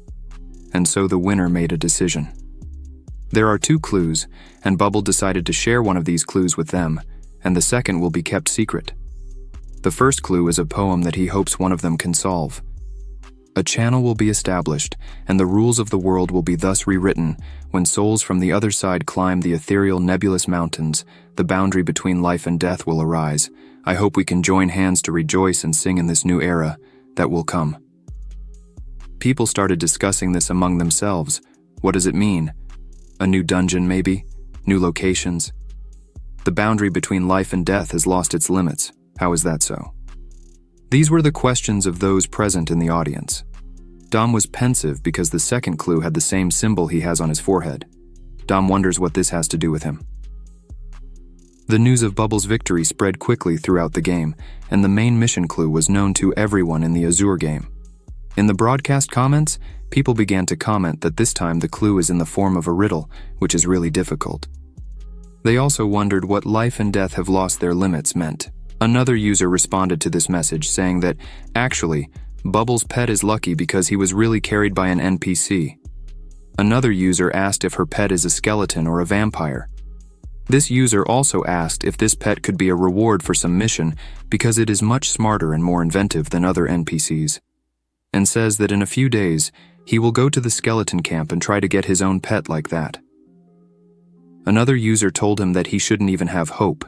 And so the winner made a decision. There are 2 clues, and Bubble decided to share one of these clues with them, and the second will be kept secret. The first clue is a poem that he hopes one of them can solve. A channel will be established, and the rules of the world will be thus rewritten when souls from the other side climb the ethereal nebulous mountains. The boundary between life and death will arise. I hope we can join hands to rejoice and sing in this new era that will come. People started discussing this among themselves. What does it mean? A new dungeon, maybe? New locations? The boundary between life and death has lost its limits. How is that so? These were the questions of those present in the audience. Dom was pensive because the second clue had the same symbol he has on his forehead. Dom wonders what this has to do with him. The news of Bubble's victory spread quickly throughout the game, and the main mission clue was known to everyone in the Azure game. In the broadcast comments, people began to comment that this time the clue is in the form of a riddle, which is really difficult. They also wondered what life and death have lost their limits meant. Another user responded to this message saying that, actually, Bubble's pet is lucky because he was really carried by an NPC. Another user asked if her pet is a skeleton or a vampire. This user also asked if this pet could be a reward for some mission because it is much smarter and more inventive than other NPCs, and says that in a few days, he will go to the skeleton camp and try to get his own pet like that. Another user told him that he shouldn't even have hope.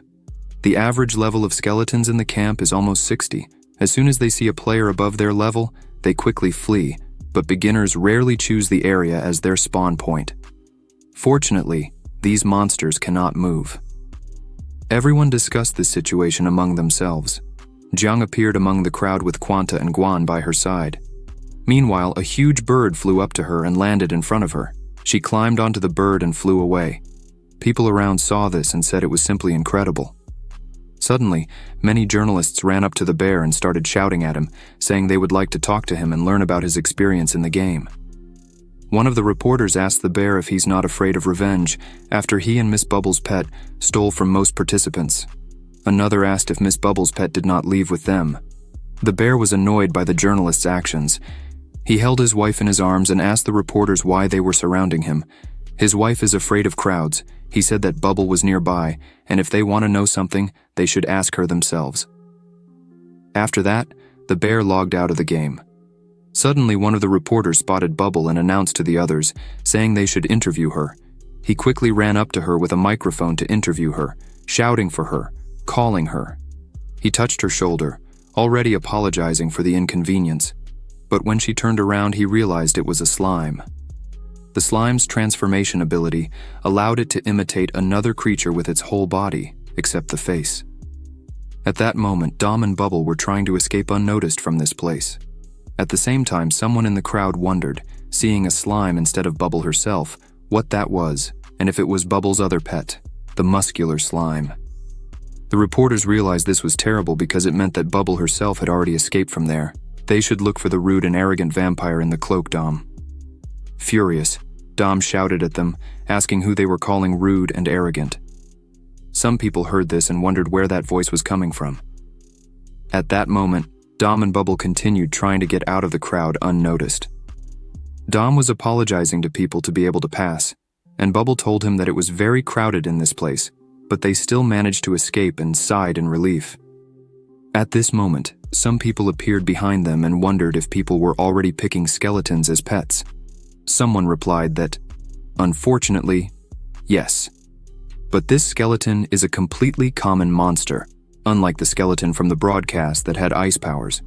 The average level of skeletons in the camp is almost 60. As soon as they see a player above their level, they quickly flee, but beginners rarely choose the area as their spawn point. Fortunately, these monsters cannot move. Everyone discussed this situation among themselves. Jiang appeared among the crowd with Quanta and Guan by her side. Meanwhile, a huge bird flew up to her and landed in front of her. She climbed onto the bird and flew away. People around saw this and said it was simply incredible. Suddenly, many journalists ran up to the bear and started shouting at him, saying they would like to talk to him and learn about his experience in the game. One of the reporters asked the bear if he's not afraid of revenge after he and Miss Bubble's pet stole from most participants. Another asked if Miss Bubble's pet did not leave with them. The bear was annoyed by the journalist's actions. He held his wife in his arms and asked the reporters why they were surrounding him. His wife is afraid of crowds. He said that Bubble was nearby, and if they want to know something, they should ask her themselves. After that, the bear logged out of the game. Suddenly, one of the reporters spotted Bubble and announced to the others, saying they should interview her. He quickly ran up to her with a microphone to interview her, shouting for her, calling her. He touched her shoulder, already apologizing for the inconvenience. But when she turned around, he realized it was a slime. The slime's transformation ability allowed it to imitate another creature with its whole body, except the face. At that moment, Dom and Bubble were trying to escape unnoticed from this place. At the same time, someone in the crowd wondered, seeing a slime instead of Bubble herself, what that was, and if it was Bubble's other pet, the muscular slime. The reporters realized this was terrible because it meant that Bubble herself had already escaped from there. They should look for the rude and arrogant vampire in the cloak, Dom. Furious, Dom shouted at them, asking who they were calling rude and arrogant. Some people heard this and wondered where that voice was coming from. At that moment, Dom and Bubble continued trying to get out of the crowd unnoticed. Dom was apologizing to people to be able to pass, and Bubble told him that it was very crowded in this place, but they still managed to escape and sighed in relief. At this moment, some people appeared behind them and wondered if people were already picking skeletons as pets. Someone replied that, unfortunately, yes. But this skeleton is a completely common monster, unlike the skeleton from the broadcast that had ice powers.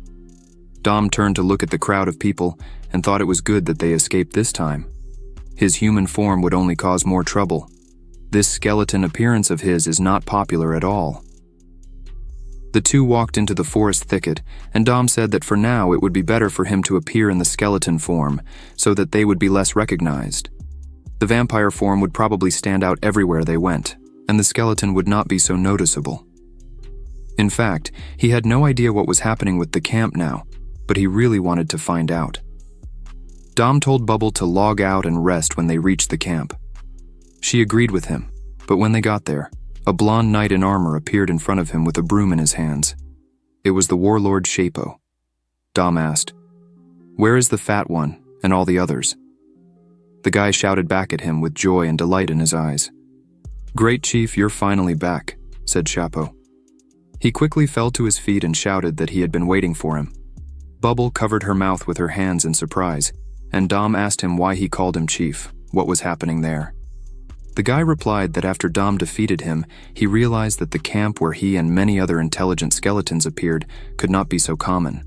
Dom turned to look at the crowd of people and thought it was good that they escaped this time. His human form would only cause more trouble. This skeleton appearance of his is not popular at all. The two walked into the forest thicket, and Dom said that for now it would be better for him to appear in the skeleton form so that they would be less recognized. The vampire form would probably stand out everywhere they went, and the skeleton would not be so noticeable. In fact, he had no idea what was happening with the camp now, but he really wanted to find out. Dom told Bubble to log out and rest when they reached the camp. She agreed with him, but when they got there, a blonde knight in armor appeared in front of him with a broom in his hands. It was the warlord Shapo. Dom asked, "Where is the fat one and all the others?" The guy shouted back at him with joy and delight in his eyes. "Great Chief, you're finally back," said Shapo. He quickly fell to his feet and shouted that he had been waiting for him. Bubble covered her mouth with her hands in surprise, and Dom asked him why he called him Chief, what was happening there. The guy replied that after Dom defeated him, he realized that the camp where he and many other intelligent skeletons appeared could not be so common.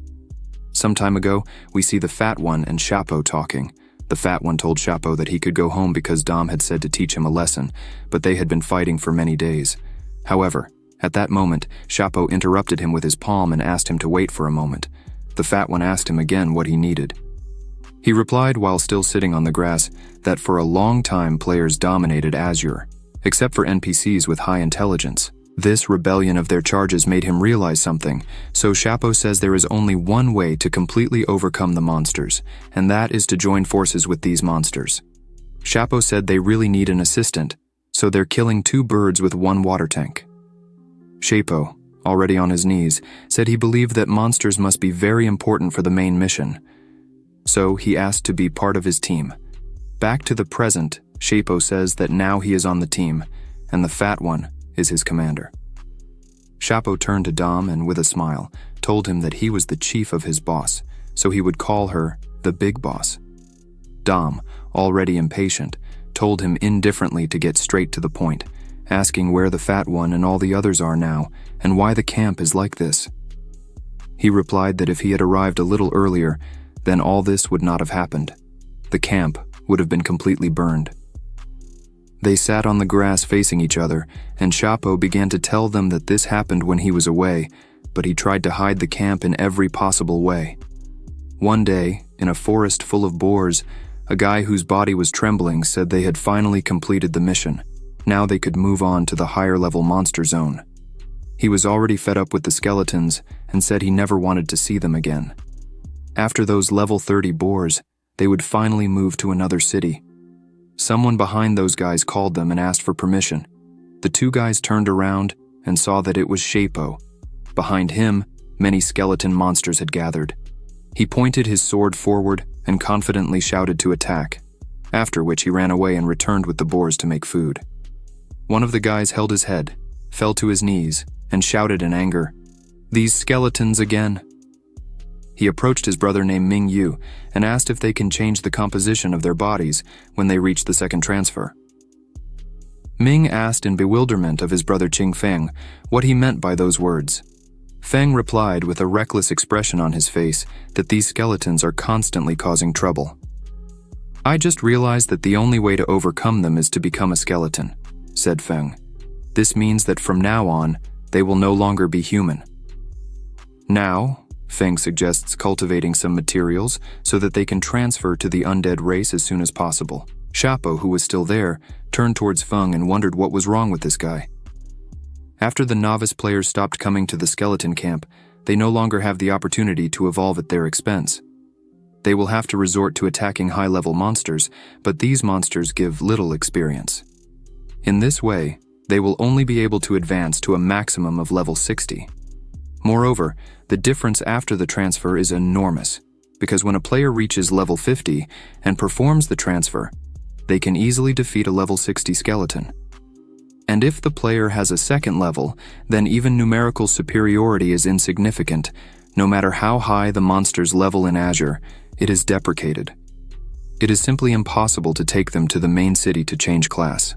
Some time ago, we see the Fat One and Shapo talking. The Fat One told Shapo that he could go home because Dom had said to teach him a lesson, but they had been fighting for many days. However, at that moment, Shapo interrupted him with his palm and asked him to wait for a moment. The Fat One asked him again what he needed. He replied while still sitting on the grass that for a long time players dominated Azure, except for NPCs with high intelligence. This rebellion of their charges made him realize something, so Shapo says there is only one way to completely overcome the monsters, and that is to join forces with these monsters. Shapo said they really need an assistant, so they're killing 2 birds with 1 water tank. Shapo, already on his knees, said he believed that monsters must be very important for the main mission. So he asked to be part of his team. Back to the present, Shapo says that now he is on the team, and the Fat One is his commander. Shapo turned to Dom and, with a smile, told him that he was the chief of his boss, so he would call her the Big Boss. Dom, already impatient, told him indifferently to get straight to the point, asking where the Fat One and all the others are now, and why the camp is like this. He replied that if he had arrived a little earlier, then all this would not have happened. The camp would have been completely burned. They sat on the grass facing each other, and Shapo began to tell them that this happened when he was away, but he tried to hide the camp in every possible way. One day, in a forest full of boars, a guy whose body was trembling said they had finally completed the mission. Now they could move on to the higher-level monster zone. He was already fed up with the skeletons and said he never wanted to see them again. After those level 30 boars, they would finally move to another city. Someone behind those guys called them and asked for permission. The 2 guys turned around and saw that it was Shapo. Behind him, many skeleton monsters had gathered. He pointed his sword forward and confidently shouted to attack, after which he ran away and returned with the boars to make food. One of the guys held his head, fell to his knees, and shouted in anger, "These skeletons again!" He approached his brother named Ming Yu and asked if they can change the composition of their bodies when they reach the second transfer. Ming asked in bewilderment of his brother Qing Feng what he meant by those words. Feng replied with a reckless expression on his face that these skeletons are constantly causing trouble. "I just realized that the only way to overcome them is to become a skeleton," said Feng. "This means that from now on, they will no longer be human." Now, Feng suggests cultivating some materials so that they can transfer to the undead race as soon as possible. Shapo, who was still there, turned towards Feng and wondered what was wrong with this guy. After the novice players stopped coming to the skeleton camp, they no longer have the opportunity to evolve at their expense. They will have to resort to attacking high-level monsters, but these monsters give little experience. In this way, they will only be able to advance to a maximum of level 60. Moreover, the difference after the transfer is enormous, because when a player reaches level 50 and performs the transfer, they can easily defeat a level 60 skeleton. And if the player has a second level, then even numerical superiority is insignificant. No matter how high the monster's level in Azure, it is deprecated. It is simply impossible to take them to the main city to change class.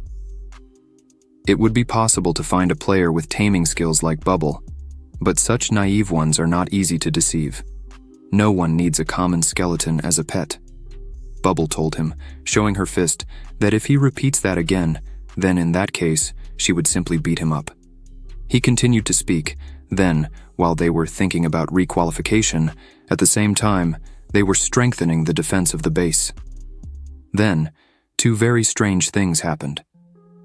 It would be possible to find a player with taming skills like Bubble, but such naive ones are not easy to deceive. No one needs a common skeleton as a pet. Bubble told him, showing her fist, that if he repeats that again, then in that case, she would simply beat him up. He continued to speak. Then, while they were thinking about requalification, at the same time, they were strengthening the defense of the base. Then, two very strange things happened.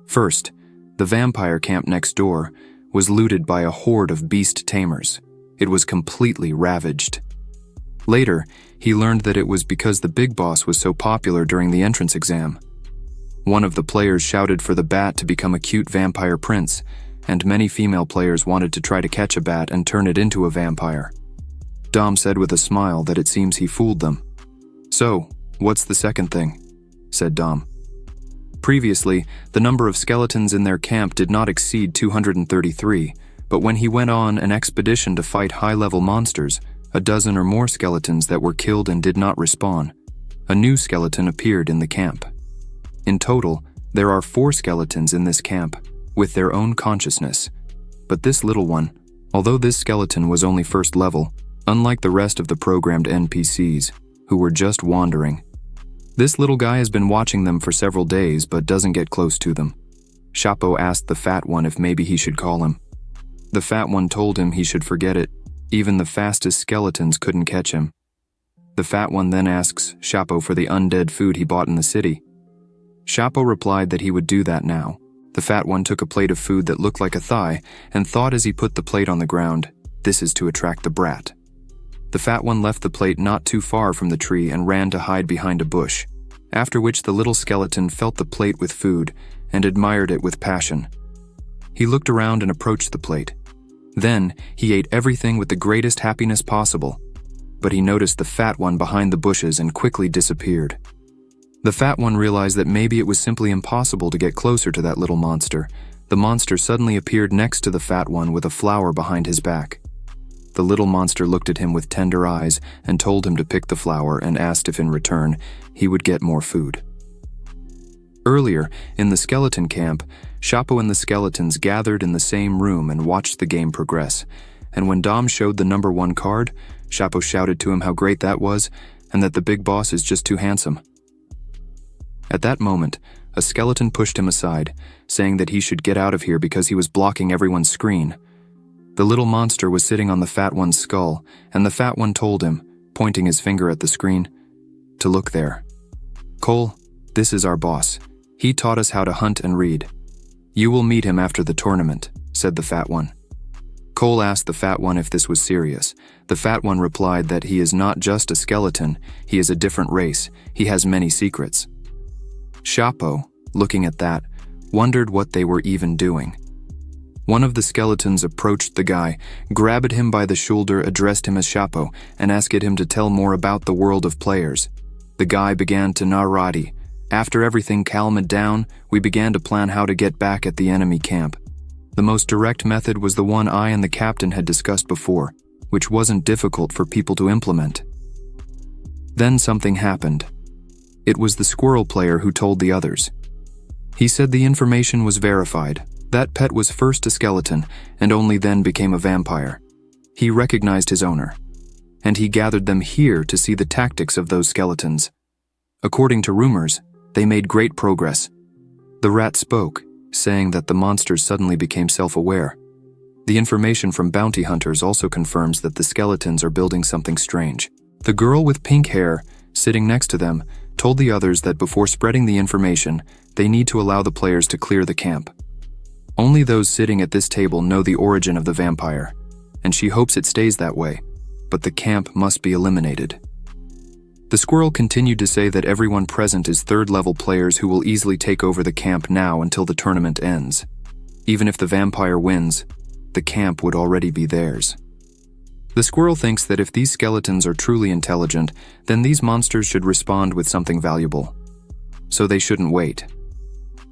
First, the vampire camp next door was looted by a horde of beast tamers. It was completely ravaged. Later, he learned that it was because the big boss was so popular during the entrance exam. One of the players shouted for the bat to become a cute vampire prince, and many female players wanted to try to catch a bat and turn it into a vampire. Dom said with a smile that it seems he fooled them. "So, what's the second thing?" said Dom. Previously, the number of skeletons in their camp did not exceed 233, but when he went on an expedition to fight high-level monsters, a dozen or more skeletons that were killed and did not respawn, a new skeleton appeared in the camp. In total, there are 4 skeletons in this camp, with their own consciousness. But this little one, although this skeleton was only first level, unlike the rest of the programmed NPCs, who were just wandering, this little guy has been watching them for several days but doesn't get close to them. Chapo asked the fat one if maybe he should call him. The fat one told him he should forget it. Even the fastest skeletons couldn't catch him. The fat one then asks Chapo for the undead food he bought in the city. Chapo replied that he would do that now. The fat one took a plate of food that looked like a thigh and thought as he put the plate on the ground, "This is to attract the brat." The fat one left the plate not too far from the tree and ran to hide behind a bush, after which the little skeleton felt the plate with food and admired it with passion. He looked around and approached the plate. Then, he ate everything with the greatest happiness possible, but he noticed the fat one behind the bushes and quickly disappeared. The fat one realized that maybe it was simply impossible to get closer to that little monster. The monster suddenly appeared next to the fat one with a flower behind his back. The little monster looked at him with tender eyes and told him to pick the flower and asked if in return he would get more food. Earlier, in the skeleton camp, Chapo and the skeletons gathered in the same room and watched the game progress, and when Dom showed the number 1 card, Chapo shouted to him how great that was and that the big boss is just too handsome. At that moment, a skeleton pushed him aside, saying that he should get out of here because he was blocking everyone's screen. The little monster was sitting on the fat one's skull, and the fat one told him, pointing his finger at the screen, to look there. "Cole, this is our boss. He taught us how to hunt and read. You will meet him after the tournament," said the fat one. Cole asked the fat one if this was serious. The fat one replied that he is not just a skeleton, he is a different race, he has many secrets. Chapo, looking at that, wondered what they were even doing. One of the skeletons approached the guy, grabbed him by the shoulder, addressed him as Chapo, and asked him to tell more about the world of players. The guy began to narrate. After everything calmed down, we began to plan how to get back at the enemy camp. The most direct method was the one I and the captain had discussed before, which wasn't difficult for people to implement. Then something happened. It was the squirrel player who told the others. He said the information was verified. That pet was first a skeleton, and only then became a vampire. He recognized his owner, and he gathered them here to see the tactics of those skeletons. According to rumors, they made great progress. The rat spoke, saying that the monsters suddenly became self-aware. The information from bounty hunters also confirms that the skeletons are building something strange. The girl with pink hair, sitting next to them, told the others that before spreading the information, they need to allow the players to clear the camp. Only those sitting at this table know the origin of the vampire, and she hopes it stays that way, but the camp must be eliminated. The squirrel continued to say that everyone present is third-level players who will easily take over the camp now until the tournament ends. Even if the vampire wins, the camp would already be theirs. The squirrel thinks that if these skeletons are truly intelligent, then these monsters should respond with something valuable. So they shouldn't wait.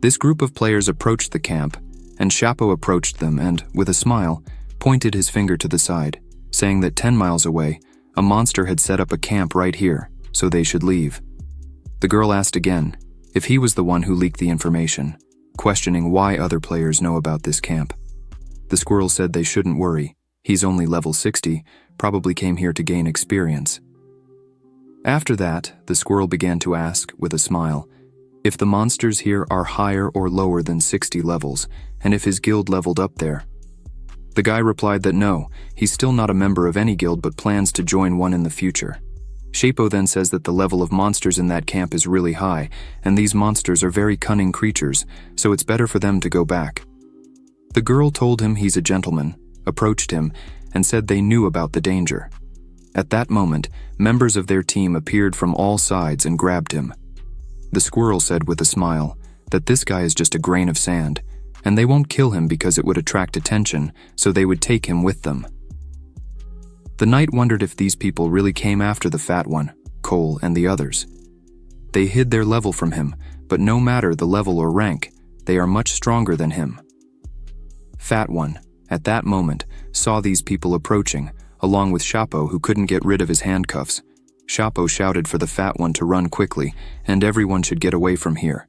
This group of players approached the camp, and Chapo approached them and, with a smile, pointed his finger to the side, saying that 10 miles away, a monster had set up a camp right here, so they should leave. The girl asked again if he was the one who leaked the information, questioning why other players know about this camp. The squirrel said they shouldn't worry. He's only level 60, probably came here to gain experience. After that, the squirrel began to ask, with a smile, if the monsters here are higher or lower than 60 levels, and if his guild leveled up there. The guy replied that no, he's still not a member of any guild but plans to join one in the future. Shapo then says that the level of monsters in that camp is really high, and these monsters are very cunning creatures, so it's better for them to go back. The girl told him he's a gentleman, approached him, and said they knew about the danger. At that moment, members of their team appeared from all sides and grabbed him. The squirrel said with a smile that this guy is just a grain of sand, and they won't kill him because it would attract attention, so they would take him with them. The knight wondered if these people really came after the fat one, Cole, and the others. They hid their level from him, but no matter the level or rank, they are much stronger than him. Fat one, at that moment, saw these people approaching, along with Shapo, who couldn't get rid of his handcuffs. Shapo shouted for the fat one to run quickly, and everyone should get away from here.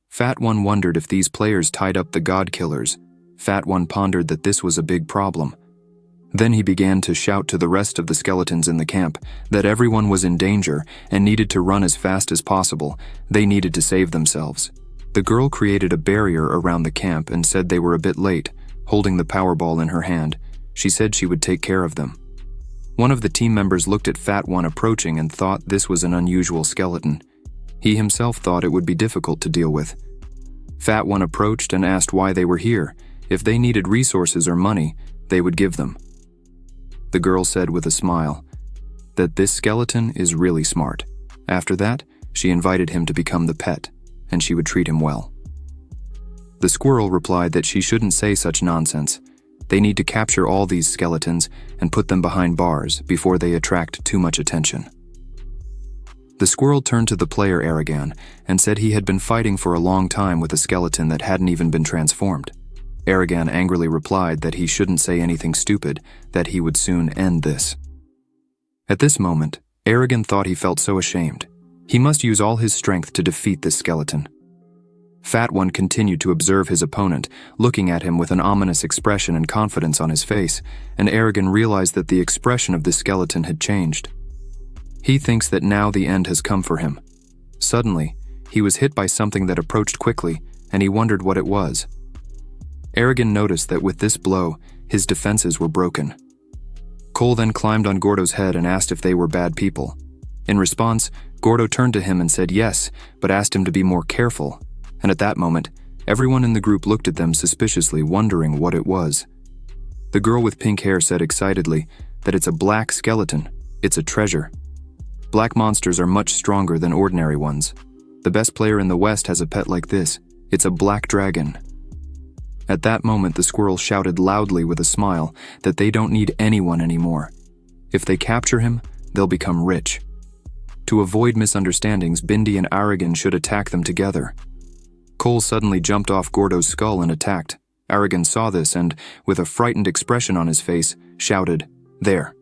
Fat one wondered if these players tied up the god killers. Fat one pondered that this was a big problem. Then he began to shout to the rest of the skeletons in the camp that everyone was in danger and needed to run as fast as possible. They needed to save themselves. The girl created a barrier around the camp and said they were a bit late, holding the Powerball in her hand. She said she would take care of them. One of the team members looked at Fat One approaching and thought this was an unusual skeleton. He himself thought it would be difficult to deal with. Fat One approached and asked why they were here. If they needed resources or money, they would give them. The girl said with a smile that this skeleton is really smart. After that, she invited him to become the pet, and she would treat him well. The squirrel replied that she shouldn't say such nonsense. They need to capture all these skeletons and put them behind bars before they attract too much attention. The squirrel turned to the player Aragon and said he had been fighting for a long time with a skeleton that hadn't even been transformed. Aragon angrily replied that he shouldn't say anything stupid, that he would soon end this. At this moment, Aragon thought he felt so ashamed. He must use all his strength to defeat this skeleton. Fat One continued to observe his opponent, looking at him with an ominous expression and confidence on his face, and Aragon realized that the expression of the skeleton had changed. He thinks that now the end has come for him. Suddenly, he was hit by something that approached quickly, and he wondered what it was. Aragon noticed that with this blow, his defenses were broken. Cole then climbed on Gordo's head and asked if they were bad people. In response, Gordo turned to him and said yes, but asked him to be more careful. And at that moment, everyone in the group looked at them suspiciously, wondering what it was. The girl with pink hair said excitedly that it's a black skeleton. It's a treasure. Black monsters are much stronger than ordinary ones. The best player in the West has a pet like this. It's a black dragon. At that moment, the squirrel shouted loudly with a smile that they don't need anyone anymore. If they capture him, they'll become rich. To avoid misunderstandings, Bindi and Aragon should attack them together. Cole suddenly jumped off Gordo's skull and attacked. Aragon saw this and, with a frightened expression on his face, shouted, "There."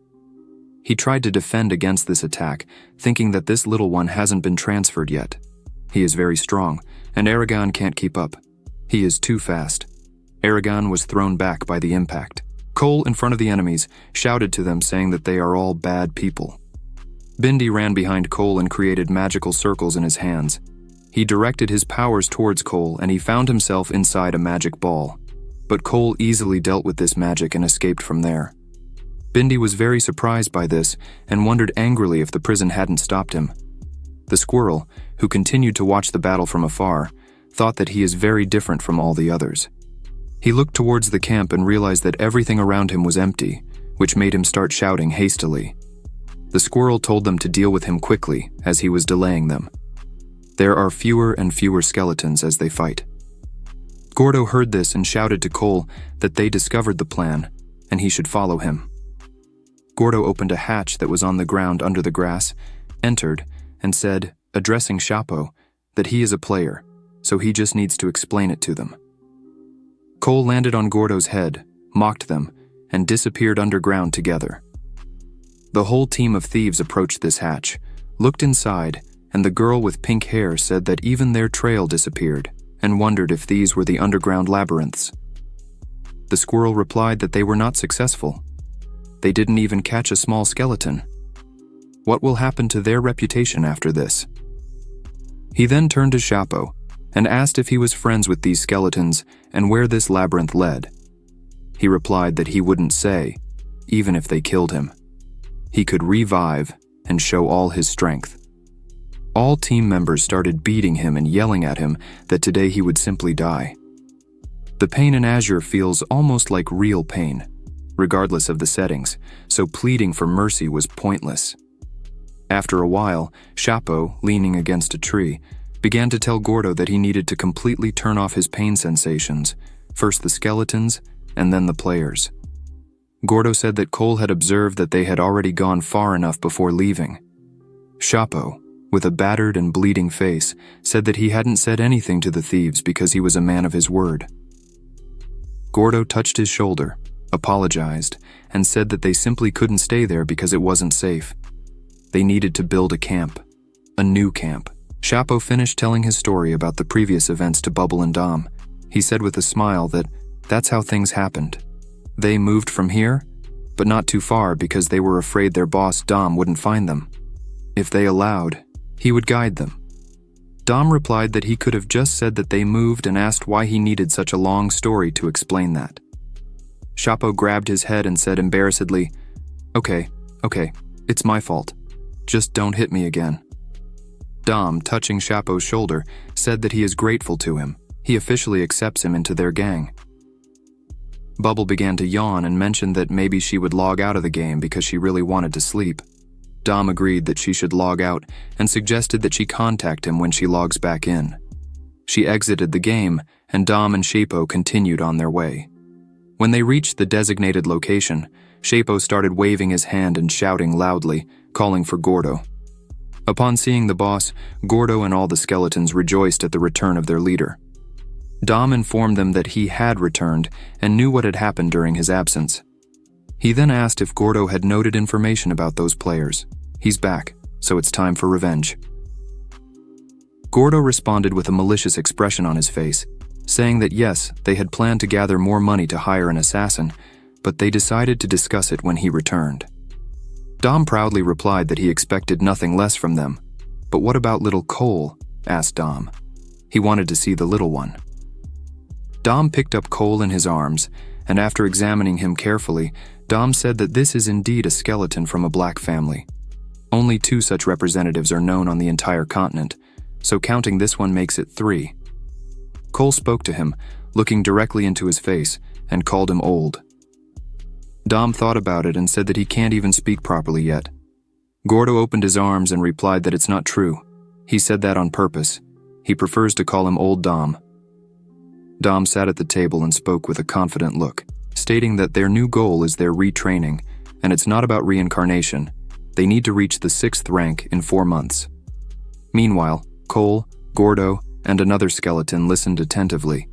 He tried to defend against this attack, thinking that this little one hasn't been transferred yet. He is very strong, and Aragon can't keep up. He is too fast. Aragon was thrown back by the impact. Cole, in front of the enemies, shouted to them saying that they are all bad people. Bindi ran behind Cole and created magical circles in his hands. He directed his powers towards Cole and he found himself inside a magic ball. But Cole easily dealt with this magic and escaped from there. Bindi was very surprised by this and wondered angrily if the prison hadn't stopped him. The squirrel, who continued to watch the battle from afar, thought that he is very different from all the others. He looked towards the camp and realized that everything around him was empty, which made him start shouting hastily. The squirrel told them to deal with him quickly, as he was delaying them. There are fewer and fewer skeletons as they fight. Gordo heard this and shouted to Cole that they discovered the plan, and he should follow him. Gordo opened a hatch that was on the ground under the grass, entered, and said, addressing Shapo, that he is a player, so he just needs to explain it to them. Cole landed on Gordo's head, mocked them, and disappeared underground together. The whole team of thieves approached this hatch, looked inside, and the girl with pink hair said that even their trail disappeared, and wondered if these were the underground labyrinths. The squirrel replied that they were not successful. They didn't even catch a small skeleton. What will happen to their reputation after this? He then turned to Chapo and asked if he was friends with these skeletons and where this labyrinth led. He replied that he wouldn't say, even if they killed him. He could revive and show all his strength. All team members started beating him and yelling at him that today he would simply die. The pain in Azure feels almost like real pain, regardless of the settings, so pleading for mercy was pointless. After a while, Chapo, leaning against a tree, began to tell Gordo that he needed to completely turn off his pain sensations, first the skeletons and then the players. Gordo said that Cole had observed that they had already gone far enough before leaving. Chapo, with a battered and bleeding face, said that he hadn't said anything to the thieves because he was a man of his word. Gordo touched his shoulder, apologized, and said that they simply couldn't stay there because it wasn't safe. They needed to build a camp, a new camp. Chapo finished telling his story about the previous events to Bubble and Dom. He said with a smile that that's how things happened. They moved from here, but not too far because they were afraid their boss Dom wouldn't find them. If they allowed, he would guide them. Dom replied that he could have just said that they moved and asked why he needed such a long story to explain that. Chapo grabbed his head and said embarrassedly, Okay, it's my fault. Just don't hit me again. Dom, touching Chapo's shoulder, said that he is grateful to him. He officially accepts him into their gang. Bubble began to yawn and mentioned that maybe she would log out of the game because she really wanted to sleep. Dom agreed that she should log out and suggested that she contact him when she logs back in. She exited the game, and Dom and Chapo continued on their way. When they reached the designated location, Chapo started waving his hand and shouting loudly, calling for Gordo. Upon seeing the boss, Gordo and all the skeletons rejoiced at the return of their leader. Dom informed them that he had returned and knew what had happened during his absence. He then asked if Gordo had noted information about those players. He's back, so it's time for revenge. Gordo responded with a malicious expression on his face, saying that yes, they had planned to gather more money to hire an assassin, but they decided to discuss it when he returned. Dom proudly replied that he expected nothing less from them. But what about little Cole? Asked Dom. He wanted to see the little one. Dom picked up Cole in his arms, and after examining him carefully, Dom said that this is indeed a skeleton from a black family. Only 2 such representatives are known on the entire continent, so counting this one makes it 3. Cole spoke to him, looking directly into his face, and called him old. Dom thought about it and said that he can't even speak properly yet. Gordo opened his arms and replied that it's not true. He said that on purpose. He prefers to call him Old Dom. Dom sat at the table and spoke with a confident look, stating that their new goal is their retraining, and it's not about reincarnation. They need to reach the 6th rank in 4 months. Meanwhile, Cole, Gordo, and another skeleton listened attentively.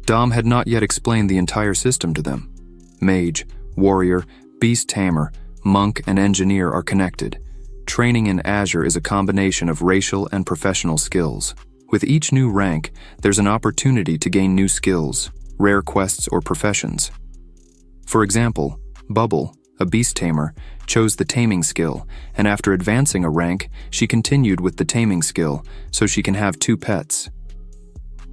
Dom had not yet explained the entire system to them. Mage, warrior, beast tamer, monk, and engineer are connected. Training in Azure is a combination of racial and professional skills. With each new rank, there's an opportunity to gain new skills, rare quests, or professions. For example, Bubble, a beast tamer, chose the taming skill, and after advancing a rank, she continued with the taming skill, so she can have 2 pets.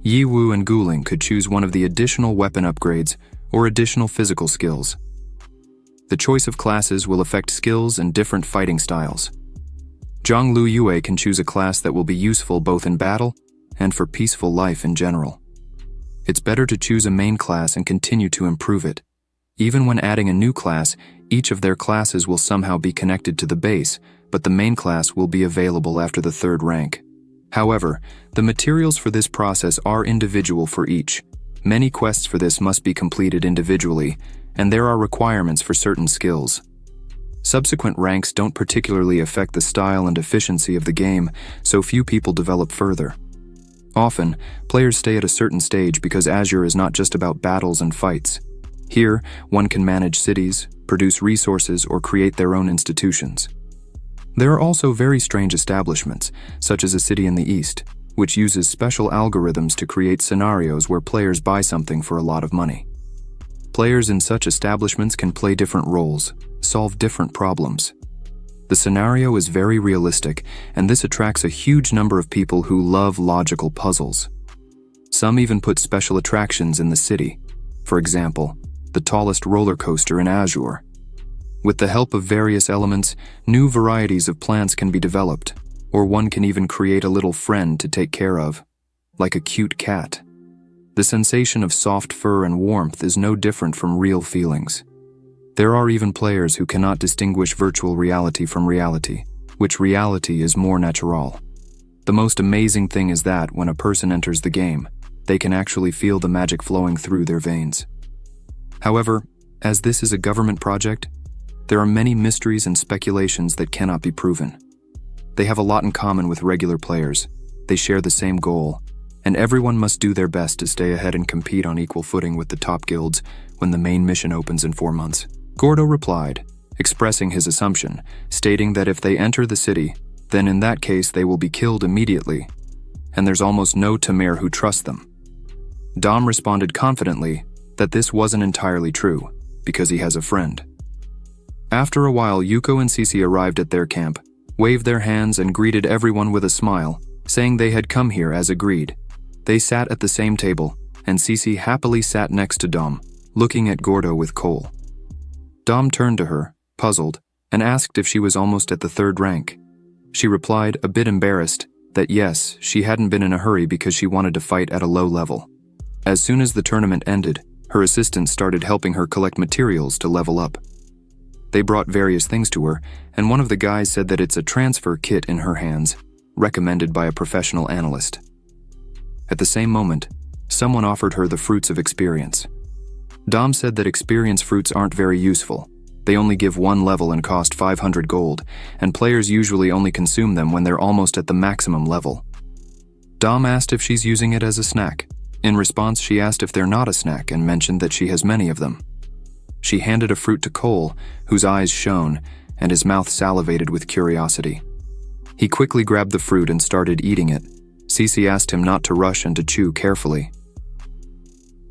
Yiwu and Guling could choose one of the additional weapon upgrades or additional physical skills. The choice of classes will affect skills and different fighting styles. Zhonglu Yue can choose a class that will be useful both in battle and for peaceful life in general. It's better to choose a main class and continue to improve it. Even when adding a new class, each of their classes will somehow be connected to the base, but the main class will be available after the 3rd rank. However, the materials for this process are individual for each. Many quests for this must be completed individually, and there are requirements for certain skills. Subsequent ranks don't particularly affect the style and efficiency of the game, so few people develop further. Often, players stay at a certain stage because Azure is not just about battles and fights. Here, one can manage cities, produce resources, or create their own institutions. There are also very strange establishments, such as a city in the East, which uses special algorithms to create scenarios where players buy something for a lot of money. Players in such establishments can play different roles, solve different problems. The scenario is very realistic, and this attracts a huge number of people who love logical puzzles. Some even put special attractions in the city. For example, the tallest roller coaster in Azure. With the help of various elements, new varieties of plants can be developed, or one can even create a little friend to take care of, like a cute cat. The sensation of soft fur and warmth is no different from real feelings. There are even players who cannot distinguish virtual reality from reality, which reality is more natural. The most amazing thing is that when a person enters the game, they can actually feel the magic flowing through their veins. However, as this is a government project, there are many mysteries and speculations that cannot be proven. They have a lot in common with regular players. They share the same goal, and everyone must do their best to stay ahead and compete on equal footing with the top guilds when the main mission opens in 4 months. Gordo replied, expressing his assumption, stating that if they enter the city, then in that case they will be killed immediately, and there's almost no Tamir who trusts them. Dom responded confidently that this wasn't entirely true, because he has a friend. After a while, Yuko and Cece arrived at their camp, waved their hands and greeted everyone with a smile, saying they had come here as agreed. They sat at the same table, and Cece happily sat next to Dom, looking at Gordo with Cole. Dom turned to her, puzzled, and asked if she was almost at the 3rd rank. She replied, a bit embarrassed, that yes, she hadn't been in a hurry because she wanted to fight at a low level. As soon as the tournament ended, her assistant started helping her collect materials to level up. They brought various things to her, and one of the guys said that it's a transfer kit in her hands, recommended by a professional analyst. At the same moment, someone offered her the fruits of experience. Dom said that experience fruits aren't very useful. They only give 1 level and cost 500 gold, and players usually only consume them when they're almost at the maximum level. Dom asked if she's using it as a snack. In response, she asked if they're not a snack and mentioned that she has many of them. She handed a fruit to Cole, whose eyes shone, and his mouth salivated with curiosity. He quickly grabbed the fruit and started eating it. Cece asked him not to rush and to chew carefully.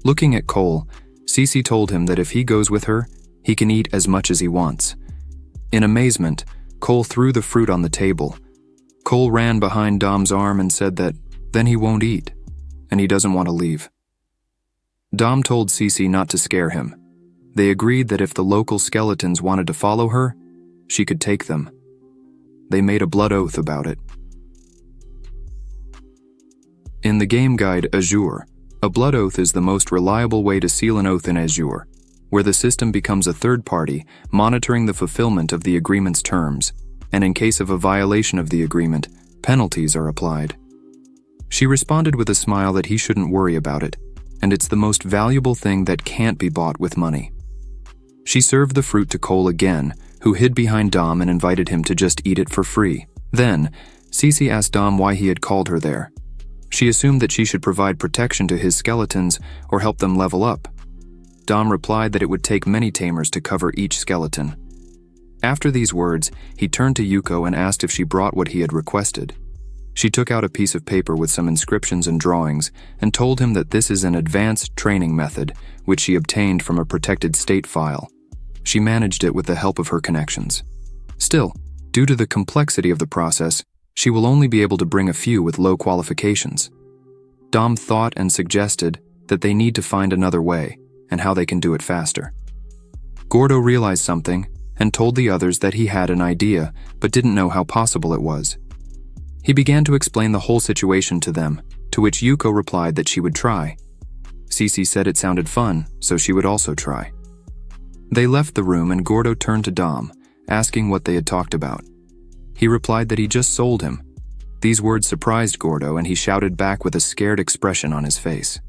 Looking at Cole, Cece told him that if he goes with her, he can eat as much as he wants. In amazement, Cole threw the fruit on the table. Cole ran behind Dom's arm and said that then he won't eat, and he doesn't want to leave. Dom told Cece not to scare him. They agreed that if the local skeletons wanted to follow her, she could take them. They made a blood oath about it. In the game guide Azure, a blood oath is the most reliable way to seal an oath in Azure, where the system becomes a third party, monitoring the fulfillment of the agreement's terms, and in case of a violation of the agreement, penalties are applied. She responded with a smile that he shouldn't worry about it, and it's the most valuable thing that can't be bought with money. She served the fruit to Cole again, who hid behind Dom and invited him to just eat it for free. Then, Cece asked Dom why he had called her there. She assumed that she should provide protection to his skeletons or help them level up. Dom replied that it would take many tamers to cover each skeleton. After these words, he turned to Yuko and asked if she brought what he had requested. She took out a piece of paper with some inscriptions and drawings and told him that this is an advanced training method which she obtained from a protected state file. She managed it with the help of her connections. Still, due to the complexity of the process, she will only be able to bring a few with low qualifications. Dom thought and suggested that they need to find another way and how they can do it faster. Gordo realized something and told the others that he had an idea but didn't know how possible it was. He began to explain the whole situation to them, to which Yuko replied that she would try. Cece said it sounded fun, so she would also try. They left the room and Gordo turned to Dom, asking what they had talked about. He replied that he just sold him. These words surprised Gordo and he shouted back with a scared expression on his face.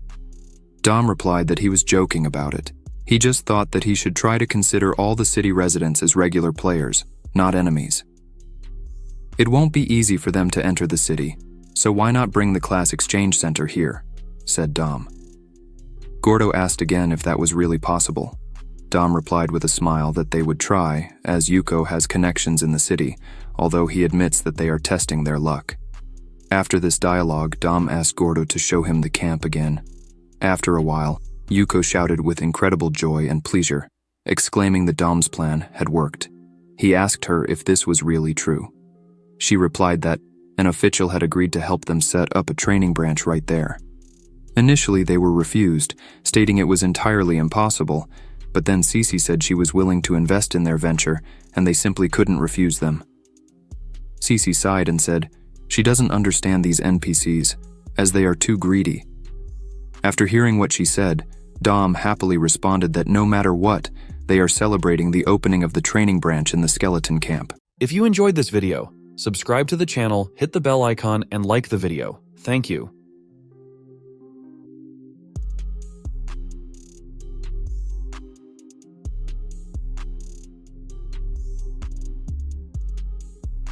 Dom replied that he was joking about it. He just thought that he should try to consider all the city residents as regular players, not enemies. It won't be easy for them to enter the city, so why not bring the class exchange center here, said Dom. Gordo asked again if that was really possible. Dom replied with a smile that they would try, as Yuko has connections in the city, although he admits that they are testing their luck. After this dialogue, Dom asked Gordo to show him the camp again. After a while, Yuko shouted with incredible joy and pleasure, exclaiming that Dom's plan had worked. He asked her if this was really true. She replied that an official had agreed to help them set up a training branch right there. Initially, they were refused, stating it was entirely impossible, but then Cece said she was willing to invest in their venture, and they simply couldn't refuse them. Cece sighed and said she doesn't understand these NPCs, as they are too greedy. After hearing what she said, Dom happily responded that no matter what, they are celebrating the opening of the training branch in the skeleton camp. If you enjoyed this video, subscribe to the channel, hit the bell icon, and like the video. Thank you.